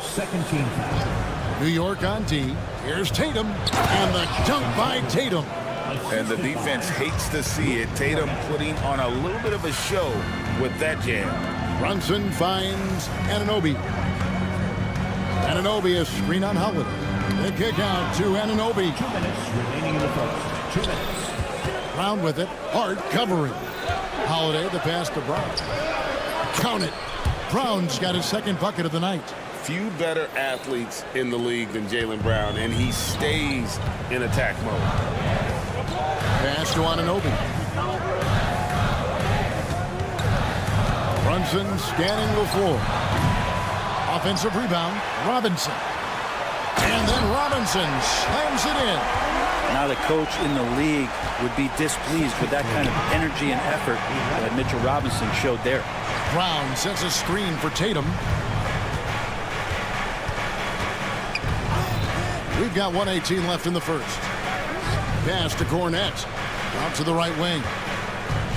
Second team foul. New York on D. Here's Tatum. And the dunk by Tatum. And the defense hates to see it. Tatum putting on a little bit of a show with that jam. Brunson finds Anunoby. Anunoby a screen on Holiday. The kick out to Anunoby. 2 minutes remaining in the first. 2 minutes. Brown with it. Hart covering. Holiday the pass to Brown. Count it. Brown's got his second bucket of the night. Few better athletes in the league than Jaylen Brown, and he stays in attack mode. Pass to Anunoby. Brunson scanning the floor. Offensive rebound. Robinson. And then Robinson slams it in. Not a coach in the league would be displeased with that kind of energy and effort that Mitchell Robinson showed there. Brown sets a screen for Tatum. We've got 1:18 left in the first. Pass to Cornette. Out to the right wing.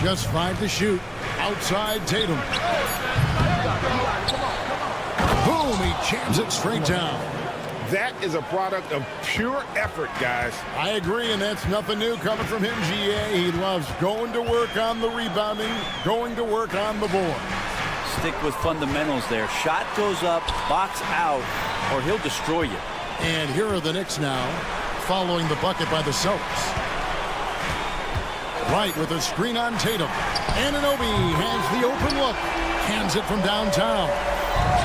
Just 5 to shoot. Outside Tatum. Boom, he jams it straight down. That is a product of pure effort, guys. I agree, and that's nothing new coming from him, GA. He loves going to work on the rebounding, going to work on the board. Stick with fundamentals there. Shot goes up, box out, or he'll destroy you. And here are the Knicks now, following the bucket by the Celtics. Wright with a screen on Tatum. Anunoby has the open look. Hands it from downtown.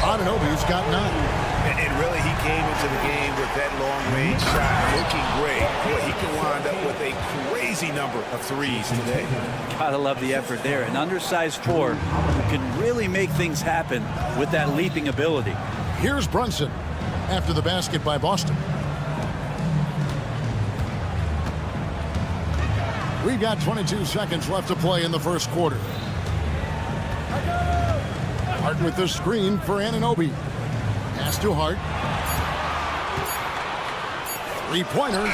Anunoby's got 9. And really, he came into the game with that long-range shot looking great. Boy, he can wind up with a crazy number of threes today. Gotta love the effort there. An undersized 4 who can really make things happen with that leaping ability. Here's Brunson after the basket by Boston. We've got 22 seconds left to play in the first quarter. Hart with the screen for Anunoby. Pass to Hart. Three-pointer.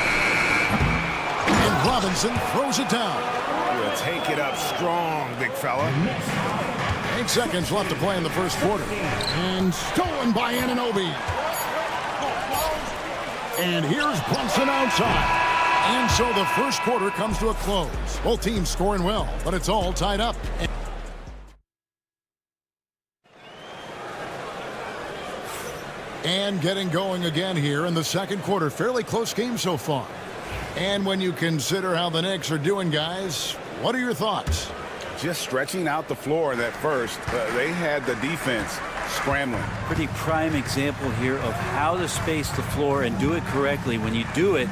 And Robinson throws it down. We'll take it up strong, big fella. 8 seconds left to play in the first quarter. And stolen by Anunoby. And here's Brunson outside. And so the first quarter comes to a close. Both teams scoring well, but it's all tied up. And getting going again here in the second quarter. Fairly close game so far. And when you consider how the Knicks are doing, guys, what are your thoughts? Just stretching out the floor in that first. They had the defense scrambling. Pretty prime example here of how to space the floor and do it correctly. When you do it,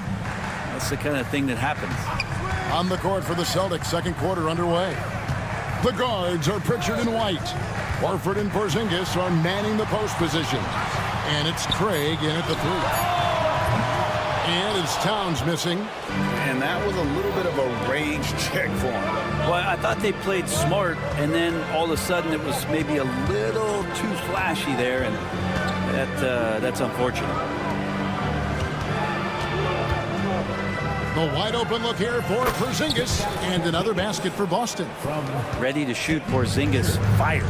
that's the kind of thing that happens. On the court for the Celtics, second quarter underway. The guards are Pritchard and White. Horford and Porzingis are manning the post position. And it's Craig in at the 3. And it's Towns missing. And that was a little bit of a range check for him. Well, I thought they played smart, and then all of a sudden it was maybe a little too flashy there, and that's unfortunate. The wide open look here for Porzingis. And another basket for Boston. Ready to shoot. Porzingis fires.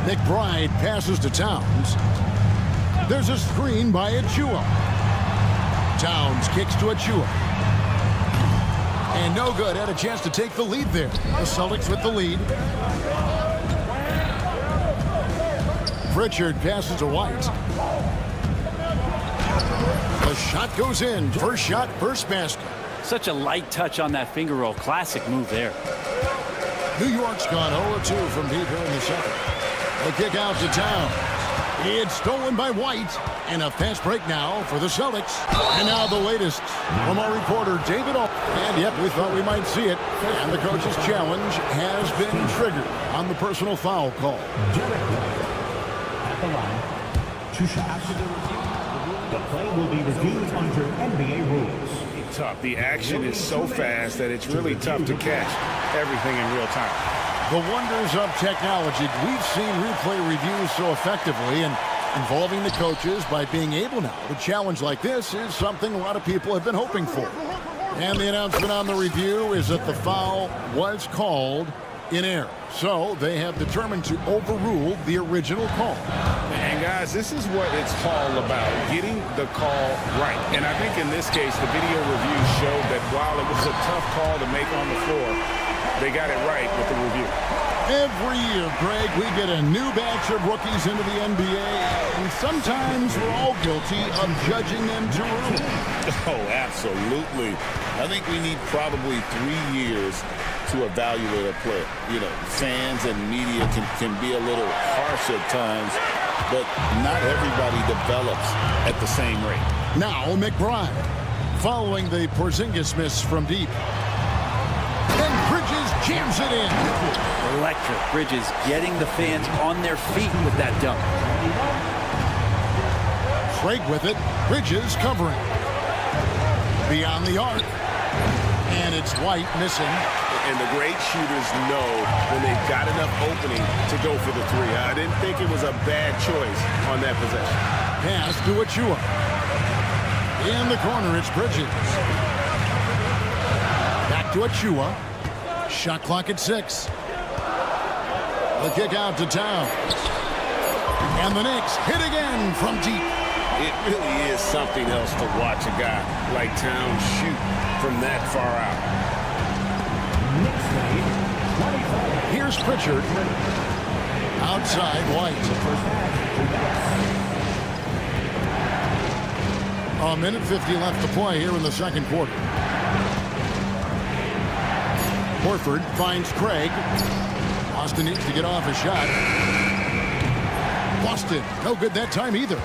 McBride passes to Towns. There's a screen by Achua. Towns kicks to Achua. And no good. Had a chance to take the lead there. The Celtics with the lead. Pritchard passes to White. The shot goes in. First shot, first basket. Such a light touch on that finger roll. Classic move there. New York's gone 0-2 from deep here in the second. The kick out to Towns. It's stolen by White. And a fast break now for the Celtics. And now the latest from our reporter, David O. And yep, we thought we might see it. And the coach's challenge has been triggered on the personal foul call. At the line, 2 shots. The play will be reviewed under NBA rules. Tough. The action is so fast that it's really tough to catch everything in real time. The wonders of technology. We've seen replay reviews so effectively, and involving the coaches by being able now to challenge like this is something a lot of people have been hoping for. And the announcement on the review is that the foul was called in error. So they have determined to overrule the original call. And guys, this is what it's all about, getting the call right. And I think in this case, the video review showed that while it was a tough call to make on the floor, they got it right with the review. Every year, Greg, we get a new batch of rookies into the NBA, and sometimes we're all guilty of judging them too early. Oh, absolutely. I think we need probably 3 years to evaluate a player. You know, fans and media can be a little harsh at times, but not everybody develops at the same rate. Now McBride, following the Porzingis miss from deep. And Bridges jams it in. Electric. Bridges getting the fans on their feet with that dunk. Craig with it. Bridges covering. Beyond the arc. And it's White missing. And the great shooters know when they've got enough opening to go for the 3. I didn't think it was a bad choice on that possession. Pass to Achua. In the corner, it's Bridges. Back to Achua. Shot clock at 6. The kick out to Towns. And the Knicks hit again from deep. It really is something else to watch a guy like Towns shoot from that far out. Here's Pritchard. Outside White. A minute 50 left to play here in the second quarter. Horford finds Craig. Boston needs to get off a shot. Boston, no good that time either.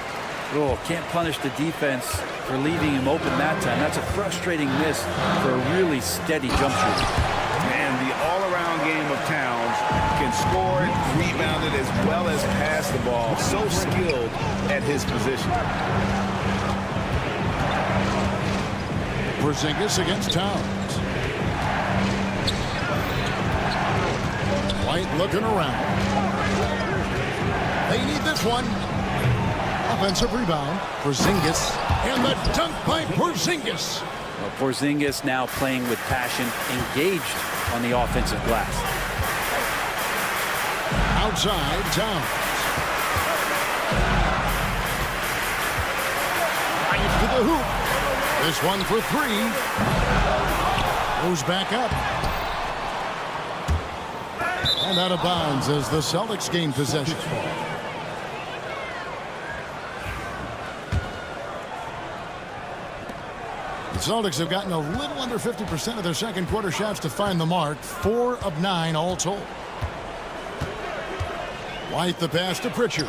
Oh, can't punish the defense for leaving him open that time. That's a frustrating miss for a really steady jump shooter. And the all-around game of Towns can score it, rebound it, as well as pass the ball. So skilled at his position. Porzingis against Towns. White looking around. They need this one. Offensive rebound. Porzingis. And the dunk by Porzingis. Well, Porzingis now playing with passion, engaged on the offensive glass. Outside, Towns. Right to the hoop. This one for three. Goes back up. And out of bounds as the Celtics gain possession. The Celtics have gotten a little under 50% of their second quarter shots to find the mark. 4 of 9 all told. White the pass to Pritchard.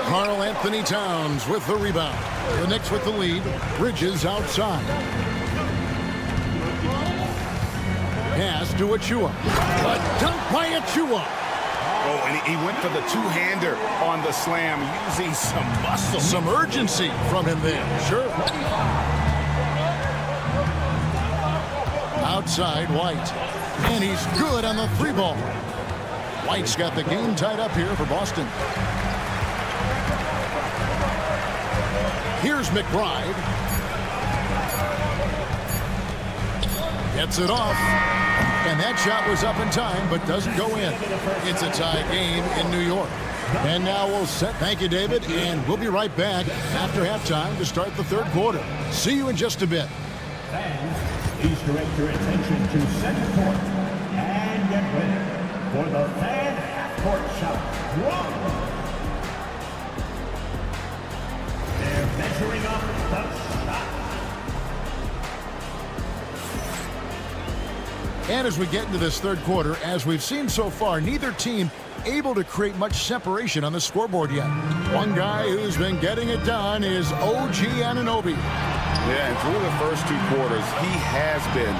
Karl Anthony Towns with the rebound. The Knicks with the lead. Bridges outside. Pass to Achua. A dunk by Achua. Oh, and he went for the two-hander on the slam, using some muscle. Some urgency from him there. Sure. Outside, White. And he's good on the three ball. White's got the game tied up here for Boston. Here's McBride. Gets it off. And that shot was up in time, but doesn't go in. It's a tie game in New York. And now we'll set. Thank you, David. And we'll be right back after halftime to start the third quarter. See you in just a bit. Fans, please direct your attention to center court and get ready for the fan half-court shot. One. They're measuring up the shot. And as we get into this third quarter, as we've seen so far, neither team able to create much separation on the scoreboard yet. One guy who's been getting it done is OG Anunoby. Yeah, and through the first two quarters, he has been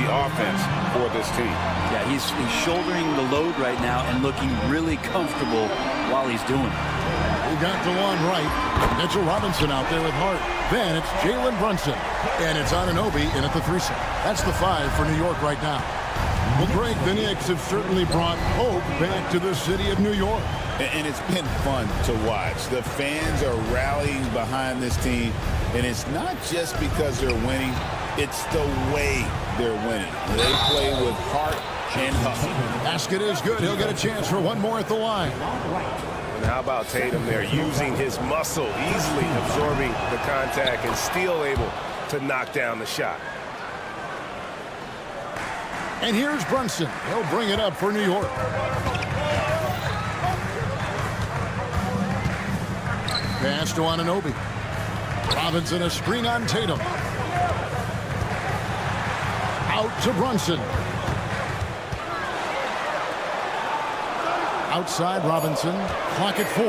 the offense for this team. Yeah, he's shouldering the load right now and looking really comfortable while he's doing it. We got DeLon Wright. Mitchell Robinson out there with Hart. Then it's Jalen Brunson. And it's Anunoby in at the 3-set. That's the 5 for New York right now. Well, Greg, the Knicks have certainly brought hope back to the city of New York. And it's been fun to watch. The fans are rallying behind this team. And it's not just because they're winning. It's the way they're winning. They play with heart and hustle. Basket is good. He'll get a chance for one more at the line. And how about Tatum there, using his muscle, easily absorbing the contact and still able to knock down the shot. And here's Brunson. He'll bring it up for New York. Pass to Anunoby. Robinson a screen on Tatum. Out to Brunson. Outside Robinson. Clock at 4.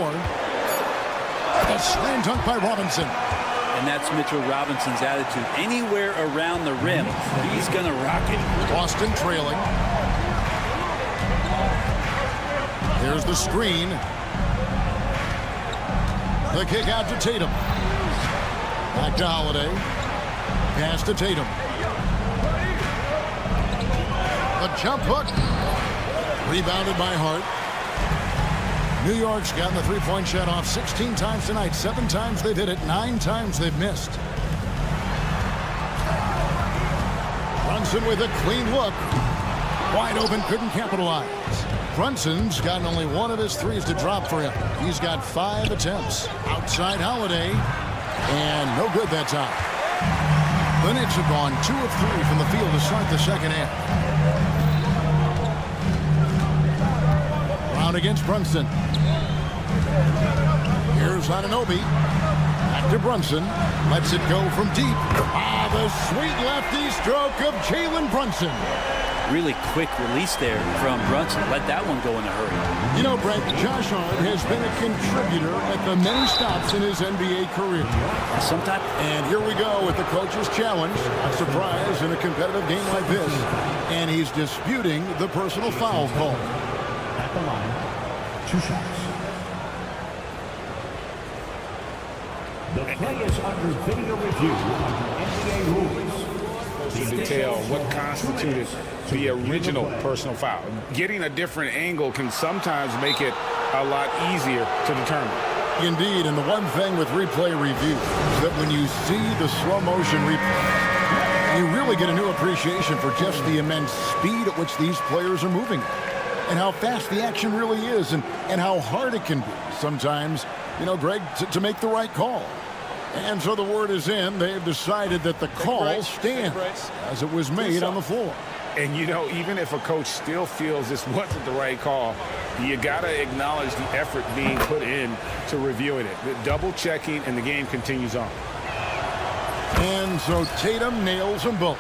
A slam dunk by Robinson. And that's Mitchell Robinson's attitude. Anywhere around the rim, he's going to rock it. Boston trailing. Here's the screen. The kick out to Tatum. Back to Holiday. Pass to Tatum. A jump hook. Rebounded by Hart. New York's gotten the three-point shot off 16 times tonight. 7 times they've hit it. 9 times they've missed. Brunson with a clean look. Wide open, couldn't capitalize. Brunson's gotten only one of his threes to drop for him. He's got 5 attempts. Outside Holiday. And no good that time. The Knicks have gone 2 of 3 from the field to start the second half. Against Brunson. Here's Anunoby. Back to Brunson. Lets it go from deep. Ah, the sweet lefty stroke of Jalen Brunson. Really quick release there from Brunson. Let that one go in a hurry. You know, Brent, Josh Hart has been a contributor at the many stops in his NBA career. Sometimes. And here we go with the coach's challenge. A surprise in a competitive game like this. And he's disputing the personal foul call. At the line, 2 shots. The play is under video review under NBA rules. To detail what constituted the original personal foul. Getting a different angle can sometimes make it a lot easier to determine. Indeed, and the one thing with replay review is that when you see the slow motion replay, you really get a new appreciation for just the immense speed at which these players are moving and how fast the action really is and how hard it can be sometimes, you know, Greg, to make the right call. And so the word is in. They've decided that the call stands as it was made on the floor. And, you know, even if a coach still feels this wasn't the right call, you got to acknowledge the effort being put in to reviewing it. The double checking, and the game continues on. And so Tatum nails them both.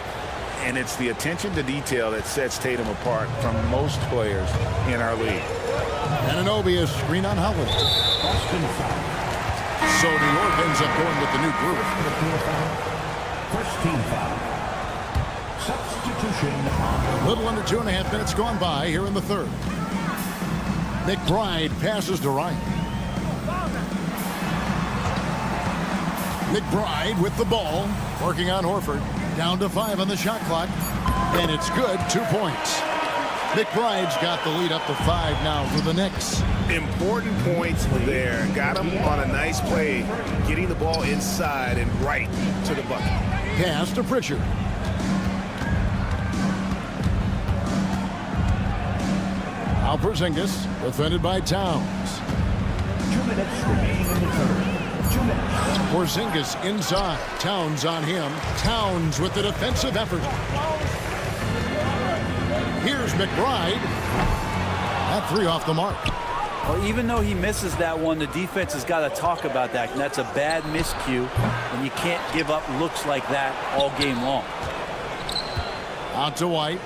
And it's the attention to detail that sets Tatum apart from most players in our league. Anunoby is screen on Howard. So New York ends up going with the new group. First team foul. Substitution. A little under 2.5 minutes gone by here in the third. McBride passes to Ryan. McBride with the ball, working on Horford. Down to 5 on the shot clock. And it's good, 2 points. McBride's got the lead up to 5 now for the Knicks. Important points there. Got him on a nice play, getting the ball inside and right to the bucket. Pass to Pritchard. Now Porzingis, defended by Towns. 2 minutes remaining in the third. 2 minutes. Porzingis inside. Towns on him. Towns with the defensive effort. Here's McBride. That 3 off the mark. Well, even though he misses that one, the defense has got to talk about that. And that's a bad miscue, and you can't give up looks like that all game long. Out to White.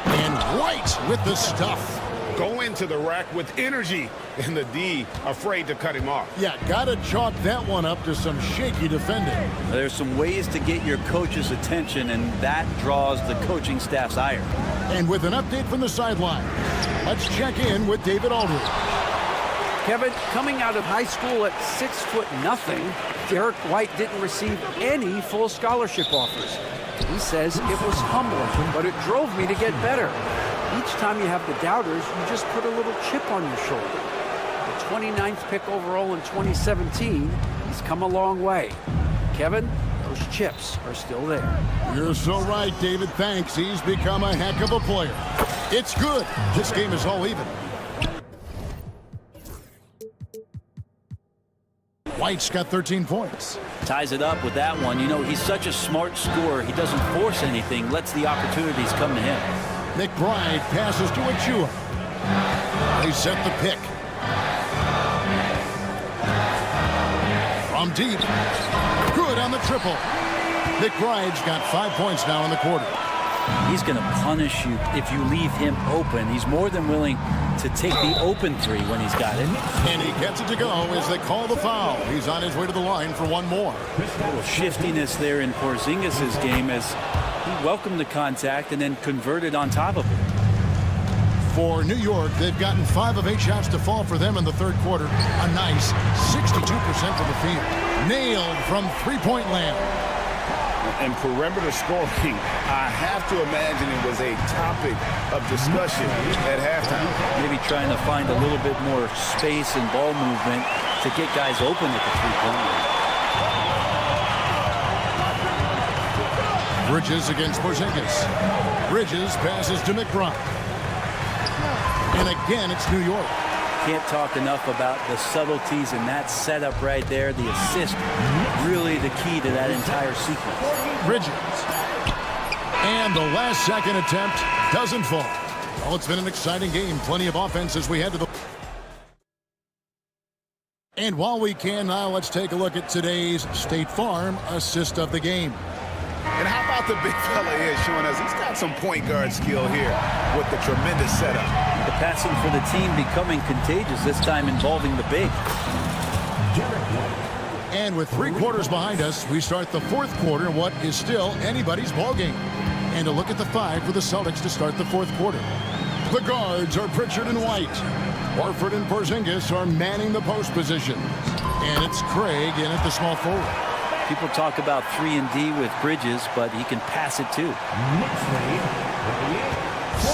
And White with the stuff. Go into the rack with energy, and the D afraid to cut him off. Yeah, gotta chalk that one up to some shaky defending. There's some ways to get your coach's attention, and that draws the coaching staff's ire. And with an update from the sideline, let's check in with David Aldridge. Kevin, coming out of high school at 6'0", Derek White didn't receive any full scholarship offers. He says it was humbling, but it drove me to get better. Each time you have the doubters, you just put a little chip on your shoulder. The 29th pick overall in 2017, he's come a long way. Kevin, those chips are still there. You're so right, David. Thanks. He's become a heck of a player. It's good. This game is all even. White's got 13 points. Ties it up with that one. You know, he's such a smart scorer. He doesn't force anything, lets the opportunities come to him. McBride passes to Achua. They set the pick. From deep. Good on the triple. McBride's got 5 points now in the quarter. He's going to punish you if you leave him open. He's more than willing to take the open 3 when he's got it. And he gets it to go as they call the foul. He's on his way to the line for one more. A little shiftiness there in Porzingis' game as he welcomed the contact and then converted on top of it. For New York, they've gotten 5 of 8 shots to fall for them in the third quarter. A nice 62% for the field. Nailed from three-point land. And perimeter scoring, I have to imagine it was a topic of discussion at halftime. Maybe trying to find a little bit more space and ball movement to get guys open at the three-point line. Bridges against Porzingis. Bridges passes to McBride. And again, it's New York. Can't talk enough about the subtleties in that setup right there. The assist, really the key to that entire sequence. Bridges. And the last second attempt Doesn't fall. Well, it's been an exciting game. Plenty of offense as we head to the... And while we can now, let's take a look at today's State Farm assist of the game. And how about the big fella here showing us he's got some point guard skill here with the tremendous setup. The passing for the team becoming contagious, this time involving the big. And with 3 quarters behind us, we start the 4th quarter in what is still anybody's ballgame. And a look at the 5 for the Celtics to start the 4th quarter. The guards are Pritchard and White. Horford and Porzingis are manning the post position. And it's Craig in at the small forward. People talk about 3-and-D with Bridges, but he can pass it too.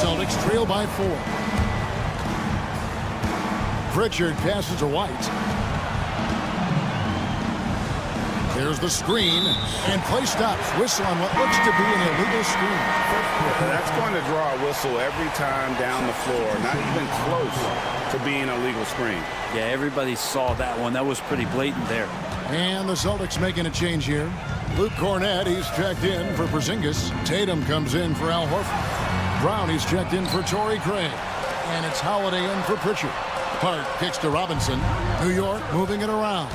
Celtics trail by 4. Pritchard passes to White. There's the screen, and play stops. Whistle on what looks to be an illegal screen. That's going to draw a whistle every time down the floor. Not even close to being a legal screen. Yeah, everybody saw that one. That was pretty blatant there. And the Celtics making a change here. Luke Cornett, he's checked in for Porzingis. Tatum comes in for Al Horford. Brown, he's checked in for Torrey Craig. And it's Holiday in for Pritchard. Hart kicks to Robinson. New York moving it around.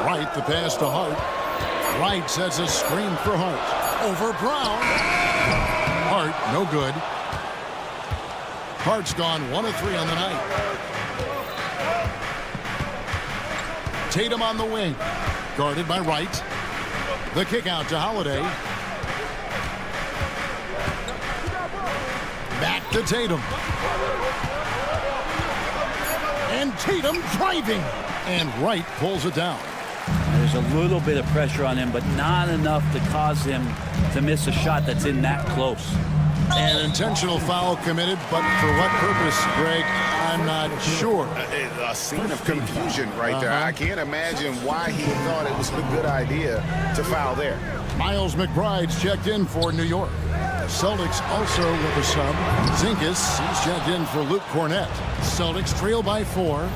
Wright, the pass to Hart. Wright sets a screen for Hart. Over Brown. Hart, no good. Hart's gone 1 of 3 on the night. Tatum on the wing. Guarded by Wright. The kick out to Holiday. Back to Tatum. And Tatum driving. And Wright pulls it down. There's a little bit of pressure on him, but not enough to cause him to miss a shot that's in that close. An intentional foul committed, but for what purpose, Greg, I'm not sure. A scene of confusion right there. I can't imagine why he thought it was a good idea to foul there. Miles McBride's checked in for New York. Celtics also with a sub. Zingas, he's checked in for Luke Cornett. Celtics trail by 4.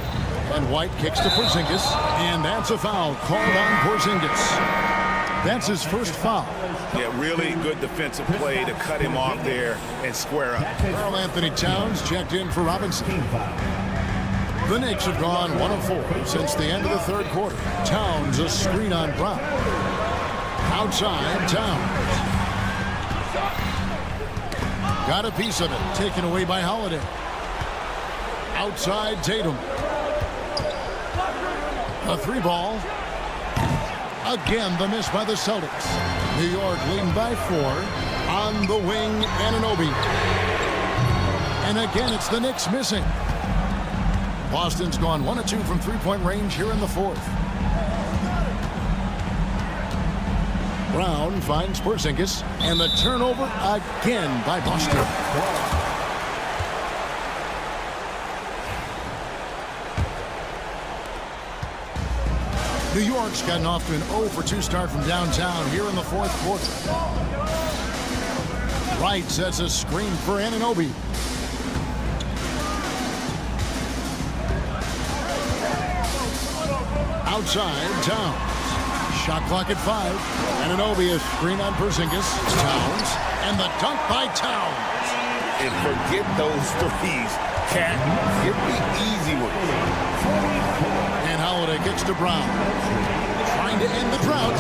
And White kicks to Porzingis, and that's a foul called on Porzingis. That's his first foul. Yeah, really good defensive play to cut him off there and square up. Karl Anthony Towns checked in for Robinson. The Knicks have gone 1 of 4 since the end of the 3rd quarter. Towns a screen on Brown. Outside, Towns. Got a piece of it, taken away by Holiday. Outside, Tatum. A 3-ball. Again, the miss by the Celtics. New York leading by 4. On the wing, Anunoby. And again, it's the Knicks missing. Boston's gone 1 of 2 from 3-point range here in the 4th. Brown finds Porzingis, and the turnover again by Boston. New York's gotten off to an 0 for 2 start from downtown here in the 4th quarter. Wright sets a screen for Anunoby. Outside, Towns. Shot clock at 5. Anunoby a screen on Porzingis. Towns. And the dunk by Towns. And forget those threes. Cat, give me easy ones. And Holiday kicks to Brown. Trying to end the drought.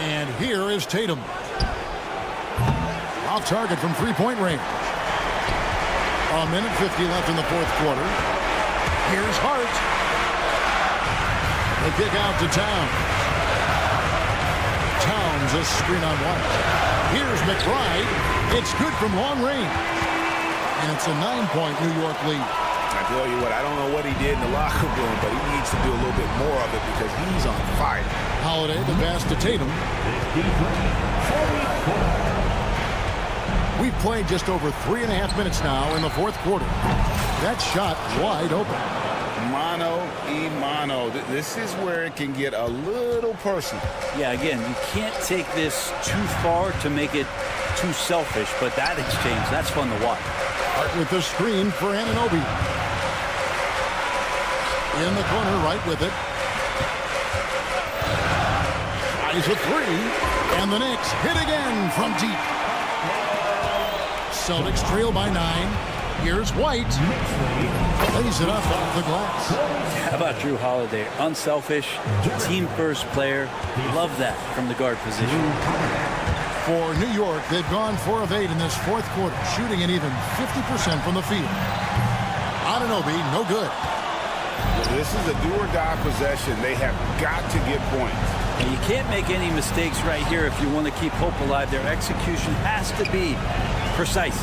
And here is Tatum. Off target from 3-point range. 1:50 left in the 4th quarter. Here's Hart. The kick out to Towns. Towns a screen on White. Here's McBride. It's good from long range. And it's a 9-point New York lead. I tell you what, I don't know what he did in the locker room, but he needs to do a little bit more of it because he's on fire. Holiday, the pass to Tatum. We've played just over 3.5 minutes now in the 4th quarter. That shot wide open. Mano y mano. This is where it can get a little personal. Yeah, again, you can't take this too far to make it too selfish, but that exchange, that's fun to watch. Hart with the screen for Anunoby. In the corner, right with it. tries a three, and the Knicks hit again from deep. Celtics trail by 9. Here's White. Lays it up off the glass. How about Drew Holiday? Unselfish, team-first player. Love that from the guard position. For New York, they've gone 4 of 8 in this fourth quarter, shooting an even 50% from the field. Anunoby, no good. This is a do-or-die possession. They have got to get points. And you can't make any mistakes right here if you want to keep hope alive. Their execution has to be precise.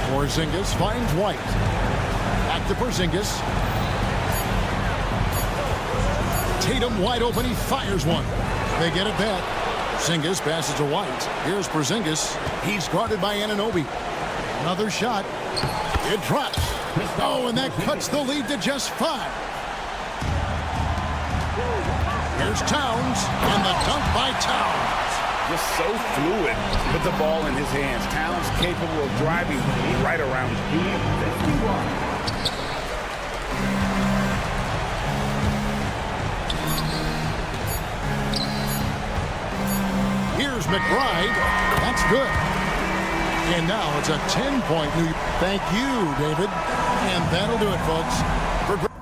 Porzingis finds White. Back to Porzingis. Tatum wide open. He fires one. They get it back. Porzingis passes to White. Here's Porzingis. He's guarded by Anunoby. Another shot. It drops. Oh, and that cuts the lead to just 5. Here's Towns, and the dunk by Towns. Just so fluid with the ball in his hands. Towns capable of driving right around him. Here's McBride. That's good. And now it's a 10-point New York. Thank you, David. And that'll do it, folks. For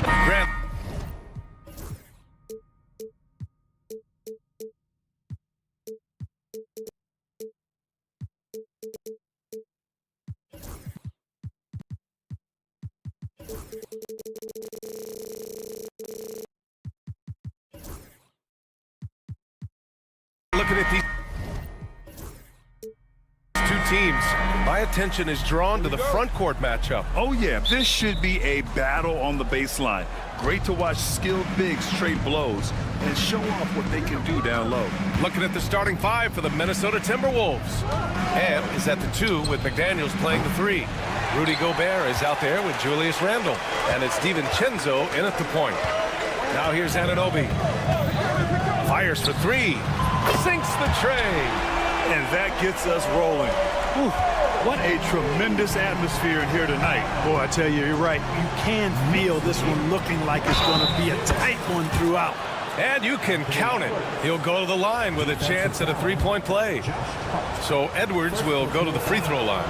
Grant. Looking at these two teams, my attention is drawn to the front court matchup. Oh, yeah, this should be a battle on the baseline. Great to watch skilled bigs trade blows and show off what they can do down low. Looking at the starting five for the Minnesota Timberwolves. Ham is at the 2 with McDaniels playing the 3. Rudy Gobert is out there with Julius Randle. And it's DiVincenzo in at the point. Now here's Anunoby. Fires for 3. Sinks the tray. And that gets us rolling. Whew, what a tremendous atmosphere in here tonight. Boy, I tell you, you're right. You can feel this one looking like it's going to be a tight one throughout. And you can count it. He'll go to the line with a chance at a three-point play. So Edwards will go to the free throw line.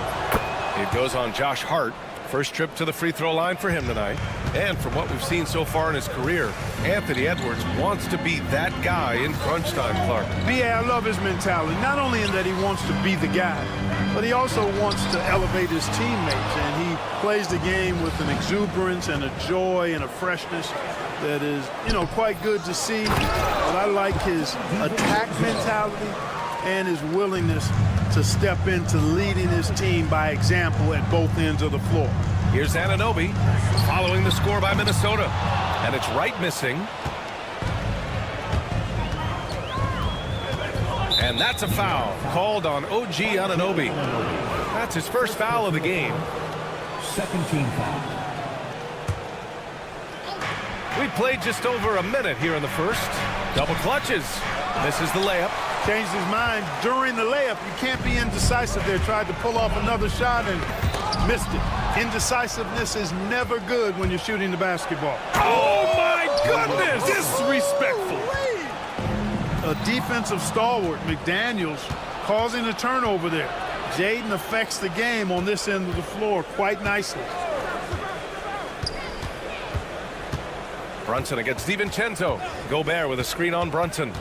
It goes on Josh Hart. First trip to the free throw line for him tonight. And from what we've seen so far in his career, Anthony Edwards wants to be that guy in crunch time, Clark. B.A., I love his mentality, not only in that he wants to be the guy, but he also wants to elevate his teammates. And he plays the game with an exuberance and a joy and a freshness that is, quite good to see. But I like his attack mentality and his willingness to step into leading his team by example at both ends of the floor. Here's Anunoby following the score by Minnesota. And it's Wright missing. And that's a foul called on OG Anunoby. That's his first foul of the game. Second team foul. We played just over a minute here in the first. Double clutches. Misses the layup. Changed his mind during the layup. You can't be indecisive there. Tried to pull off another shot and missed it. Indecisiveness is never good when you're shooting the basketball. Oh, my goodness! Disrespectful. A defensive stalwart, McDaniels, causing a turnover there. Jaden affects the game on this end of the floor quite nicely. Brunson against DiVincenzo. Gobert with a screen on Brunson.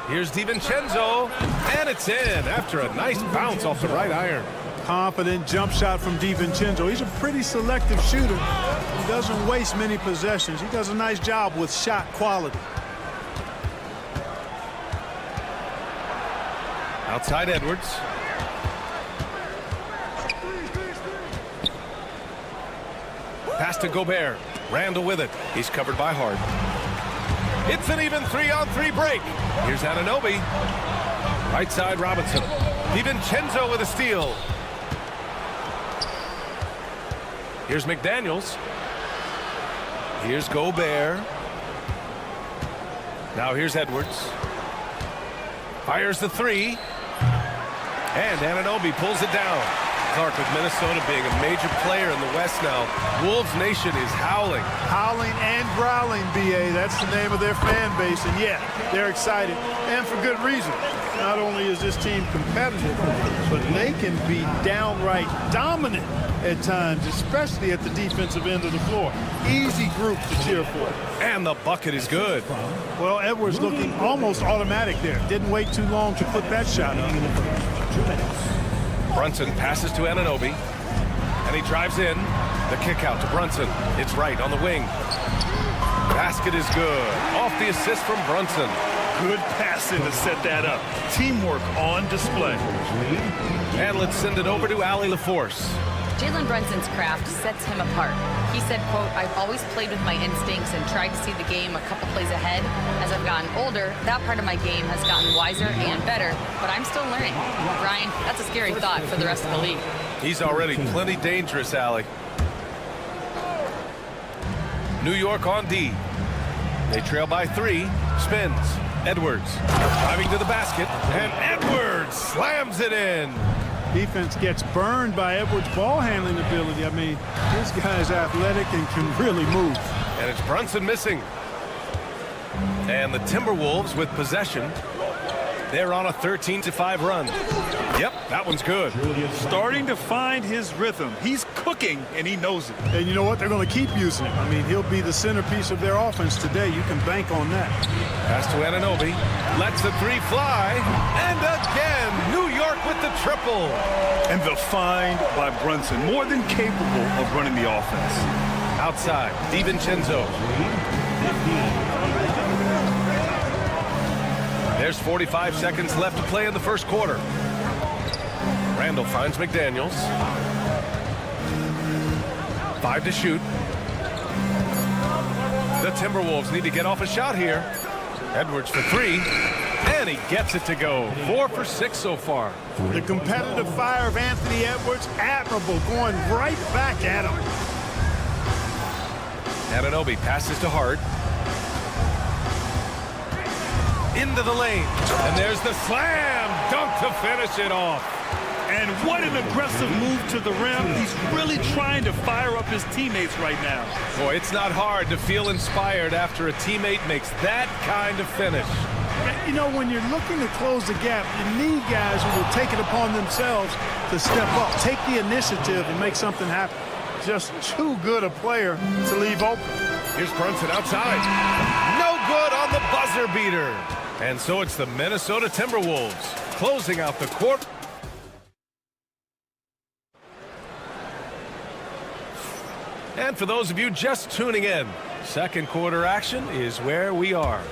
Here's DiVincenzo, and it's in after a nice bounce off the right iron. Confident jump shot from DiVincenzo. He's a pretty selective shooter. He doesn't waste many possessions. He does a nice job with shot quality. Outside Edwards. Pass to Gobert. Randle with it. He's covered by Hart. It's an even 3-on-3 break. Here's Anunoby. Right side Robinson. DiVincenzo with a steal. Here's McDaniels. Here's Gobert. Now here's Edwards. Fires the 3. And Anunoby pulls it down. Clark, with Minnesota being a major player in the West now, Wolves Nation is howling. Howling and growling, B.A. That's the name of their fan base. And, yeah, they're excited. And for good reason. Not only is this team competitive, but they can be downright dominant at times, especially at the defensive end of the floor. Easy group to cheer for. And the bucket is good. Well, Edwards looking almost automatic there. Didn't wait too long to put that shot up. 2 minutes. Brunson passes to Anunoby, and he drives in. The kick out to Brunson. It's right on the wing. Basket is good. Off the assist from Brunson. Good passing to set that up. Teamwork on display. And let's send it over to Allie LaForce. Jalen Brunson's craft sets him apart. He said, quote, "I've always played with my instincts and tried to see the game a couple plays ahead. As I've gotten older, that part of my game has gotten wiser and better, but I'm still learning." Brian, that's a scary thought for the rest of the league. He's already plenty dangerous, Allie. New York on D. They trail by 3. Spins. Edwards driving to the basket, and Edwards slams it in. Defense gets burned by Edwards' ball handling ability. I mean, this guy's athletic and can really move. And it's Brunson missing. And the Timberwolves with possession. They're on a 13-5 run. Yep, that one's good. Starting to find his rhythm. He's cooking, and he knows it. And you know what? They're going to keep using him. I mean, he'll be the centerpiece of their offense today. You can bank on that. Pass to Anunoby. Lets the three fly. And again, New York with the triple. And the find by Brunson, more than capable of running the offense. Outside, DiVincenzo. There's 45 seconds left to play in the first quarter. Randall finds McDaniels. 5 to shoot. The Timberwolves need to get off a shot here. Edwards for 3. And he gets it to go. 4 for 6 so far. The competitive fire of Anthony Edwards, admirable, going right back at him. Anunoby passes to Hart. Into the lane. And there's the slam dunk to finish it off. And what an aggressive move to the rim. He's really trying to fire up his teammates right now. Boy, it's not hard to feel inspired after a teammate makes that kind of finish. You know, when you're looking to close the gap, you need guys who will take it upon themselves to step up, take the initiative and make something happen. Just too good a player to leave open. Here's Brunson outside. No good on the buzzer beater. And so it's the Minnesota Timberwolves closing out the quarter. And for those of you just tuning in, second quarter action is where we are.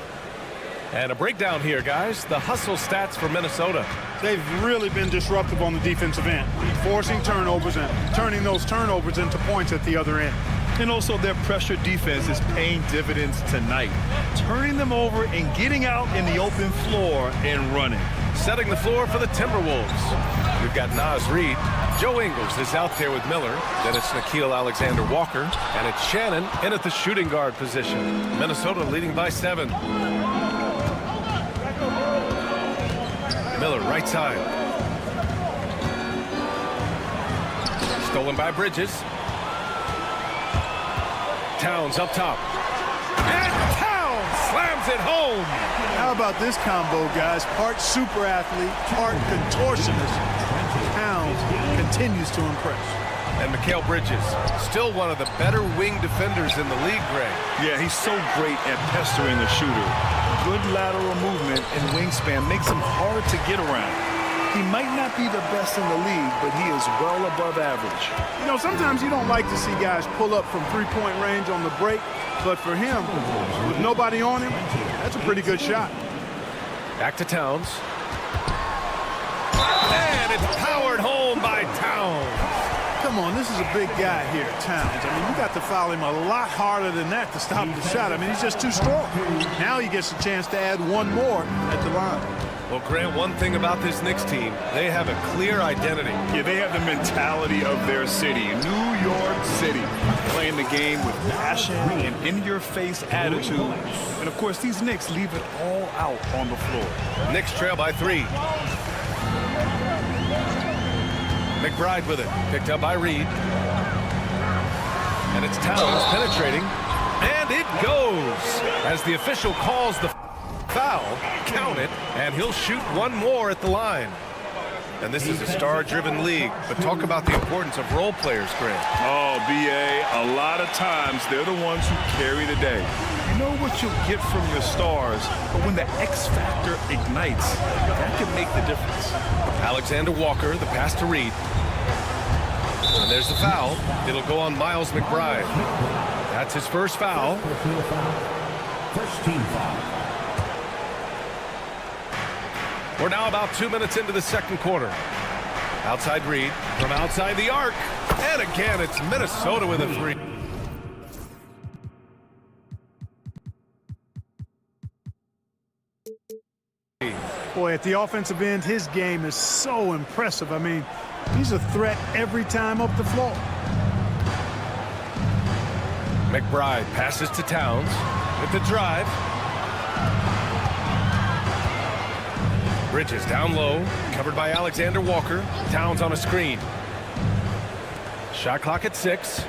And a breakdown here, guys. The hustle stats for Minnesota. They've really been disruptive on the defensive end, forcing turnovers and turning those turnovers into points at the other end. And also their pressure defense is paying dividends tonight, turning them over and getting out in the open floor and running. Setting the floor for the Timberwolves. We've got Naz Reid. Joe Ingles is out there with Miller. Then it's Nickeil Alexander-Walker. And it's Shannon in at the shooting guard position. Minnesota leading by 7. Miller, right side. Stolen by Bridges. Towns up top. And Towns slams it home. How about this combo, guys? Part super athlete, part contortionist. Towns continues to impress. And Mikal Bridges, still one of the better wing defenders in the league, Greg. Yeah, he's so great at pestering the shooter. Good lateral movement and wingspan makes him hard to get around. He might not be the best in the league, but he is well above average. You know, sometimes you don't like to see guys pull up from three-point range on the break, but for him, with nobody on him, that's a pretty good shot. Back to Towns. And it's powered home by Towns. Come on, this is a big guy here, Towns. I mean, you got to foul him a lot harder than that to stop the shot. I mean, he's just too strong. Now he gets a chance to add one more at the line. Well, Grant, one thing about this Knicks team, they have a clear identity. Yeah, they have the mentality of their city, New York City, playing the game with passion and in-your-face attitude. And, of course, these Knicks leave it all out on the floor. Knicks trail by 3. McBride with it, picked up by Reed. And it's Towns penetrating. And it goes as the official calls the foul, count it, and he'll shoot one more at the line. And this is a star-driven league, but talk about the importance of role players, Grant. Oh, B.A., a lot of times they're the ones who carry the day. You know what you'll get from your stars, but when the X factor ignites, that can make the difference. Alexander Walker, the pass to Reed. And there's the foul. It'll go on Miles McBride. That's his first foul. First team foul. We're now about 2 minutes into the second quarter. Outside Reed from outside the arc. And again, it's Minnesota with a 3. Boy, at the offensive end, his game is so impressive. I mean, he's a threat every time up the floor. McBride passes to Towns with the drive. Bridges down low, covered by Alexander Walker. Towns on a screen. Shot clock at 6.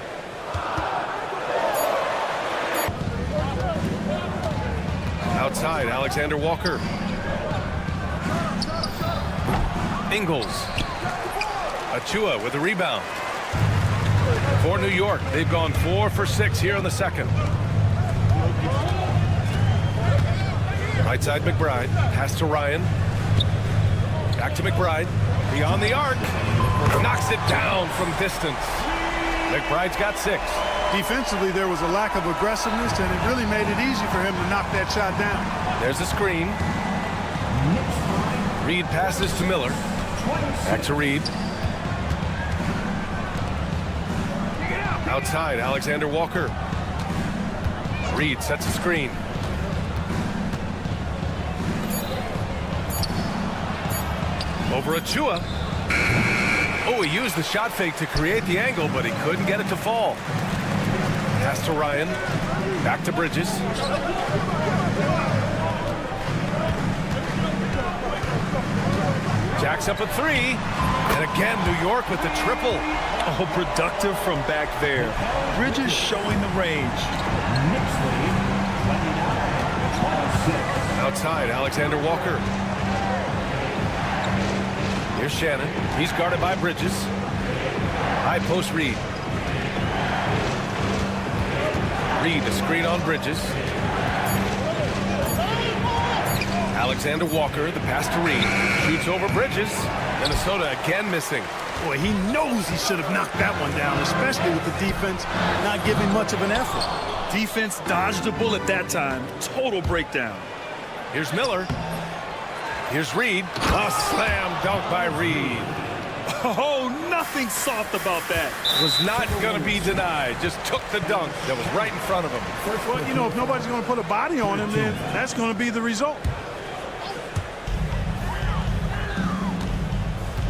Outside, Alexander Walker. Ingles. Achua with the rebound. For New York, they've gone 4 for 6 here in the second. Right side McBride, pass to Ryan. Back to McBride, beyond the arc. Knocks it down from distance. McBride's got 6. Defensively, there was a lack of aggressiveness, and it really made it easy for him to knock that shot down. There's the screen. Reed passes to Miller. Back to Reed. Outside, Alexander Walker. Reed sets a screen. Over Achua. Oh, he used the shot fake to create the angle, but he couldn't get it to fall. Pass to Ryan. Back to Bridges. Jacks up a 3. And again, New York with the triple. Oh, productive from back there. Bridges showing the range. Outside, Alexander Walker. Here's Shannon. He's guarded by Bridges. High post Reed. Reed, a screen on Bridges. Alexander Walker, the pass to Reed. Shoots over Bridges. Minnesota again missing. Boy, he knows he should have knocked that one down, especially with the defense not giving much of an effort. Defense dodged a bullet that time. Total breakdown. Here's Miller. Here's Reed. A slam dunk by Reed. Oh, nothing soft about that. Was not going to be denied. Just took the dunk that was right in front of him. Well, you know, if nobody's going to put a body on him, then that's going to be the result.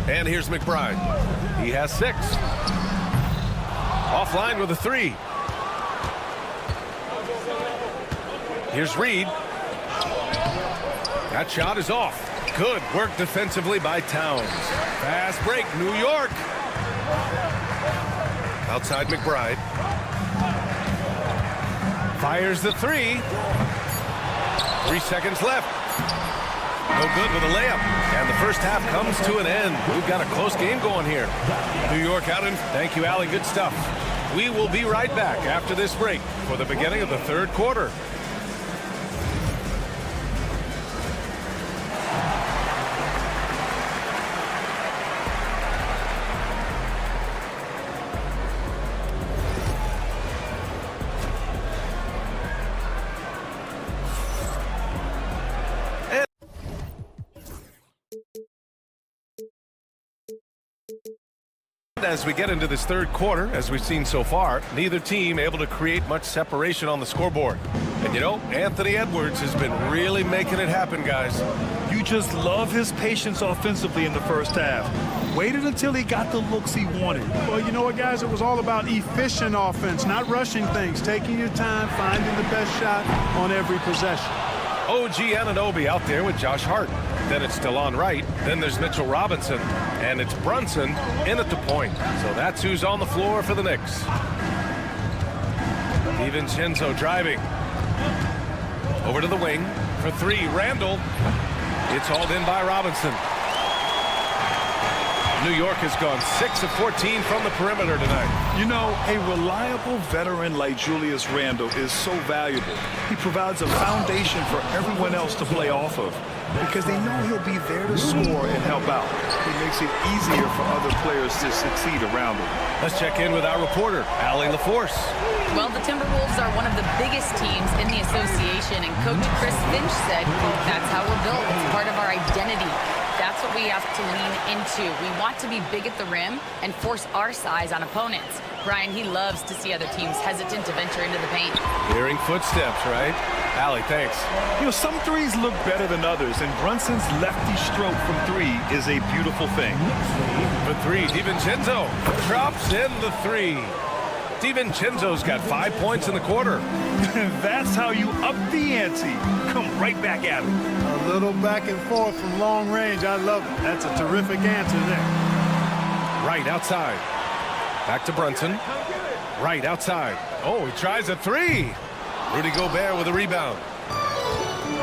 And here's McBride. He has 6. Offline with a 3. Here's Reed. That shot is off. Good work defensively by Towns. Fast break, New York. Outside McBride. Fires the 3. 3 seconds left. No good with a layup. And the first half comes to an end. We've got a close game going here. New York out in. Thank you, Allie. Good stuff. We will be right back after this break for the beginning of the third quarter. As we get into this third quarter, as we've seen so far, neither team able to create much separation on the scoreboard. And you know, Anthony Edwards has been really making it happen, guys. You just love his patience offensively in the first half. Waited until he got the looks he wanted. Well, you know what, guys? It was all about efficient offense, not rushing things, taking your time, finding the best shot on every possession. OG Anunoby out there with Josh Hart. Then it's DeLon Wright. Then there's Mitchell Robinson. And it's Brunson in at the point. So that's who's on the floor for the Knicks. DiVincenzo driving. Over to the wing for 3. Randall. It's hauled in by Robinson. New York has gone 6 of 14 from the perimeter tonight. You know, a reliable veteran like Julius Randle is so valuable. He provides a foundation for everyone else to play off of because they know he'll be there to score and help out. It makes it easier for other players to succeed around him. Let's check in with our reporter, Allie LaForce. Well, the Timberwolves are one of the biggest teams in the association, and Coach Chris Finch said, that's how we're built. It's part of our identity. That's what we have to lean into. We want to be big at the rim and force our size on opponents. Brian, he loves to see other teams hesitant to venture into the paint. Hearing footsteps, right? Allie, thanks. You know, some threes look better than others, and Brunson's lefty stroke from 3 is a beautiful thing. For 3, DiVincenzo drops in the 3. DiVincenzo's got 5 points in the quarter. That's how you up the ante. Come right back at him. A little back and forth from long range. I love it. That's a terrific answer there. Right outside. Back to Brunson. Right outside. Oh, he tries a 3. Rudy Gobert with a rebound.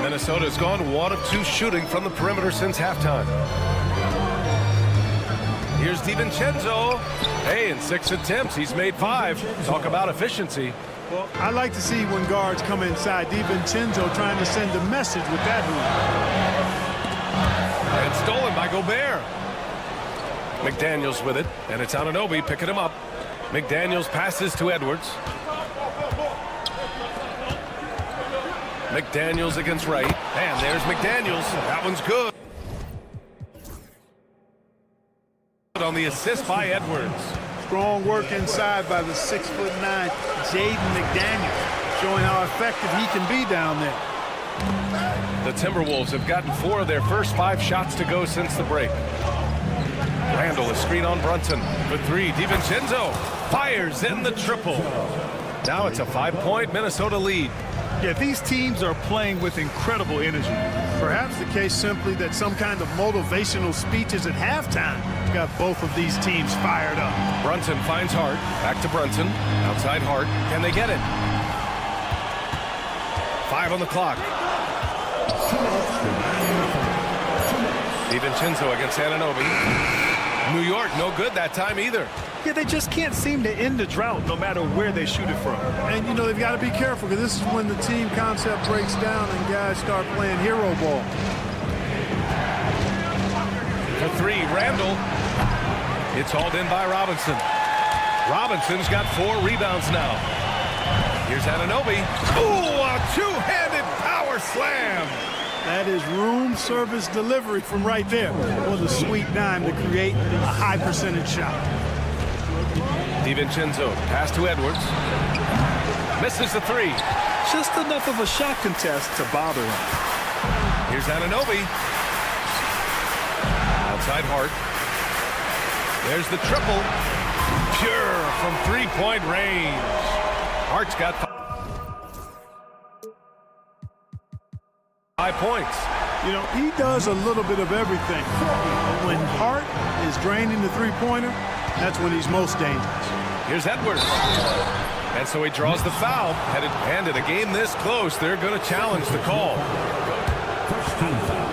Minnesota's gone 1 of 2 shooting from the perimeter since halftime. Here's DiVincenzo. Hey, in 6 attempts, he's made 5. Talk about efficiency. Well, I like to see when guards come inside. DiVincenzo trying to send a message with that hoop. And stolen by Gobert. McDaniels with it, and it's Anunoby picking him up. McDaniels passes to Edwards. McDaniels against Wright, and there's McDaniels. That one's good. On the assist by Edwards. Strong work inside by the 6'9" Jaden McDaniels, showing how effective he can be down there. The Timberwolves have gotten 4 of their first 5 shots to go since the break. Randall is screen on Brunson for 3. DiVincenzo fires in the triple. Now it's a 5-point Minnesota lead. Yeah, these teams are playing with incredible energy. Perhaps the case simply that some kind of motivational speeches at halftime got both of these teams fired up. Brunson finds Hart. Back to Brunson. Outside Hart. Can they get it? 5 on the clock. DiVincenzo against Anunoby. New York, no good that time either. Yeah, they just can't seem to end the drought no matter where they shoot it from. And, you know, they've got to be careful because this is when the team concept breaks down and guys start playing hero ball. For 3, Randall. It's hauled in by Robinson. Robinson's got 4 rebounds now. Here's Anunoby. Ooh, a 2-handed power slam. That is room service delivery from right there. Was a sweet dime to create a high percentage shot. DiVincenzo pass to Edwards. Misses the 3. Just enough of a shot contest to bother him. Here's Anunoby. Outside Hart. There's the triple. Pure from 3-point range. Hart's got 5 points. You know, he does a little bit of everything. When Hart is draining the three-pointer, that's when he's most dangerous. Here's Edwards. And so he draws the foul. And in a game this close, they're going to challenge the call. First team foul.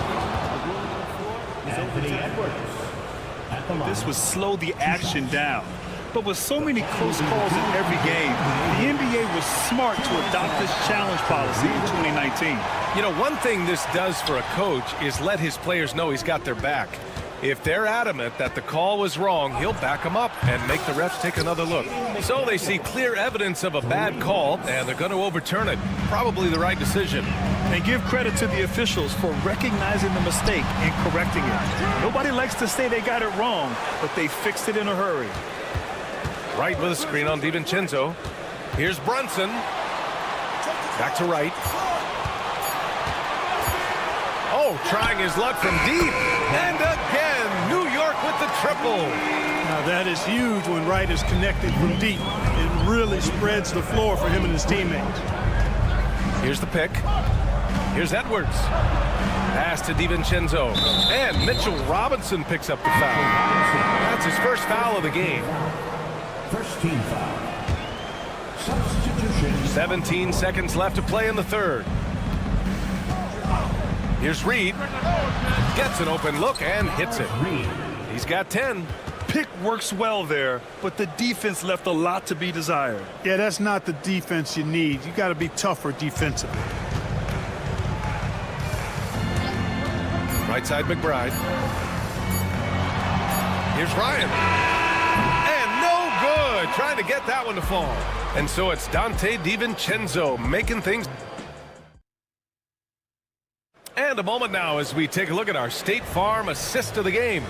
Anthony Edwards. This would slow the action down. But with so many close calls in every game, the NBA was smart to adopt this challenge policy in 2019. You know, one thing this does for a coach is let his players know he's got their back. If they're adamant that the call was wrong, he'll back them up and make the refs take another look. So they see clear evidence of a bad call, and they're going to overturn it. Probably the right decision. And give credit to the officials for recognizing the mistake and correcting it. Nobody likes to say they got it wrong, but they fixed it in a hurry. Wright with a screen on DiVincenzo. Here's Brunson. Back to Wright. Oh, trying his luck from deep. And again, New York with the triple. Now that is huge when Wright is connected from deep. It really spreads the floor for him and his teammates. Here's the pick. Here's Edwards. Pass to DiVincenzo. And Mitchell Robinson picks up the foul. That's his first foul of the game. First team foul. Substitution. 17 seconds left to play in the third. Here's Reed. Gets an open look and hits it. He's got 10. Pick works well there, but the defense left a lot to be desired. Yeah, that's not the defense you need. You got to be tougher defensively. Right side McBride. Here's Ryan. And no good. Trying to get that one to fall. And so it's Dante DiVincenzo making things. And a moment now as we take a look at our State Farm assist of the game.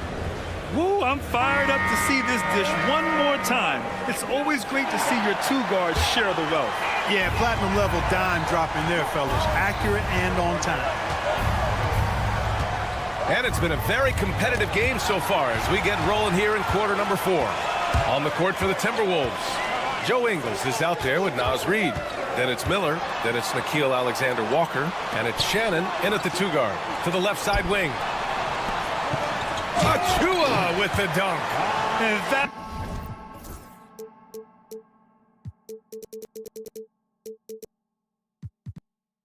Woo, I'm fired up to see this dish one more time. It's always great to see your two guards share the wealth. Yeah, platinum level dime dropping there, fellas. Accurate and on time. And it's been a very competitive game so far as we get rolling here in quarter number 4. On the court for the Timberwolves, Joe Ingles is out there with Naz Reid. Then it's Miller, then it's Nickeil Alexander-Walker, and it's Shannon in at the 2-guard. To the left side wing. Achua with the dunk. And that...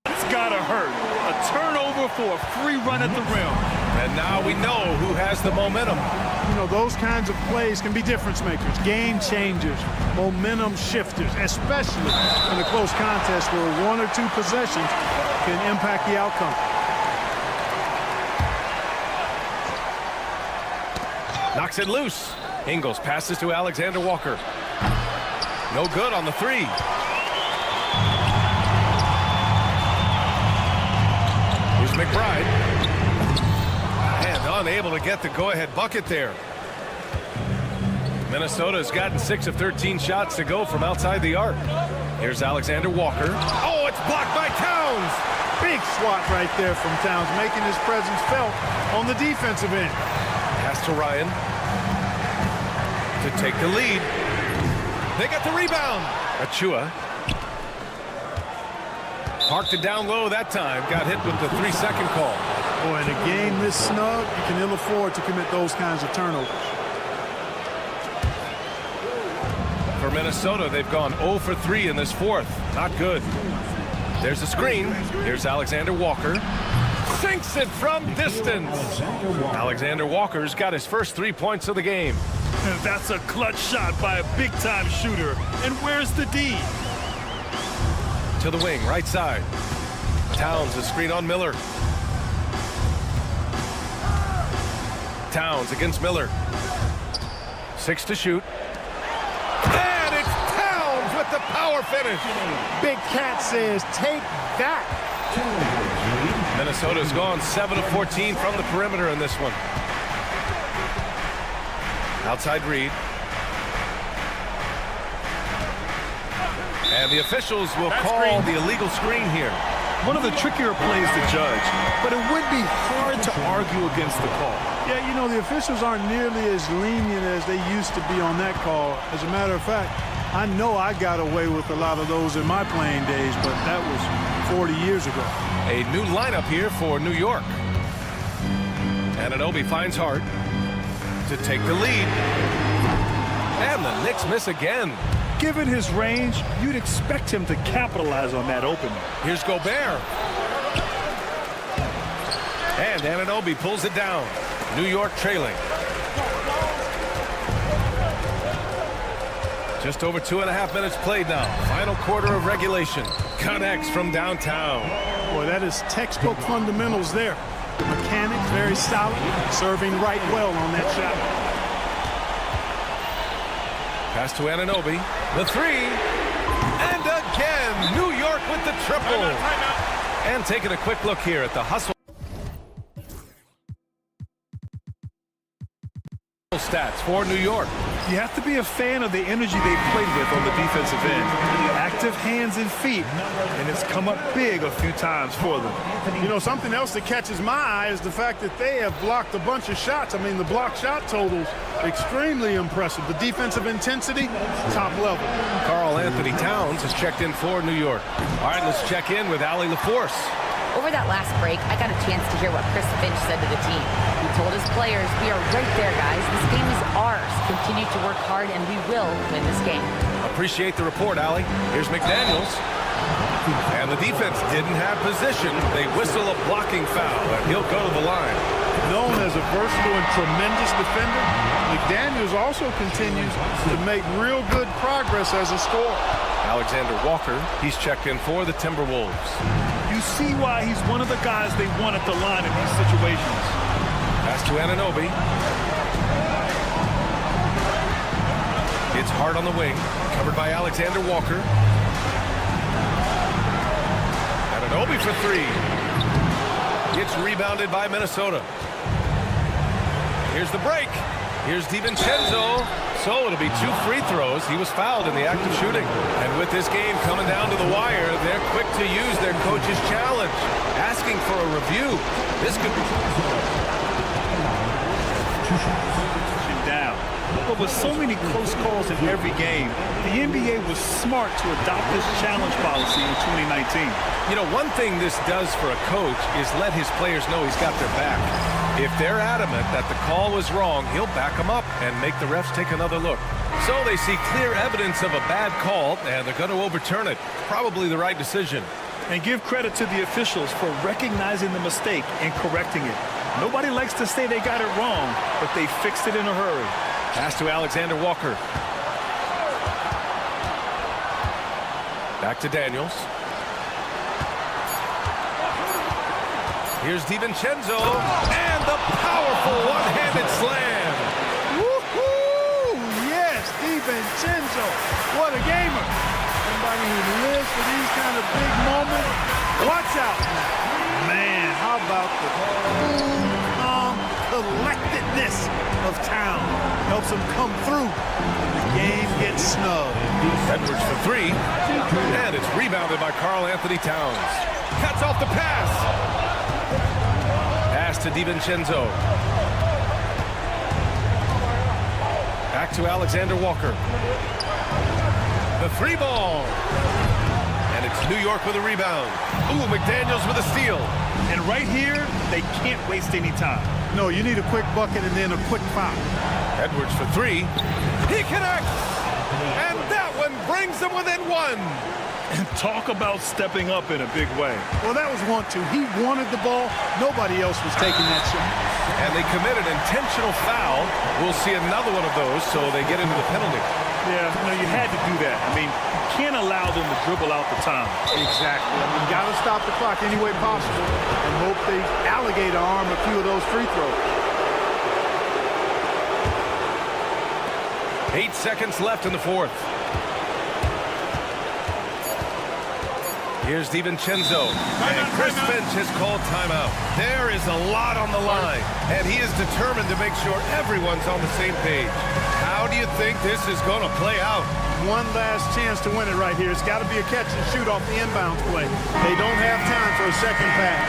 It's gotta hurt. A turnover for a free run at the rim. And now we know who has the momentum. You know, those kinds of plays can be difference makers, game changers, momentum shifters, especially in a close contest where 1 or 2 possessions can impact the outcome. Knocks it loose. Ingles passes to Alexander Walker. No good on the 3. Here's McBride. And unable to get the go-ahead bucket there. Minnesota has gotten 6 of 13 shots to go from outside the arc. Here's Alexander Walker. Oh, it's blocked by Towns. Big swat right there from Towns, making his presence felt on the defensive end. Pass to Ryan to take the lead. They got the rebound. Achua parked it down low that time. Got hit with the 3-second call. Boy, in a game this snug, you can ill afford to commit those kinds of turnovers. For Minnesota, they've gone 0 for 3 in this 4th. Not good. There's a screen. Here's Alexander Walker. Sinks it from distance. Alexander Walker's got his first 3 points of the game. That's a clutch shot by a big-time shooter. And where's the D? To the wing, right side. Towns, a screen on Miller. Towns against Miller. 6 to shoot. And it's Towns with the power finish. Big Cat says, take that. Minnesota's gone 7 of 14 from the perimeter in this one. Outside Reed. And the officials will call the illegal screen here. One of the trickier plays to judge, but it would be hard to argue against the call. Yeah, you know, the officials aren't nearly as lenient as they used to be on that call. As a matter of fact, I know I got away with a lot of those in my playing days, but that was 40 years ago. A new lineup here for New York. Anunoby finds Hart to take the lead. And the Knicks miss again. Given his range, you'd expect him to capitalize on that opening. Here's Gobert. And Anunoby pulls it down. New York trailing. Just over 2.5 minutes played now. Final quarter of regulation. Connects from downtown. Boy, that is textbook fundamentals there. The mechanics very solid, serving right well on that shot. Pass to Anunoby. The 3. And again, New York with the triple. And taking a quick look here at the hustle stats for New York. You have to be a fan of the energy they played with on the defensive end. Active hands and feet, and it's come up big a few times for them. You know, something else that catches my eye is the fact that they have blocked a bunch of shots. I mean, the block shot totals, extremely impressive. The defensive intensity, top level. Karl Anthony Towns has checked in for New York. All right, let's check in with Allie LaForce. Over that last break, I got a chance to hear what Chris Finch said to the team. He told his players, we are right there, guys. This game is ours. Continue to work hard, and we will win this game. Appreciate the report, Allie. Here's McDaniels. And the defense didn't have position. They whistle a blocking foul, and he'll go to the line. Known as a versatile and tremendous defender, McDaniels also continues to make real good progress as a scorer. Alexander Walker, he's checked in for the Timberwolves. You see why he's one of the guys they want at the line in these situations. Pass to Anunoby. It's Hart on the wing, covered by Alexander Walker. Anunoby for 3. It's rebounded by Minnesota. Here's the break. Here's DiVincenzo. So it'll be 2 free throws. He was fouled in the act of shooting. And with this game coming down to the wire, they're quick to use their coach's challenge, asking for a review. This could be down. But with so many close calls in every game, the NBA was smart to adopt this challenge policy in 2019. You know, one thing this does for a coach is let his players know he's got their back. If they're adamant that the call was wrong, he'll back them up and make the refs take another look. So they see clear evidence of a bad call, and they're going to overturn it. Probably the right decision. And give credit to the officials for recognizing the mistake and correcting it. Nobody likes to say they got it wrong, but they fixed it in a hurry. Pass to Alexander Walker. Back to Daniels. Here's DiVincenzo, and the powerful one-handed slam. Woo-hoo! Yes, DiVincenzo. What a gamer. Somebody who lives for these kind of big moments. Watch out. Man, how about the cool, calm collectedness of Town. Helps him come through when the game gets snug. Edwards for three, and it's rebounded by Karl Anthony Towns. Cuts off the pass. Pass to DiVincenzo. Back to Alexander Walker. The three ball. And it's New York with a rebound. Ooh, McDaniels with a steal. And right here, they can't waste any time. No, you need a quick bucket and then a quick foul. Edwards for three. He connects. And that one brings them within one. And talk about stepping up in a big way. Well, that was 1-2. He wanted the ball. Nobody else was taking that shot. And they committed intentional foul. We'll see another one of those, so they get into the penalty. Yeah, you had to do that. I mean, you can't allow them to dribble out the time. Exactly. I mean, got to stop the clock any way possible and hope they alligator arm a few of those free throws. 8 seconds left in the fourth. Here's DiVincenzo, and Chris Finch has called timeout. There is a lot on the line, and he is determined to make sure everyone's on the same page. How do you think this is going to play out? One last chance to win it right here. It's got to be a catch and shoot off the inbounds play. They don't have time for a second pass.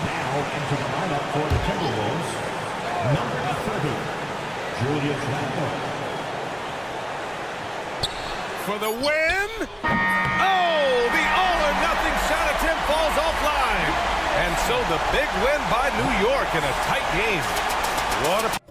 Now into the lineup for the Timberwolves, number 30, Julius Randle. For the win! Oh, the all-or-nothing shot attempt falls offline. And so the big win by New York in a tight game. What a